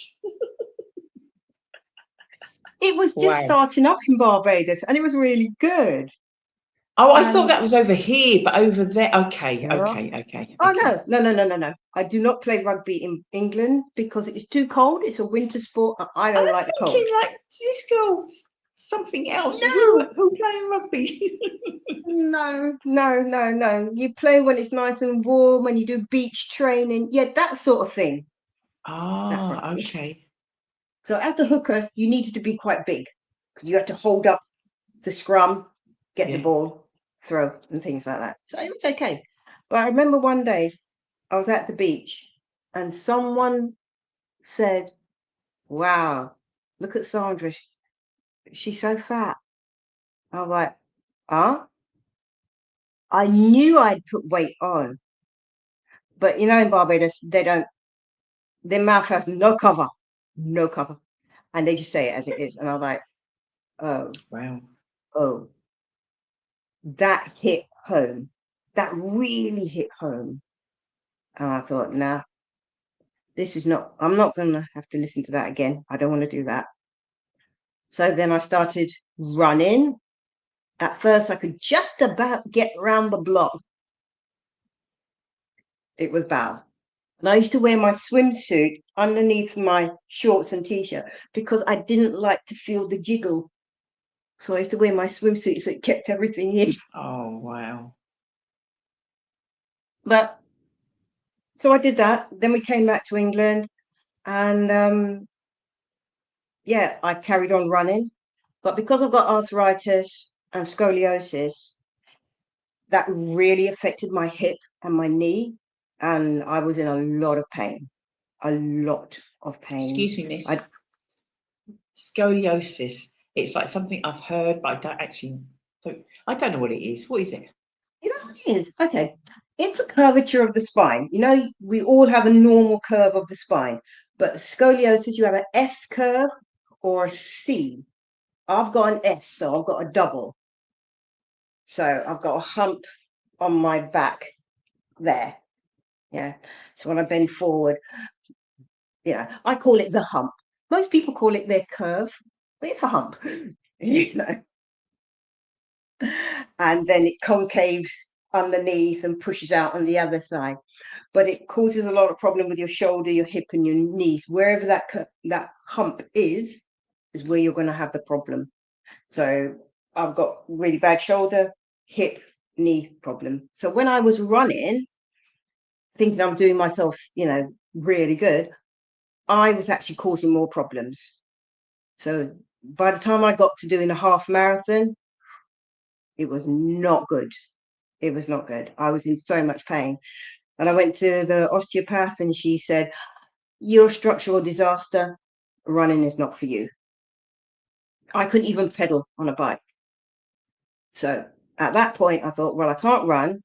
it was just Wow. starting up in Barbados and it was really good. Oh, I thought And that was over here, but over there. Okay, yeah. okay. Oh no. I do not play rugby in England because it is too cold. It's a winter sport. I don't I'm like the thinking cold. like this girl, something else. No, Who playing rugby? no. You play when it's nice and warm, when you do beach training. Yeah, that sort of thing. That's Ah, rugby. okay. So as the hooker, you needed to be quite big because you had to hold up the scrum, get the Yeah. ball, throw, and things like that. So it was okay. But I remember one day I was at the beach and someone said, "Wow, look at Sandra. she's so fat. I was like, huh? I knew I'd put weight on, but you know, in Barbados, they don't, their mouth has no cover, no cover. And they just say it as it is. And I was like, oh, Wow. oh, that hit home. That really hit home. And I thought, nah, this is not, I'm not going to have to listen to that again. I don't want to do that. So then I started running. At first, I could just about get around the block. It was bad. And I used to wear my swimsuit underneath my shorts and t-shirt because I didn't like to feel the jiggle. So I used to wear my swimsuit so it kept everything in. Oh, wow. But so I did that. Then we came back to England and yeah, I carried on running. But because I've got arthritis and scoliosis, that really affected my hip and my knee. And I was in a lot of pain. A lot of pain. Excuse me, miss. Scoliosis. It's like something I've heard, but I don't know what it is. What is it? You know what it is? Okay. It's a curvature of the spine. You know, we all have a normal curve of the spine, but scoliosis, you have an S curve or a C. I've got an S, so I've got a double. So I've got a hump on my back there. Yeah. So when I bend forward, yeah, I call it the hump. Most people call it their curve, but it's a hump, you know. And then it concaves underneath and pushes out on the other side. But it causes a lot of problem with your shoulder, your hip, and your knees. Wherever that hump is where you're going to have the problem. So I've got really bad shoulder, hip, knee problem. So when I was running, thinking I'm doing myself, you know, really good, I was actually causing more problems. So by the time I got to doing a half marathon, it was not good. It was not good. I was in so much pain. And I went to the osteopath and she said, you're a structural disaster. Running is not for you. I couldn't even pedal on a bike. So at that point, I thought, well, I can't run.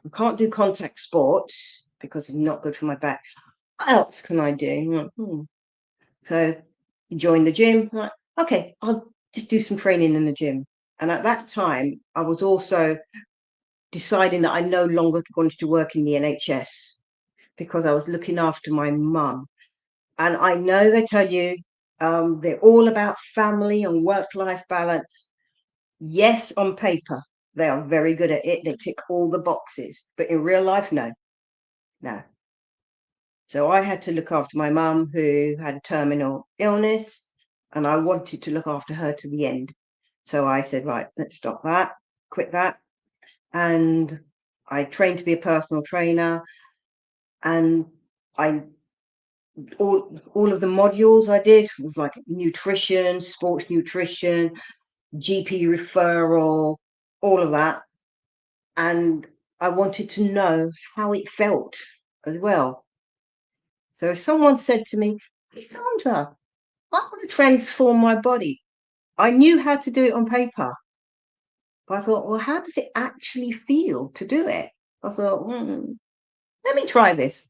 I can't do contact sports because it's not good for my back. What else can I do? So you join the gym. Like, okay, I'll just do some training in the gym. And at that time, I was also deciding that I no longer wanted to work in the NHS because I was looking after my mum. And I know they tell you they're all about family and work-life balance. Yes, on paper, they are very good at it. They tick all the boxes. But in real life, no. So I had to look after my mum who had a terminal illness, and I wanted to look after her to the end. So I said, right, let's stop that, quit that. And I trained to be a personal trainer, and all of the modules I did was like nutrition, sports nutrition, GP referral, all of that. And I wanted to know how it felt as well. So if someone said to me, hey, Sandra, I want to transform my body. I knew how to do it on paper. But I thought, well, how does it actually feel to do it? I thought, let me try this.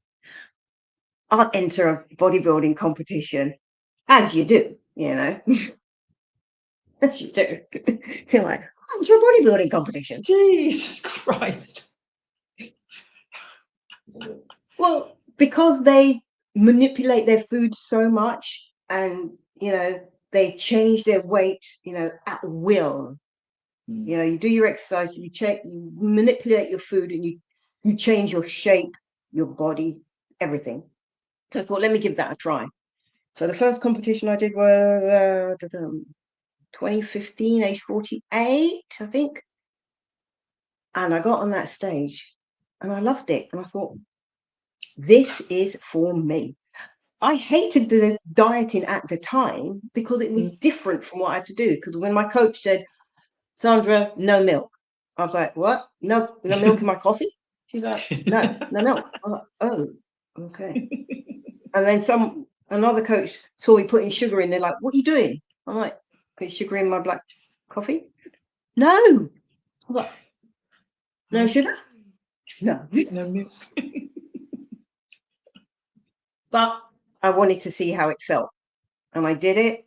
I'll enter a bodybuilding competition, as you do, you know. As you do. You're like, enter a bodybuilding competition. Jesus Christ. Well, because they manipulate their food so much and, you know, they change their weight, you know, at will. You know, you do your exercise, you manipulate your food and you change your shape, your body, everything. So I thought, let me give that a try. So the first competition I did was 2015, age 48, I think. And I got on that stage and I loved it. And I thought, this is for me. I hated the dieting at the time because it was different from what I had to do. Because when my coach said, Sandra, no milk. I was like, what? No milk in my coffee? She's like, no milk. I was like, oh, okay. And then another coach saw me putting sugar in. They're like, what are you doing? I'm like, put sugar in my black coffee? No. What? No sugar? No. No milk. But I wanted to see how it felt. And I did it.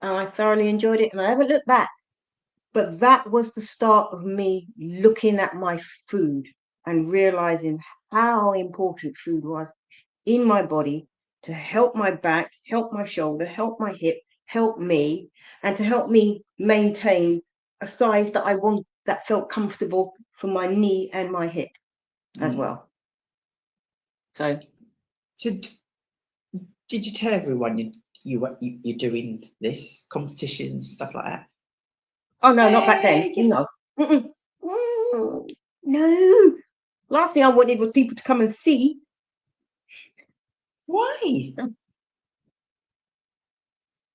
And I thoroughly enjoyed it. And I haven't looked back. But that was the start of me looking at my food and realizing how important food was in my body to help my back, help my shoulder, help my hip, help me, and to help me maintain a size that I want, that felt comfortable for my knee and my hip as well. So did you tell everyone you're doing this competitions, stuff like that? Oh no, not back then. Yes. No. No. Last thing I wanted was people to come and see. Why? I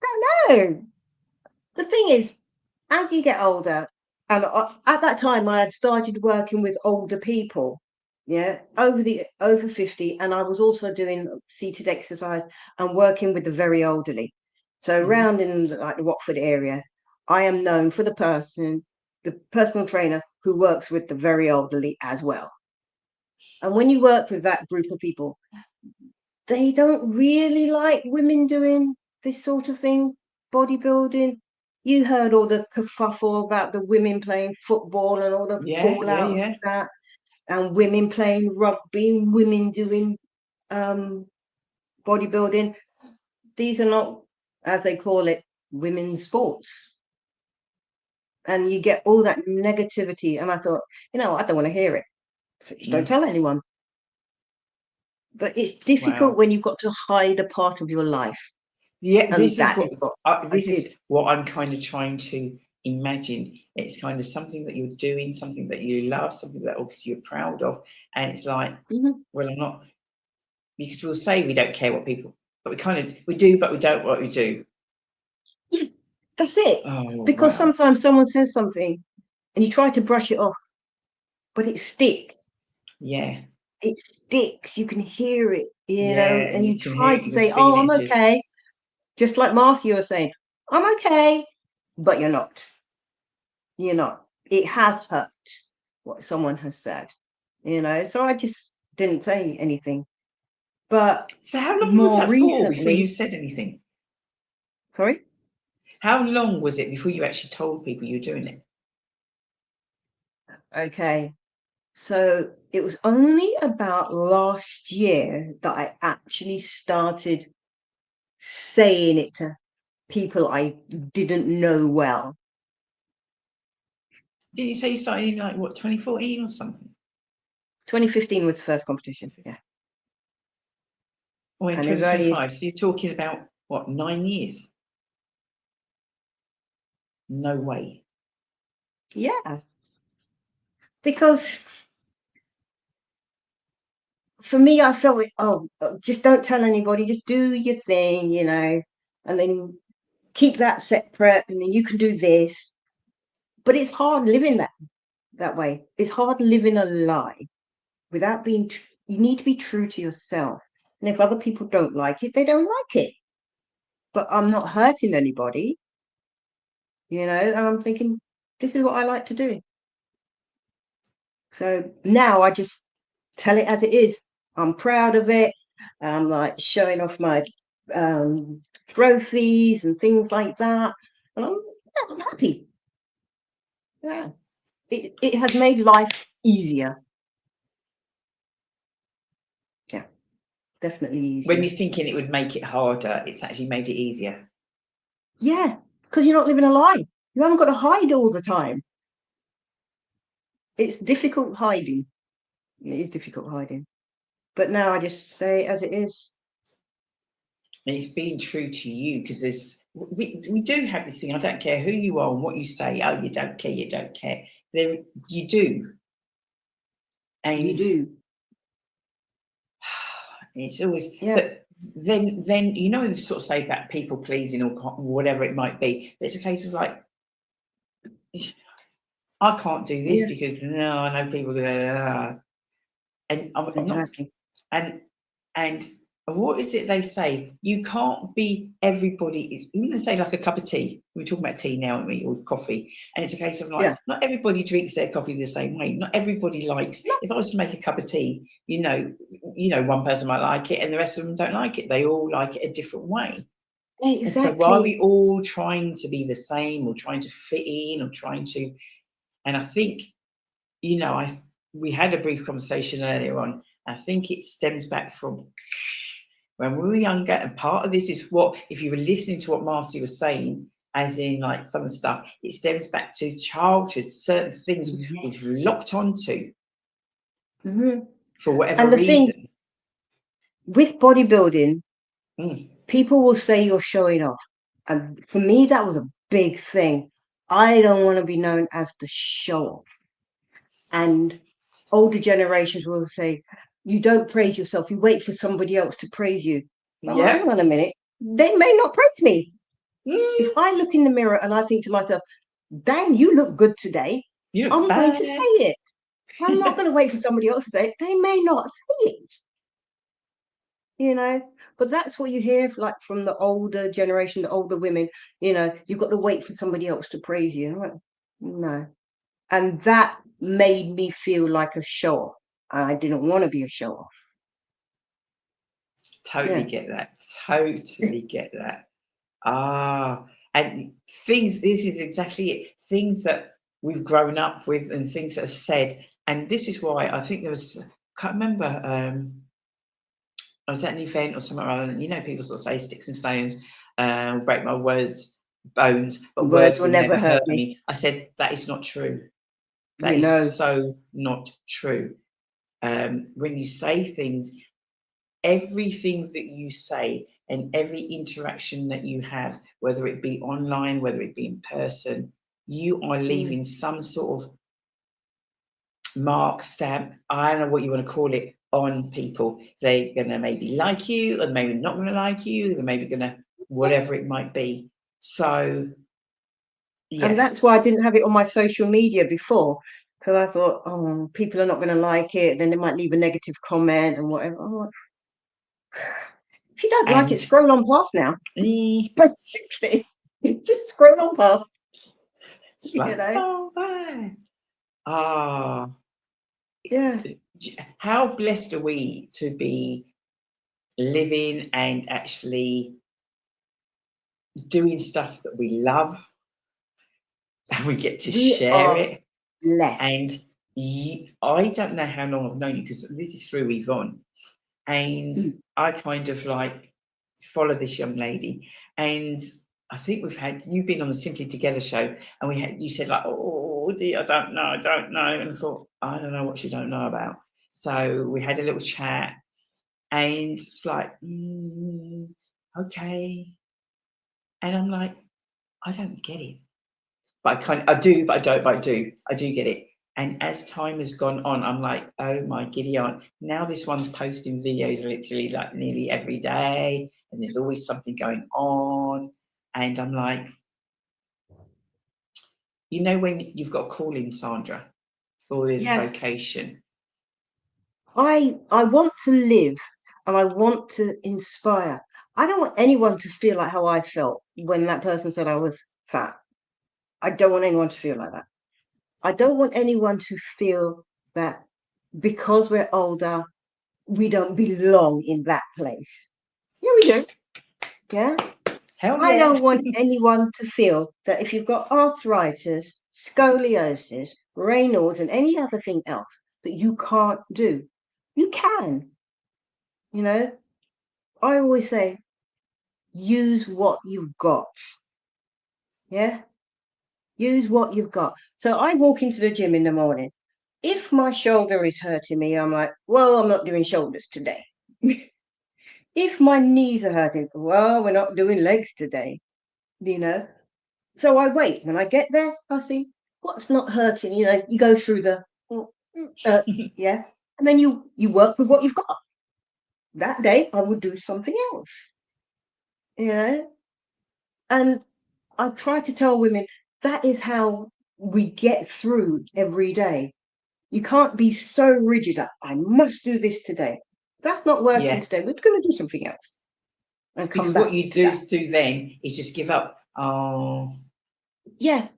don't know. The thing is, as you get older, and at that time I had started working with older people, over 50, and I was also doing seated exercise and working with the very elderly. So around in like the Watford area, I am known for the personal trainer who works with the very elderly as well. And when you work with that group of people, they don't really like women doing this sort of thing, bodybuilding. You heard all the kerfuffle about the women playing football and all the fallout of that, and women playing rugby, women doing bodybuilding. These are not, as they call it, women's sports. And you get all that negativity. And I thought, I don't want to hear it. So just don't tell anyone. But it's difficult when you've got to hide a part of your life. Yeah, And this is what I'm kind of trying to imagine. It's kind of something that you're doing, something that you love, something that obviously you're proud of, and it's like, well, I'm not, because we'll say we don't care what people, but we do, but we don't what we do. Yeah, that's it. Oh, because sometimes someone says something, and you try to brush it off, but it sticks. Yeah. It sticks. You can hear it, and you try to say, "Oh, I'm okay." Just like Marcia was saying, "I'm okay," but you're not. You're not. It has hurt what someone has said, So I just didn't say anything. But so how long was more that for before you recently, said anything? Sorry? How long was it before you actually told people you were doing it? Okay. So it was only about last year that I actually started saying it to people I didn't know well. Did you say you started in 2014 or something? 2015 was the first competition, yeah. Or in 2025, so you're talking about, 9 years? No way. Yeah. Because for me, I felt just don't tell anybody, just do your thing, and then keep that separate, and then you can do this. But it's hard living that way. It's hard living a lie without being, you need to be true to yourself. And if other people don't like it, they don't like it. But I'm not hurting anybody, and I'm thinking, this is what I like to do. So now I just tell it as it is. I'm proud of it. I'm like showing off my trophies and things like that. And I'm happy. Yeah. It has made life easier. Yeah, definitely easier. When you're thinking it would make it harder, it's actually made it easier. Yeah, because you're not living a lie. You haven't got to hide all the time. It's difficult hiding. It is difficult hiding. But now I just say as it is. And it's being true to you, because we do have this thing. I don't care who you are and what you say. Oh, you don't care. You don't care. You do. And you do. It's always, yeah. But then sort of say about people pleasing or whatever it might be. It's a case of like, I can't do this because no, I know people are going to, and I'm not, and what is it they say? You can't be everybody. You want to say like a cup of tea. We're talking about tea now, aren't we, or coffee? And it's a case of like, Yeah. not everybody drinks their coffee the same way. Not everybody likes. If I was to make a cup of tea, one person might like it, and the rest of them don't like it. They all like it a different way. Exactly. And so why are we all trying to be the same, or trying to fit in, or trying to? And I think, we had a brief conversation earlier on. I think it stems back from when we were younger, and part of this is what, if you were listening to what Marcy was saying, as in like some of the stuff, it stems back to childhood, certain things we've locked onto for whatever And the reason. thing with bodybuilding, Mm. people will say you're showing off. And for me, that was a big thing. I don't want to be known as the show off. And older generations will say, you don't praise yourself, you wait for somebody else to praise you. Yeah. Hang on a minute, they may not praise me. Mm. If I look in the mirror and I think to myself, Dan, you look good today, I'm going to say it. I'm not going to wait for somebody else to say it. They may not say it. But that's what you hear like from the older generation, the older women. You've got to wait for somebody else to praise you. I'm like, no. And that made me feel like a show off. I didn't want to be a show off. Totally get that. Totally get that. And this is exactly it. Things that we've grown up with and things that are said. And this is why I think can't remember, I was at an event or something, and people sort of say sticks and stones break my bones, but words will never hurt me. I said, that is not true. That is so not true. When you say things, everything that you say and every interaction that you have, whether it be online, whether it be in person, you are leaving some sort of mark, stamp, I don't know what you want to call it, on people. They're going to maybe like you, or maybe not going to like you, they're maybe going to, whatever it might be. So, yeah. And that's why I didn't have it on my social media before, because I thought, people are not going to like it. Then they might leave a negative comment and whatever. If you don't like it, scroll on past now. Basically, just scroll on past. It's like, oh, bye. Yeah. How blessed are we to be living and actually doing stuff that we love, and we get to share it. And I don't know how long I've known you, because this is through Yvonne, and I kind of like follow this young lady, and I think you've been on the Simply Together show, and you said like, oh dear, I don't know, and I thought, I don't know what you don't know about. So we had a little chat, and it's like, okay, and I'm like, I don't get it, but I do get it. And as time has gone on, I'm like, oh my giddy aunt, now this one's posting videos literally like nearly every day, and there's always something going on. And I'm like, when you've got a call in, Sandra, or there's a vocation. I want to live, and I want to inspire. I don't want anyone to feel like how I felt when that person said I was fat. I don't want anyone to feel like that. I don't want anyone to feel that because we're older, we don't belong in that place. Yeah, we do. Yeah. I don't want anyone to feel that if you've got arthritis, scoliosis, Raynaud's, and any other thing else that you can't do. You can. I always say, use what you've got. Yeah. Use what you've got. So I walk into the gym in the morning. If my shoulder is hurting me, I'm like, well, I'm not doing shoulders today. If my knees are hurting, well, we're not doing legs today. So I wait. When I get there, I see what's not hurting. You go through the yeah, and then you work with what you've got. That day I would do something else. And I try to tell women that is how we get through every day. You can't be so rigid that I must do this today. That's not working Yeah. today. We're going to do something else and come Because back what you to that. do then is just give up. Oh, Yeah,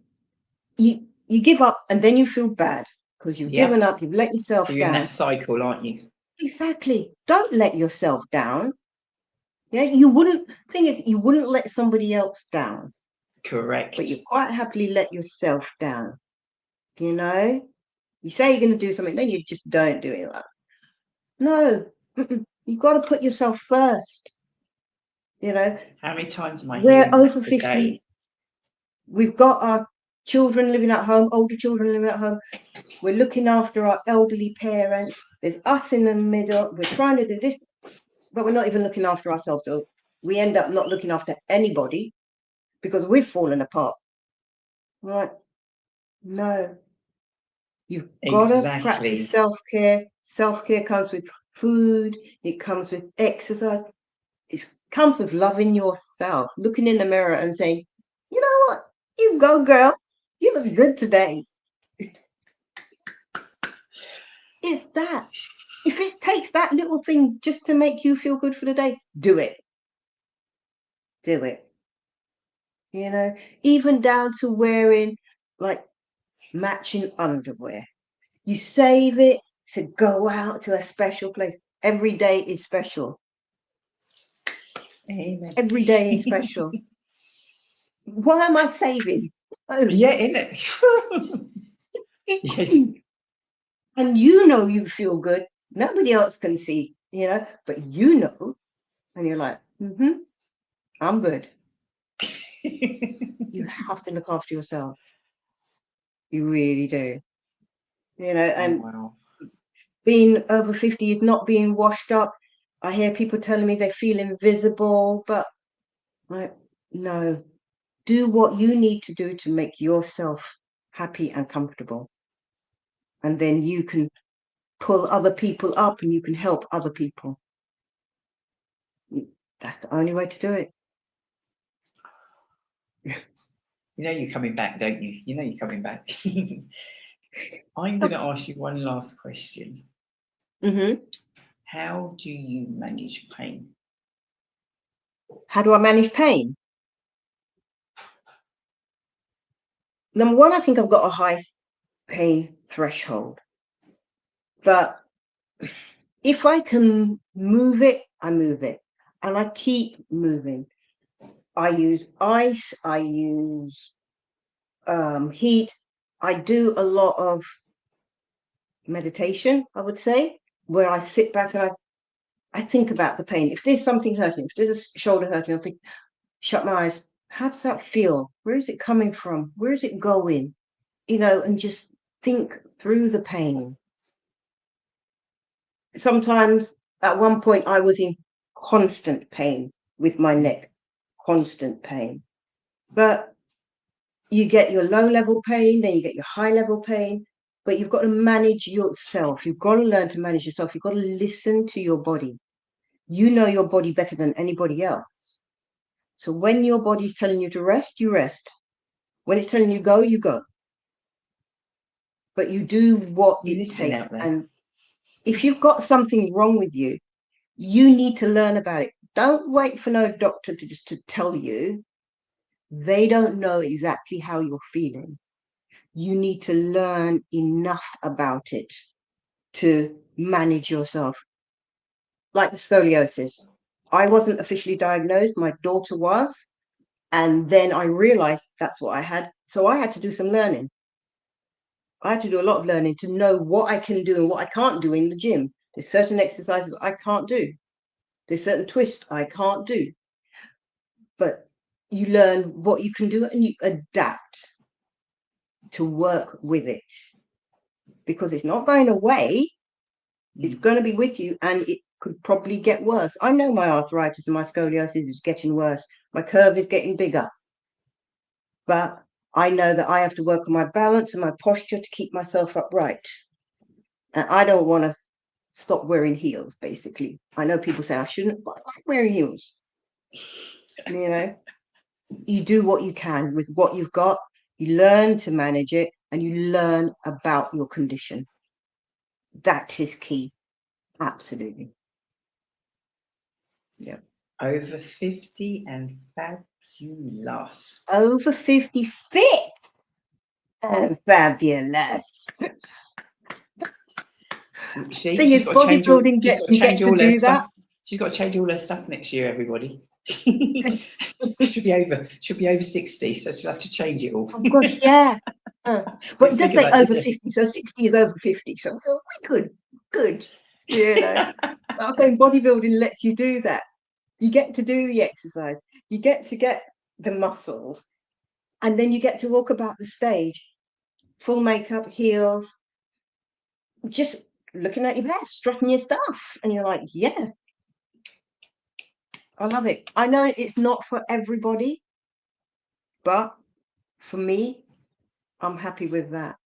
you give up and then you feel bad because you've yeah. given up, you've let yourself So you're in down. that cycle, aren't you? Exactly. Don't let yourself down. Yeah, you wouldn't let somebody else down, Correct. but you quite happily let yourself down. You know, you say you're going to do something, then you just don't do it. No, you've got to put yourself first. You know, How many times am I we're hearing over that today? 50. We've got our children living at home, older children living at home. We're looking after our elderly parents. There's us in the middle. We're trying to do this, but we're not even looking after ourselves. So we end up not looking after anybody because we've fallen apart. Right? No. You've got to practice Exactly. self-care. Self-care comes with food. It comes with exercise. It comes with loving yourself, looking in the mirror and saying, you know what? You go, girl. You look good today. It's that. If it takes that little thing just to make you feel good for the day, do it. Do it. You know, even down to wearing like matching underwear. You save it to go out to a special place. Every day is special. Amen. Every day is special. Why am I saving? Oh, Yeah, innit? Yes. and you know you feel good. Nobody else can see, you know, but you know, and you're like, I'm good. You have to look after yourself. You really do. You know, and Wow. being over 50 is not being washed up. I hear people telling me they feel invisible, but like, no, do what you need to do to make yourself happy and comfortable. And then you can pull other people up and you can help other people. That's the only way to do it. You know you're coming back, don't you? You know you're coming back. I'm going to ask you one last question. How do you manage pain? How do I manage pain? Number one, I think I've got a high pain threshold. But if I can move it, I move it. And I keep moving. I use ice, I use heat. I do a lot of meditation, I would say, where I sit back and I think about the pain. If there's something hurting, if there's a shoulder hurting, I think, shut my eyes. How does that feel? Where is it coming from? Where is it going? You know, and just think through the pain. Sometimes at one point I was in constant pain with my neck, constant pain. But you get your low level pain, then you get your high level pain, but you've got to manage yourself. You've got to learn to manage yourself. You've got to listen to your body. You know your body better than anybody else. So when your body's telling you to rest, you rest. When it's telling you go, you go. But you do what You it listening takes. out there? And if you've got something wrong with you, you need to learn about it. Don't wait for no doctor to tell you. They don't know exactly how you're feeling. You need to learn enough about it to manage yourself. Like the scoliosis. I wasn't officially diagnosed, my daughter was. And then I realized that's what I had. So I had to do some learning. I had to do a lot of learning to know what I can do and what I can't do in the gym. There's certain exercises I can't do. There's certain twists I can't do. But you learn what you can do and you adapt to work with it. Because it's not going away. It's going to be with you and it could probably get worse. I know my arthritis and my scoliosis is getting worse. My curve is getting bigger. But I know that I have to work on my balance and my posture to keep myself upright. And I don't want to stop wearing heels, basically. I know people say I shouldn't, but I like wearing heels. You know, you do what you can with what you've got. You learn to manage it and you learn about your condition. That is key. Absolutely. Yeah. Over 50 and fabulous. Over 50 fit and fabulous. See, Thing she's is, got to change all. bodybuilding She's gets got to you get change to all her do that. stuff. She's got to change all her stuff next year. Everybody. She'll be over. She'll be over 60, so she'll have to change it all. Oh gosh, yeah. But it does think say about it, over did you? 50, so 60 is over 50. So we good. You know, I'm saying bodybuilding lets you do that. You get to do the exercise. You get to get the muscles, and then you get to walk about the stage, full makeup, heels, just looking at your hair, strutting your stuff, and you're like, yeah, I love it. I know it's not for everybody, but for me, I'm happy with that.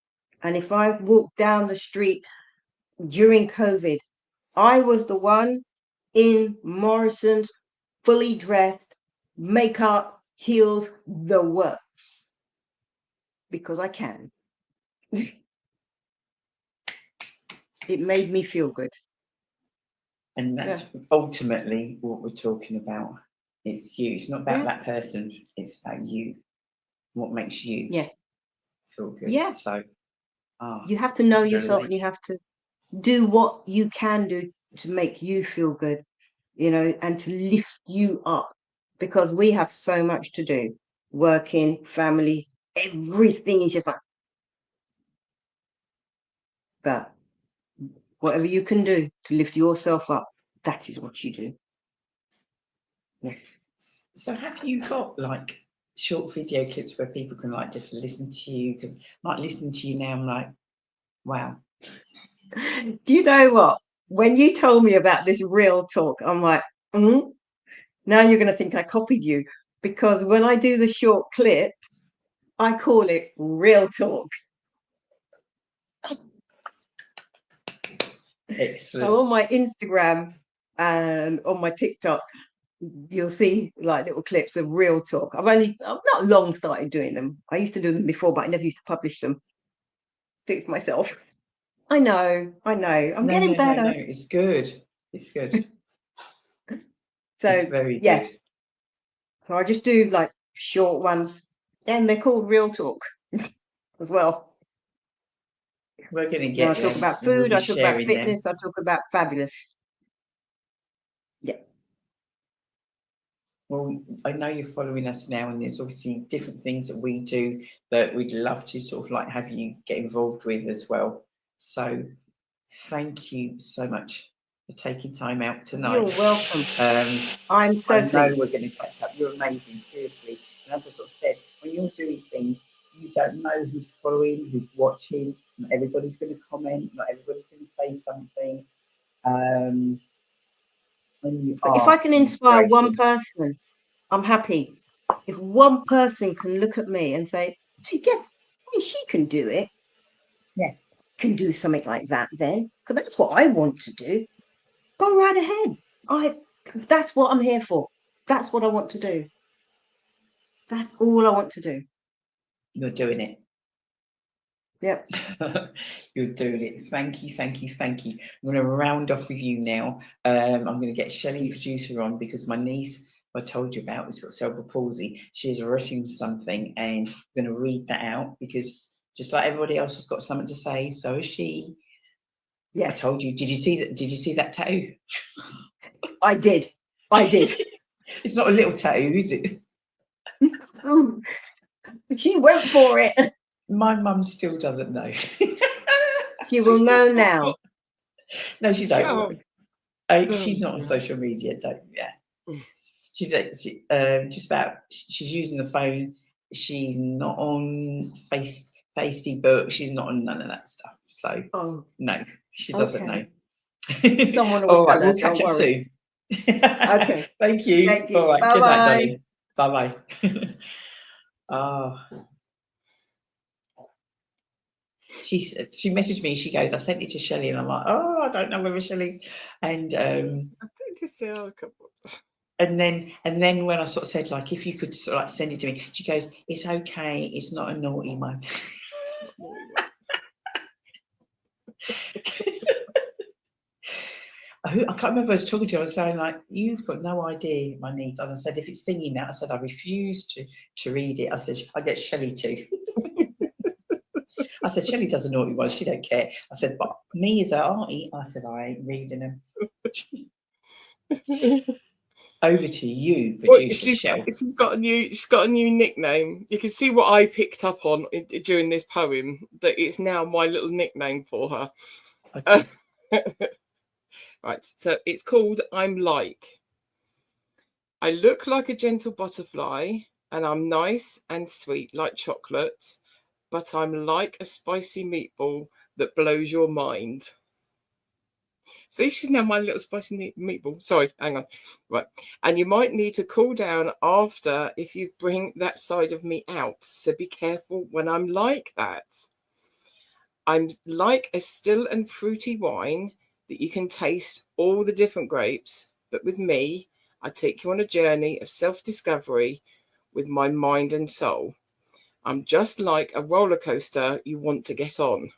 And if I walk down the street during COVID, I was the one in Morrison's, fully dressed, makeup, heels, the works, because I can. It made me feel good. And that's ultimately what we're talking about. It's you. It's not about that person. It's about you. What makes you feel good. Yeah. So you have to know yourself, and you have to do what you can do to make you feel good, you know, and to lift you up, because we have so much to do. Working, family, everything is just like, but whatever you can do to lift yourself up, that is what you do. Yes. So have you got like short video clips where people can like just listen to you? Because like listening to you now, I'm like, wow. Do you know what? When you told me about this Realtalk, I'm like, now you're going to think I copied you, because when I do the short clips, I call it Realtalk. Excellent. So on my Instagram and on my TikTok, you'll see like little clips of Realtalk. I've not long started doing them. I used to do them before, but I never used to publish them. Stick to myself. I know. I'm getting better. No, it's good. It's good. So it's very yeah. good. So I just do like short ones, and they're called Realtalk as well. We're going to get I talk about food, I talk about fitness, I talk about fabulous. Yeah. Well, I know you're following us now, and there's obviously different things that we do that we'd love to sort of like have you get involved with as well. So thank you so much for taking time out tonight. You're welcome. I'm so pleased. I know we're going to catch up. You're amazing, seriously. And as I sort of said, when you're doing things, you don't know who's following, who's watching. Not everybody's going to comment. Not everybody's going to say something. But if I can inspire one person, I'm happy. If one person can look at me and say, "Hey, guess she can do it." Yeah, can do something like that then, because that's what I want to do. Go right ahead. That's what I'm here for. That's what I want to do. That's all I want to do. You're doing it. Yep. You're doing it. Thank you. I'm going to round off with you now. I'm going to get Shelley, producer, on, because my niece, I told you about, has got cerebral palsy. She's written something, and I'm going to read that out, because just like everybody else has got something to say, so is she. Yes. I told you. Did you see that tattoo? I did. It's not a little tattoo, is it? She went for it. My mum still doesn't know. She will know now. No, she don't. She's not on social media. She's just about. She's using the phone. She's not on Facebook. She's not on none of that stuff. So no, she doesn't know. Someone will All right, tell her. we'll catch up soon. Okay. Thank you. All right. Bye-bye. Good night, darling. Bye bye. She messaged me. She goes, I sent it to Shelley, and I'm like, oh, I don't know whether Shelley's. And I think just a couple. And then when I sort of said, like, if you could sort of like send it to me, she goes, it's okay. It's not a naughty one. I can't remember who I was talking to. I was saying, like, you've got no idea my needs. And I said, if it's thinking that, I said, I refuse to read it. I said, I get Shelley to. I said, Shelley does a naughty one. She don't care. I said, but me as an auntie, I said, I ain't reading them. Over to you, producer Shell. She's got a new nickname. You can see what I picked up on during this poem, that it's now my little nickname for her. Okay. Right, so it's called I'm Like. I look like a gentle butterfly, and I'm nice and sweet like chocolate, but I'm like a spicy meatball that blows your mind. See, she's now my little spicy meatball. Sorry, hang on. Right. And you might need to cool down after if you bring that side of me out. So be careful when I'm like that. I'm like a still and fruity wine that you can taste all the different grapes. But with me, I take you on a journey of self-discovery with my mind and soul. I'm just like a roller coaster you want to get on.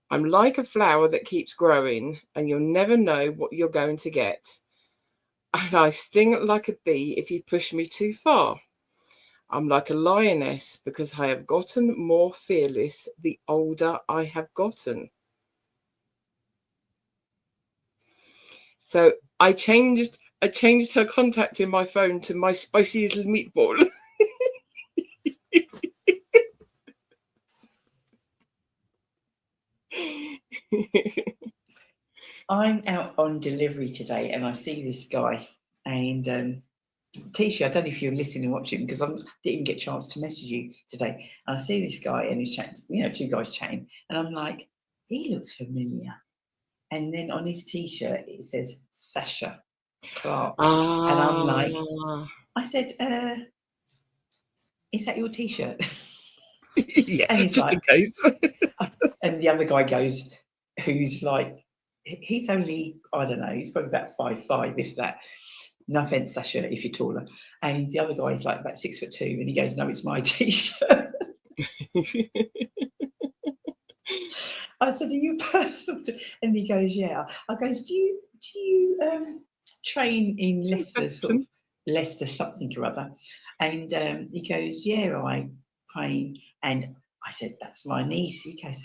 I'm like a flower that keeps growing, and you'll never know what you're going to get. And I sting like a bee if you push me too far. I'm like a lioness because I have gotten more fearless the older I have gotten. So I changed her contact in my phone to my spicy little meatball. I'm out on delivery today and I see this guy, and Tisha, I don't know if you're listening and watching because I didn't get a chance to message you today. And I see this guy and he's chatting, two guys chatting, and I'm like, he looks familiar. And then on his t-shirt it says Sasha Clark. And I'm like, I said, is that your t-shirt? Yeah, and he's just like, in case. And the other guy goes, who's like, he's only, I don't know, he's probably about 5'5", if that. No offense, Sasha, if you're taller. And the other guy's like about 6'2", and he goes, no, it's my t-shirt. I said, are you personal? And he goes, yeah. I goes, do you train in Leicester, sort of Leicester something or other? And he goes, yeah, I train. And I said, that's my niece. He goes,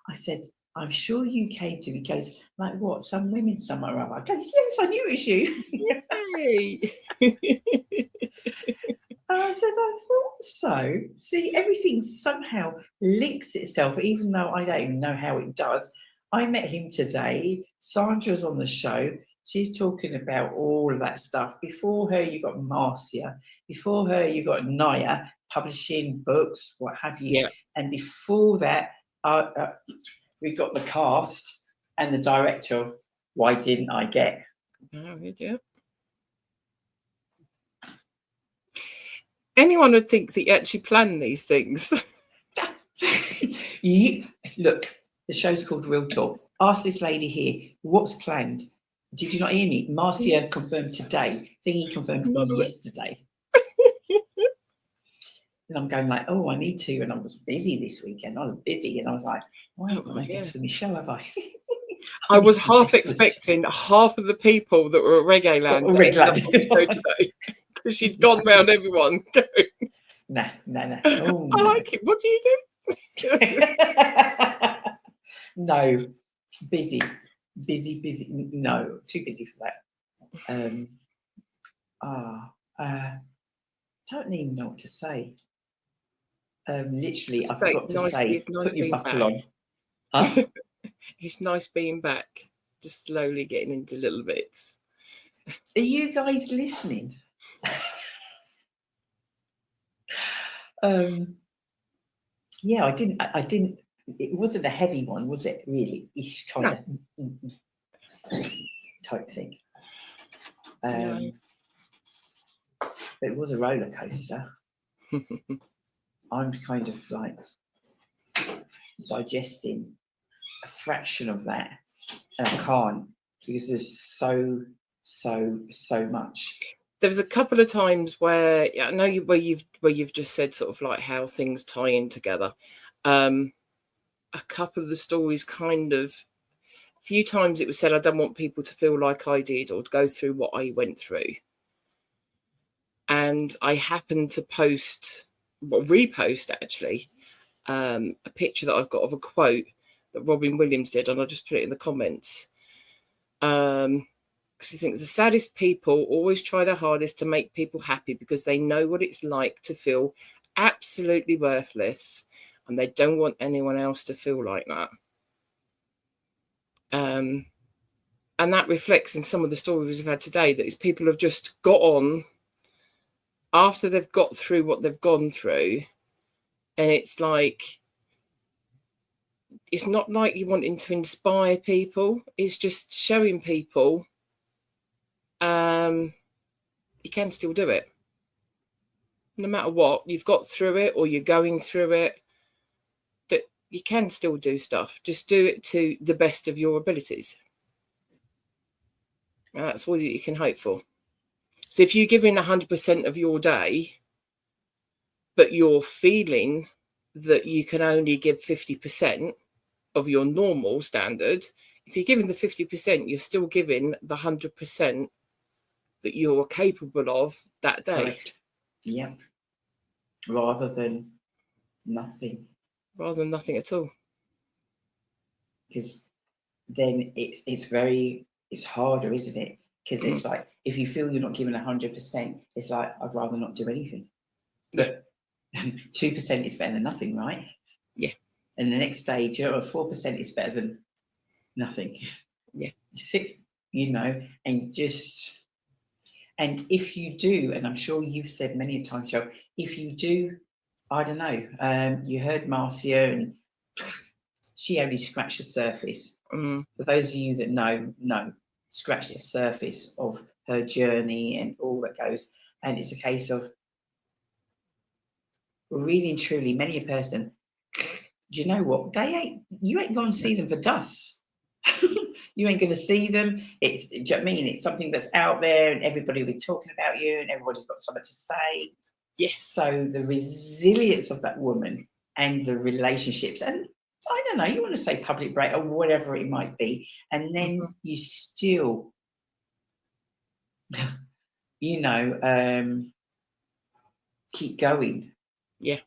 I said, I'm sure you came to. He goes, like what? Some women somewhere or other. I goes, yes, I knew it was you. Yay. I said, I thought so. See, everything somehow links itself, even though I don't even know how it does. I met him today. Sandra's on the show. She's talking about all of that stuff. Before her, you got Marcia. Before her, you got Naya, publishing books, what have you. Yeah. And before that, we got the cast and the director of Why Didn't I Get? Oh, yeah. Anyone would think that you actually plan these things. Look, the show's called Realtalk. Ask this lady here, what's planned? Did you not hear me? Marcia confirmed today. Thingy confirmed yesterday. And I'm going like, oh, I need to. And I was busy this weekend. I was busy. And I was like, I haven't got no guests for my show, have I? I was half expecting half of the people that were at Reggae Land to end up on the show today. Because she'd gone round everyone going, No. Oh, I like it. What do you do? No, busy. No, too busy for that. Don't even know what to say. Literally, I forgot to say, put your buckle on. Huh? It's nice being back, just slowly getting into little bits. Are you guys listening? Yeah, I didn't. It wasn't a heavy one, was it? Really, ish kind of type thing. No. But it was a roller coaster. I'm kind of like digesting a fraction of that, and I can't because there's so much. There was a couple of times where I know where you've just said sort of like how things tie in together. A couple of the stories kind of few times it was said, I don't want people to feel like I did or to go through what I went through. And I happened to repost actually, a picture that I've got of a quote that Robin Williams did, and I'll just put it in the comments. Because he thinks the saddest people always try their hardest to make people happy because they know what it's like to feel absolutely worthless, and they don't want anyone else to feel like that. And that reflects in some of the stories we've had today, that is, people have just got on after they've got through what they've gone through, and it's like, it's not like you're wanting to inspire people, it's just showing people you can still do it. No matter what, you've got through it or you're going through it, that you can still do stuff. Just do it to the best of your abilities. And that's all that you can hope for. So if you're giving 100% of your day, but you're feeling that you can only give 50% of your normal standard, if you're giving the 50%, you're still giving the 100% that you're capable of that day. Correct. Yeah. Rather than nothing. Rather than nothing at all. Because then it's harder, isn't it? Because it's like, if you feel you're not giving 100%, it's like, I'd rather not do anything. But 2% is better than nothing, right? Yeah. And the next stage, 4% is better than nothing. Yeah. 6, and if you do, and I'm sure you've said many a time, Joe, if you do, I don't know, you heard Marcia, and she only scratched the surface. For those of you that know, scratch the surface of her journey and all that goes. And it's a case of, really and truly, many a person, do you know what? You ain't going to see them for dust. You ain't going to see them. Do you know what I mean? It's something that's out there, and everybody will be talking about you, and everybody's got something to say. Yes. So the resilience of that woman and the relationships, and I don't know, you want to say public break or whatever it might be, and then you still, keep going. Yeah.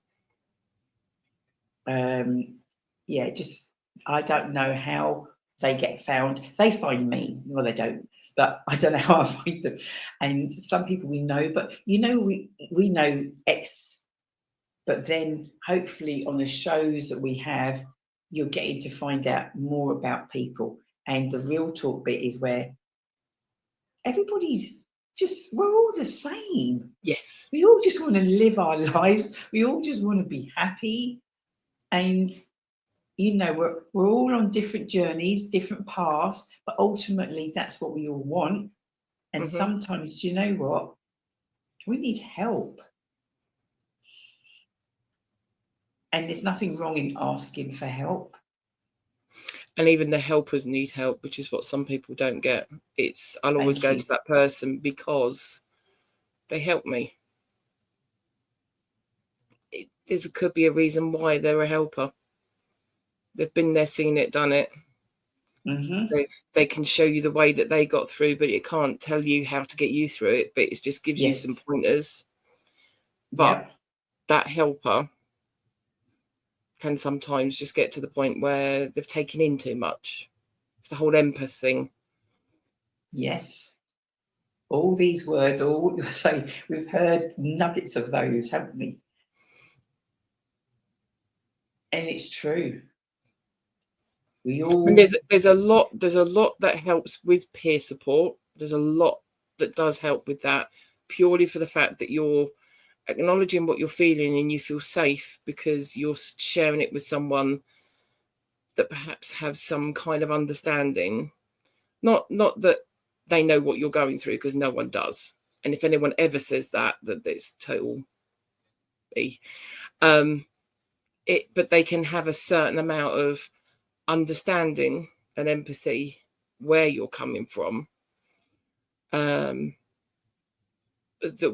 Just, I don't know how they get found. They find me. Well, they don't, but I don't know how I find them. And some people we know, but we know X, but then hopefully on the shows that we have, you're getting to find out more about people. And the real talk bit is where everybody's we're all the same. Yes. We all just want to live our lives. We all just want to be happy. And, we're all on different journeys, different paths, but ultimately that's what we all want. And sometimes, do you know what? We need help. And there's nothing wrong in asking for help. And even the helpers need help, which is what some people don't get. I'll always go to that person because they help me. There could be a reason why they're a helper. They've been there, seen it, done it. They can show you the way that they got through, but it can't tell you how to get you through it. But it just gives you some pointers. But that helper can sometimes just get to the point where they've taken in too much. It's the whole empathy thing. Yes. All these words, all what you say, we've heard nuggets of those, haven't we? And it's true. We all. And there's a lot that helps with peer support. There's a lot that does help with that, purely for the fact that you're acknowledging what you're feeling and you feel safe because you're sharing it with someone that perhaps have some kind of understanding. Not that they know what you're going through, because no one does. And if anyone ever says that it's total B. But they can have a certain amount of understanding and empathy where you're coming from, that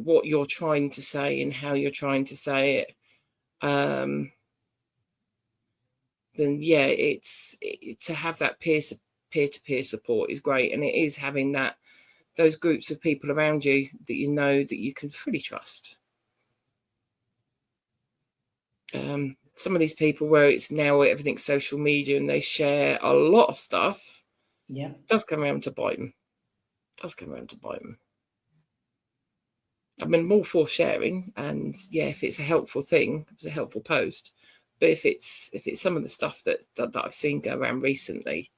what you're trying to say and how you're trying to say it, then it's to have that peer peer-to-peer support is great, and it is having those groups of people around you that you know that you can fully trust. Some of these people where it's now everything's social media and they share a lot of stuff, does come around to bite them. I mean, I'm all for sharing, and yeah, if it's a helpful thing, if it's a helpful post. But if it's some of the stuff that I've seen go around recently,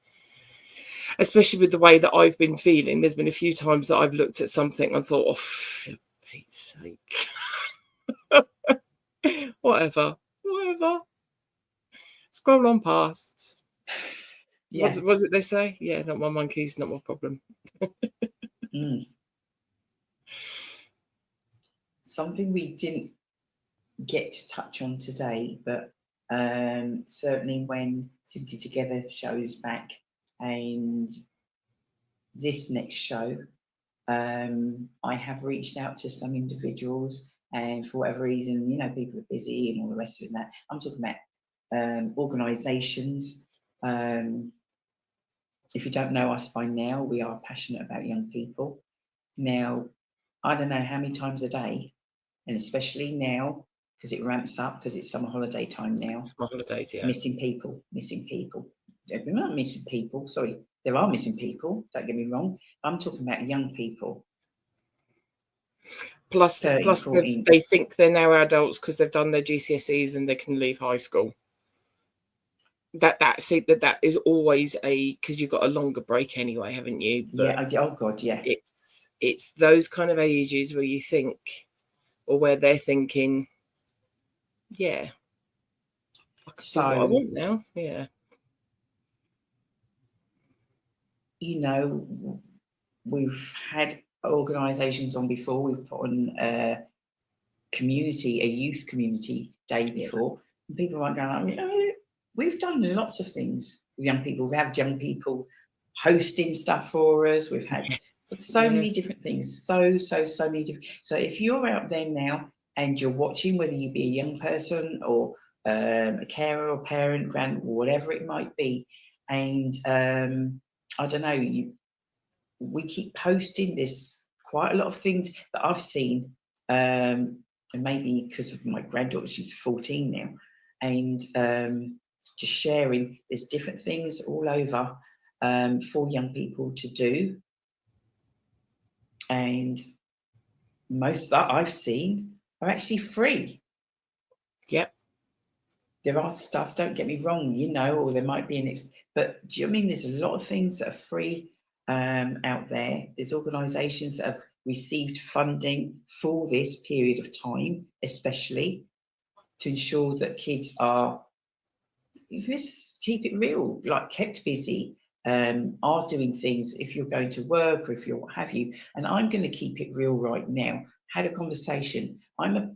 especially with the way that I've been feeling, there's been a few times that I've looked at something and thought, oh, for Pete's sake. whatever. Scroll on past. What was it they say? Yeah, not my monkeys, not my problem. Something we didn't get to touch on today, but certainly when Simply Together shows back and this next show, I have reached out to some individuals, and for whatever reason, you know, people are busy and all the rest of that. I'm talking about organisations. If you don't know us by now, we are passionate about young people. Now, I don't know how many times a day, and especially now, because it ramps up, because it's summer holiday time now. Summer holidays, yeah. Missing people. They're not missing people, sorry. There are missing people, don't get me wrong. I'm talking about young people. Plus 13, 14. they think they're now adults because they've done their GCSEs and they can leave high school. That is always because you've got a longer break anyway, haven't you? But yeah. Oh God, yeah. It's those kind of ages where you think, or where they're thinking, yeah, I can do what I want now. Yeah. You know, we've had organisations on before. We've put on a youth community day before, and people aren't going, you know, we've done lots of things with young people. We've had young people hosting stuff for us. We've had so many different things. So many different. So if you're out there now and you're watching, whether you be a young person or a carer or parent, grand, whatever it might be, and I don't know, we keep posting this quite a lot of things that I've seen, and maybe because of my granddaughter, she's 14 now, and just sharing. There's different things all over for young people to do, and most that I've seen are actually free. Yep. There are stuff, don't get me wrong, you know, or there might be but do you know what I mean? There's a lot of things that are free out there. There's organisations that have received funding for this period of time, especially to ensure that kids are, let's keep it real, like kept busy, are doing things if you're going to work or if you're what have you. And I'm going to keep it real right now. Had a conversation. I'm a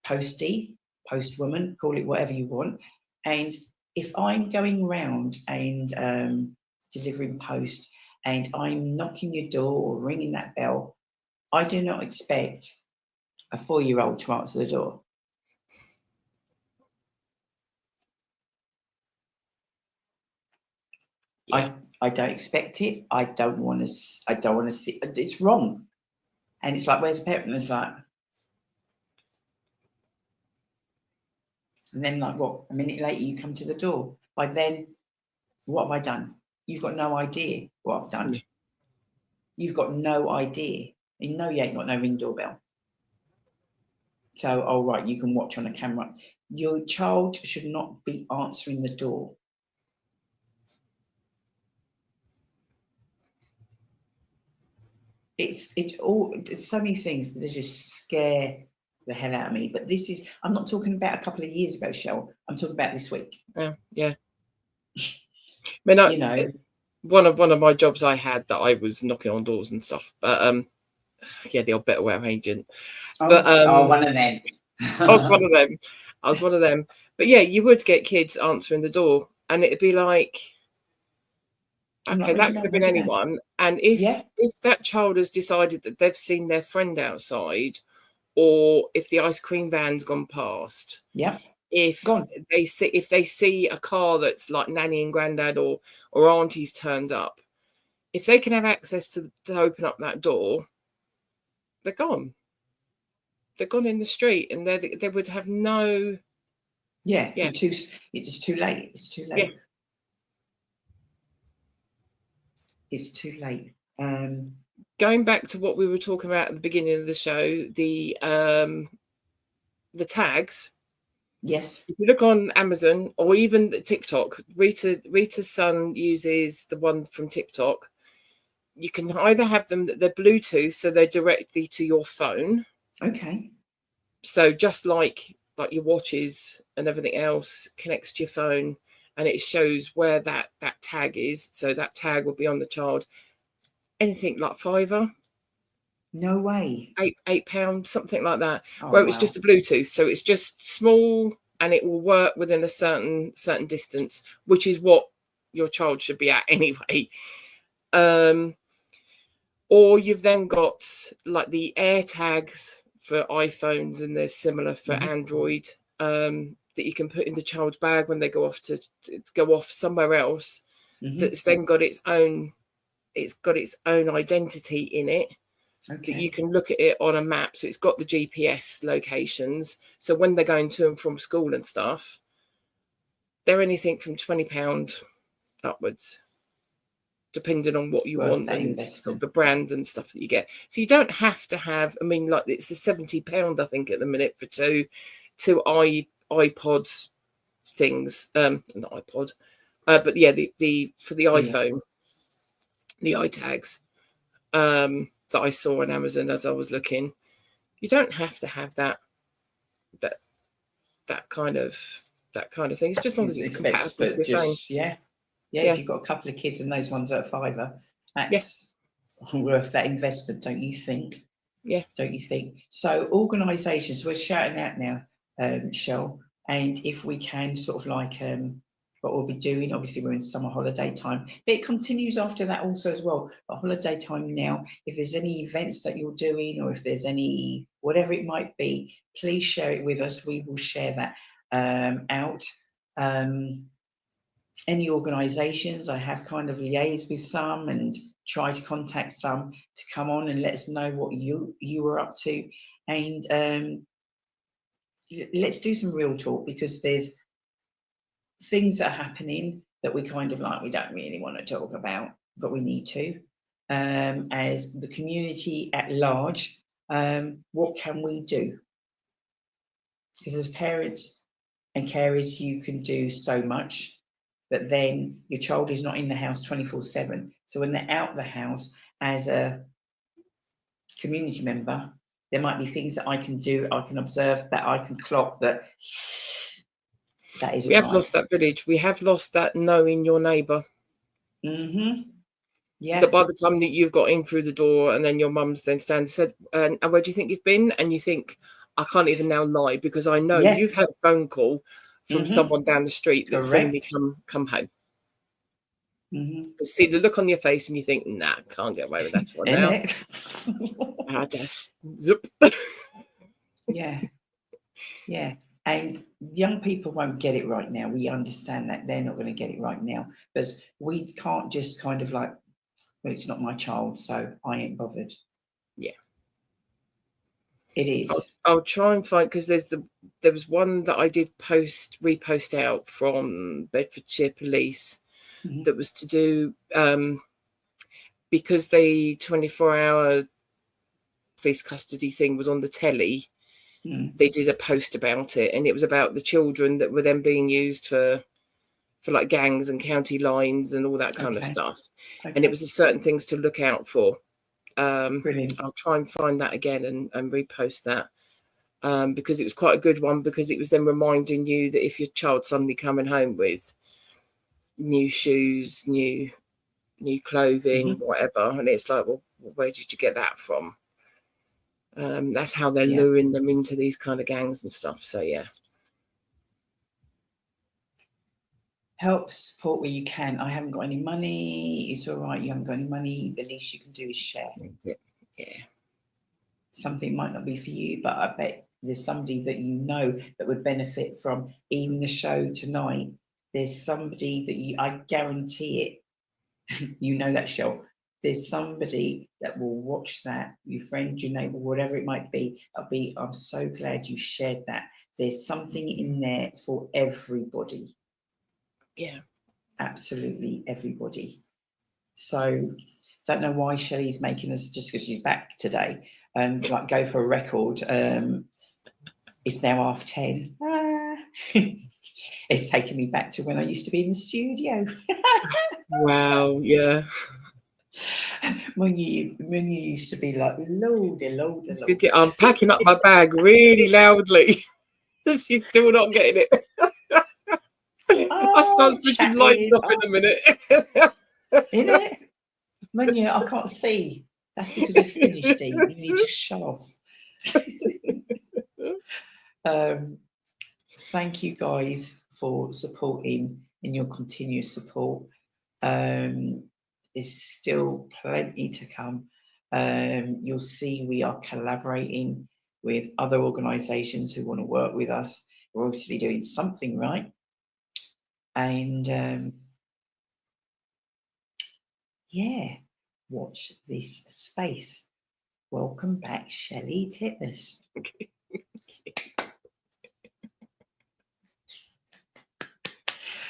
postwoman, call it whatever you want. And if I'm going round and delivering post and I'm knocking your door or ringing that bell, I do not expect a 4-year-old to answer the door. Yeah. I don't expect it. I don't want to see. It's wrong. And it's like, where's the parent? And it's like, and then like what? A minute later, you come to the door. By then, what have I done? You've got no idea what I've done. Yeah. You've got no idea. You know you ain't got no ring doorbell. So, all right, you can watch on a camera. Your child should not be answering the door. It's so many things, but they just scare the hell out of me. But this is, I'm not talking about a couple of years ago, Shell. I'm talking about this week. Yeah. I mean, you know, one of my jobs I had that I was knocking on doors and stuff, but yeah, the old Betterware agent. But one of them. I was one of them. But yeah, you would get kids answering the door, and it'd be like, okay, that could have been anyone. And if that child has decided that they've seen their friend outside, or if the ice cream van's gone past, if they see a car that's like nanny and granddad or auntie's turned up, if they can have access to open up that door, they're gone. They're gone in the street, and they would have no. Yeah, Yeah. it's too late. It's too late. Yeah. It's too late. Going back to what we were talking about at the beginning of the show, the tags. Yes. If you look on Amazon or even TikTok, Rita's son uses the one from TikTok. You can either have them that they're Bluetooth, so they're directly to your phone. Okay. So just like your watches and everything else connects to your phone, and it shows where that tag is. So that tag will be on the child. Anything like £5. No way. £8, something like that. Oh, where it's wow. just a Bluetooth, so it's just small and it will work within a certain distance, which is what your child should be at anyway. Or you've then got like the Air tags for iPhones, and they're similar for Android, that you can put in the child's bag when they go off to go off somewhere else. That's then got its own identity in it. Okay. That you can look at it on a map, so it's got the GPS locations. So when they're going to and from school and stuff, they're anything from £20 upwards, depending on what you want and sort of the brand and stuff that you get. So you don't have to have. I mean, like it's the £70 I think at the minute for two iPod things. Not iPod, but yeah, the for the iPhone, the iTags. That I saw on Amazon as I was looking. You don't have to have that kind of thing. It's just as long as it's compatible with your phone. Yeah. If you've got a couple of kids and those ones are at £5, that's worth that investment, don't you think? Yeah. Don't you think? So organisations, we're shouting out now, Shell, and if we can sort of like what we'll be doing, obviously we're in summer holiday time, but it continues after that also as well. But holiday time now, if there's any events that you're doing, or if there's any, whatever it might be, please share it with us. We will share that out. Any organisations, I have kind of liaised with some and try to contact some to come on and let us know what you were up to, and let's do some real talk, because there's things that are happening that we kind of like we don't really want to talk about, but we need to, as the community at large. What can we do? Because as parents and carers, you can do so much, but then your child is not in the house 24/7. So when they're out the house as a community member, there might be things that I can do, I can observe, that I can clock, that is. We have lost that village. We have lost that knowing your neighbour. Yeah. That by the time that you've got in through the door, and then your mum's then said, and where do you think you've been? And you think, I can't even now lie, because I know you've had a phone call from someone down the street that's saying me come home. See the look on your face and you think, nah, can't get away with that one now. I just zoop. Yeah. And young people won't get it right now. We understand that they're not going to get it right now, because we can't just kind of like, well, it's not my child, so I ain't bothered. Yeah. It is. I'll try and find, because there was one that I did repost out from Bedfordshire Police that was to do because the 24-hour police custody thing was on the telly. They did a post about it, and it was about the children that were then being used for like gangs and county lines and all that kind of stuff. And it was a certain things to look out for. Brilliant. I'll try and find that again and repost that, because it was quite a good one, because it was then reminding you that if your child's suddenly coming home with new shoes, new clothing, whatever, and it's like, well, where did you get that from? That's how they're luring them into these kind of gangs and stuff. So yeah. Help, support where you can. I haven't got any money. It's all right. You haven't got any money. The least you can do is share. Yeah. Something might not be for you, but I bet there's somebody that you know that would benefit from even the show tonight. There's somebody that I guarantee it. You know that show. there's somebody that will watch that, your friend, your neighbour, whatever it might be. I'm so glad you shared that. There's something in there for everybody. Yeah. Absolutely everybody. So don't know why Shelley's making us, just because she's back today, like go for a record. It's now 10:30. It's taken me back to when I used to be in the studio. Wow, yeah. when you used to be like, Lord. I'm packing up my bag really loudly. She's still not getting it. I start switching lights off in a minute. In it? Munya, I can't see. That's because we're finished, Dee. You need to shut off. Thank you guys for supporting and your continuous support. There's still plenty to come. You'll see we are collaborating with other organisations who want to work with us. We're obviously doing something right. And yeah, watch this space. Welcome back, Shelley Titmus.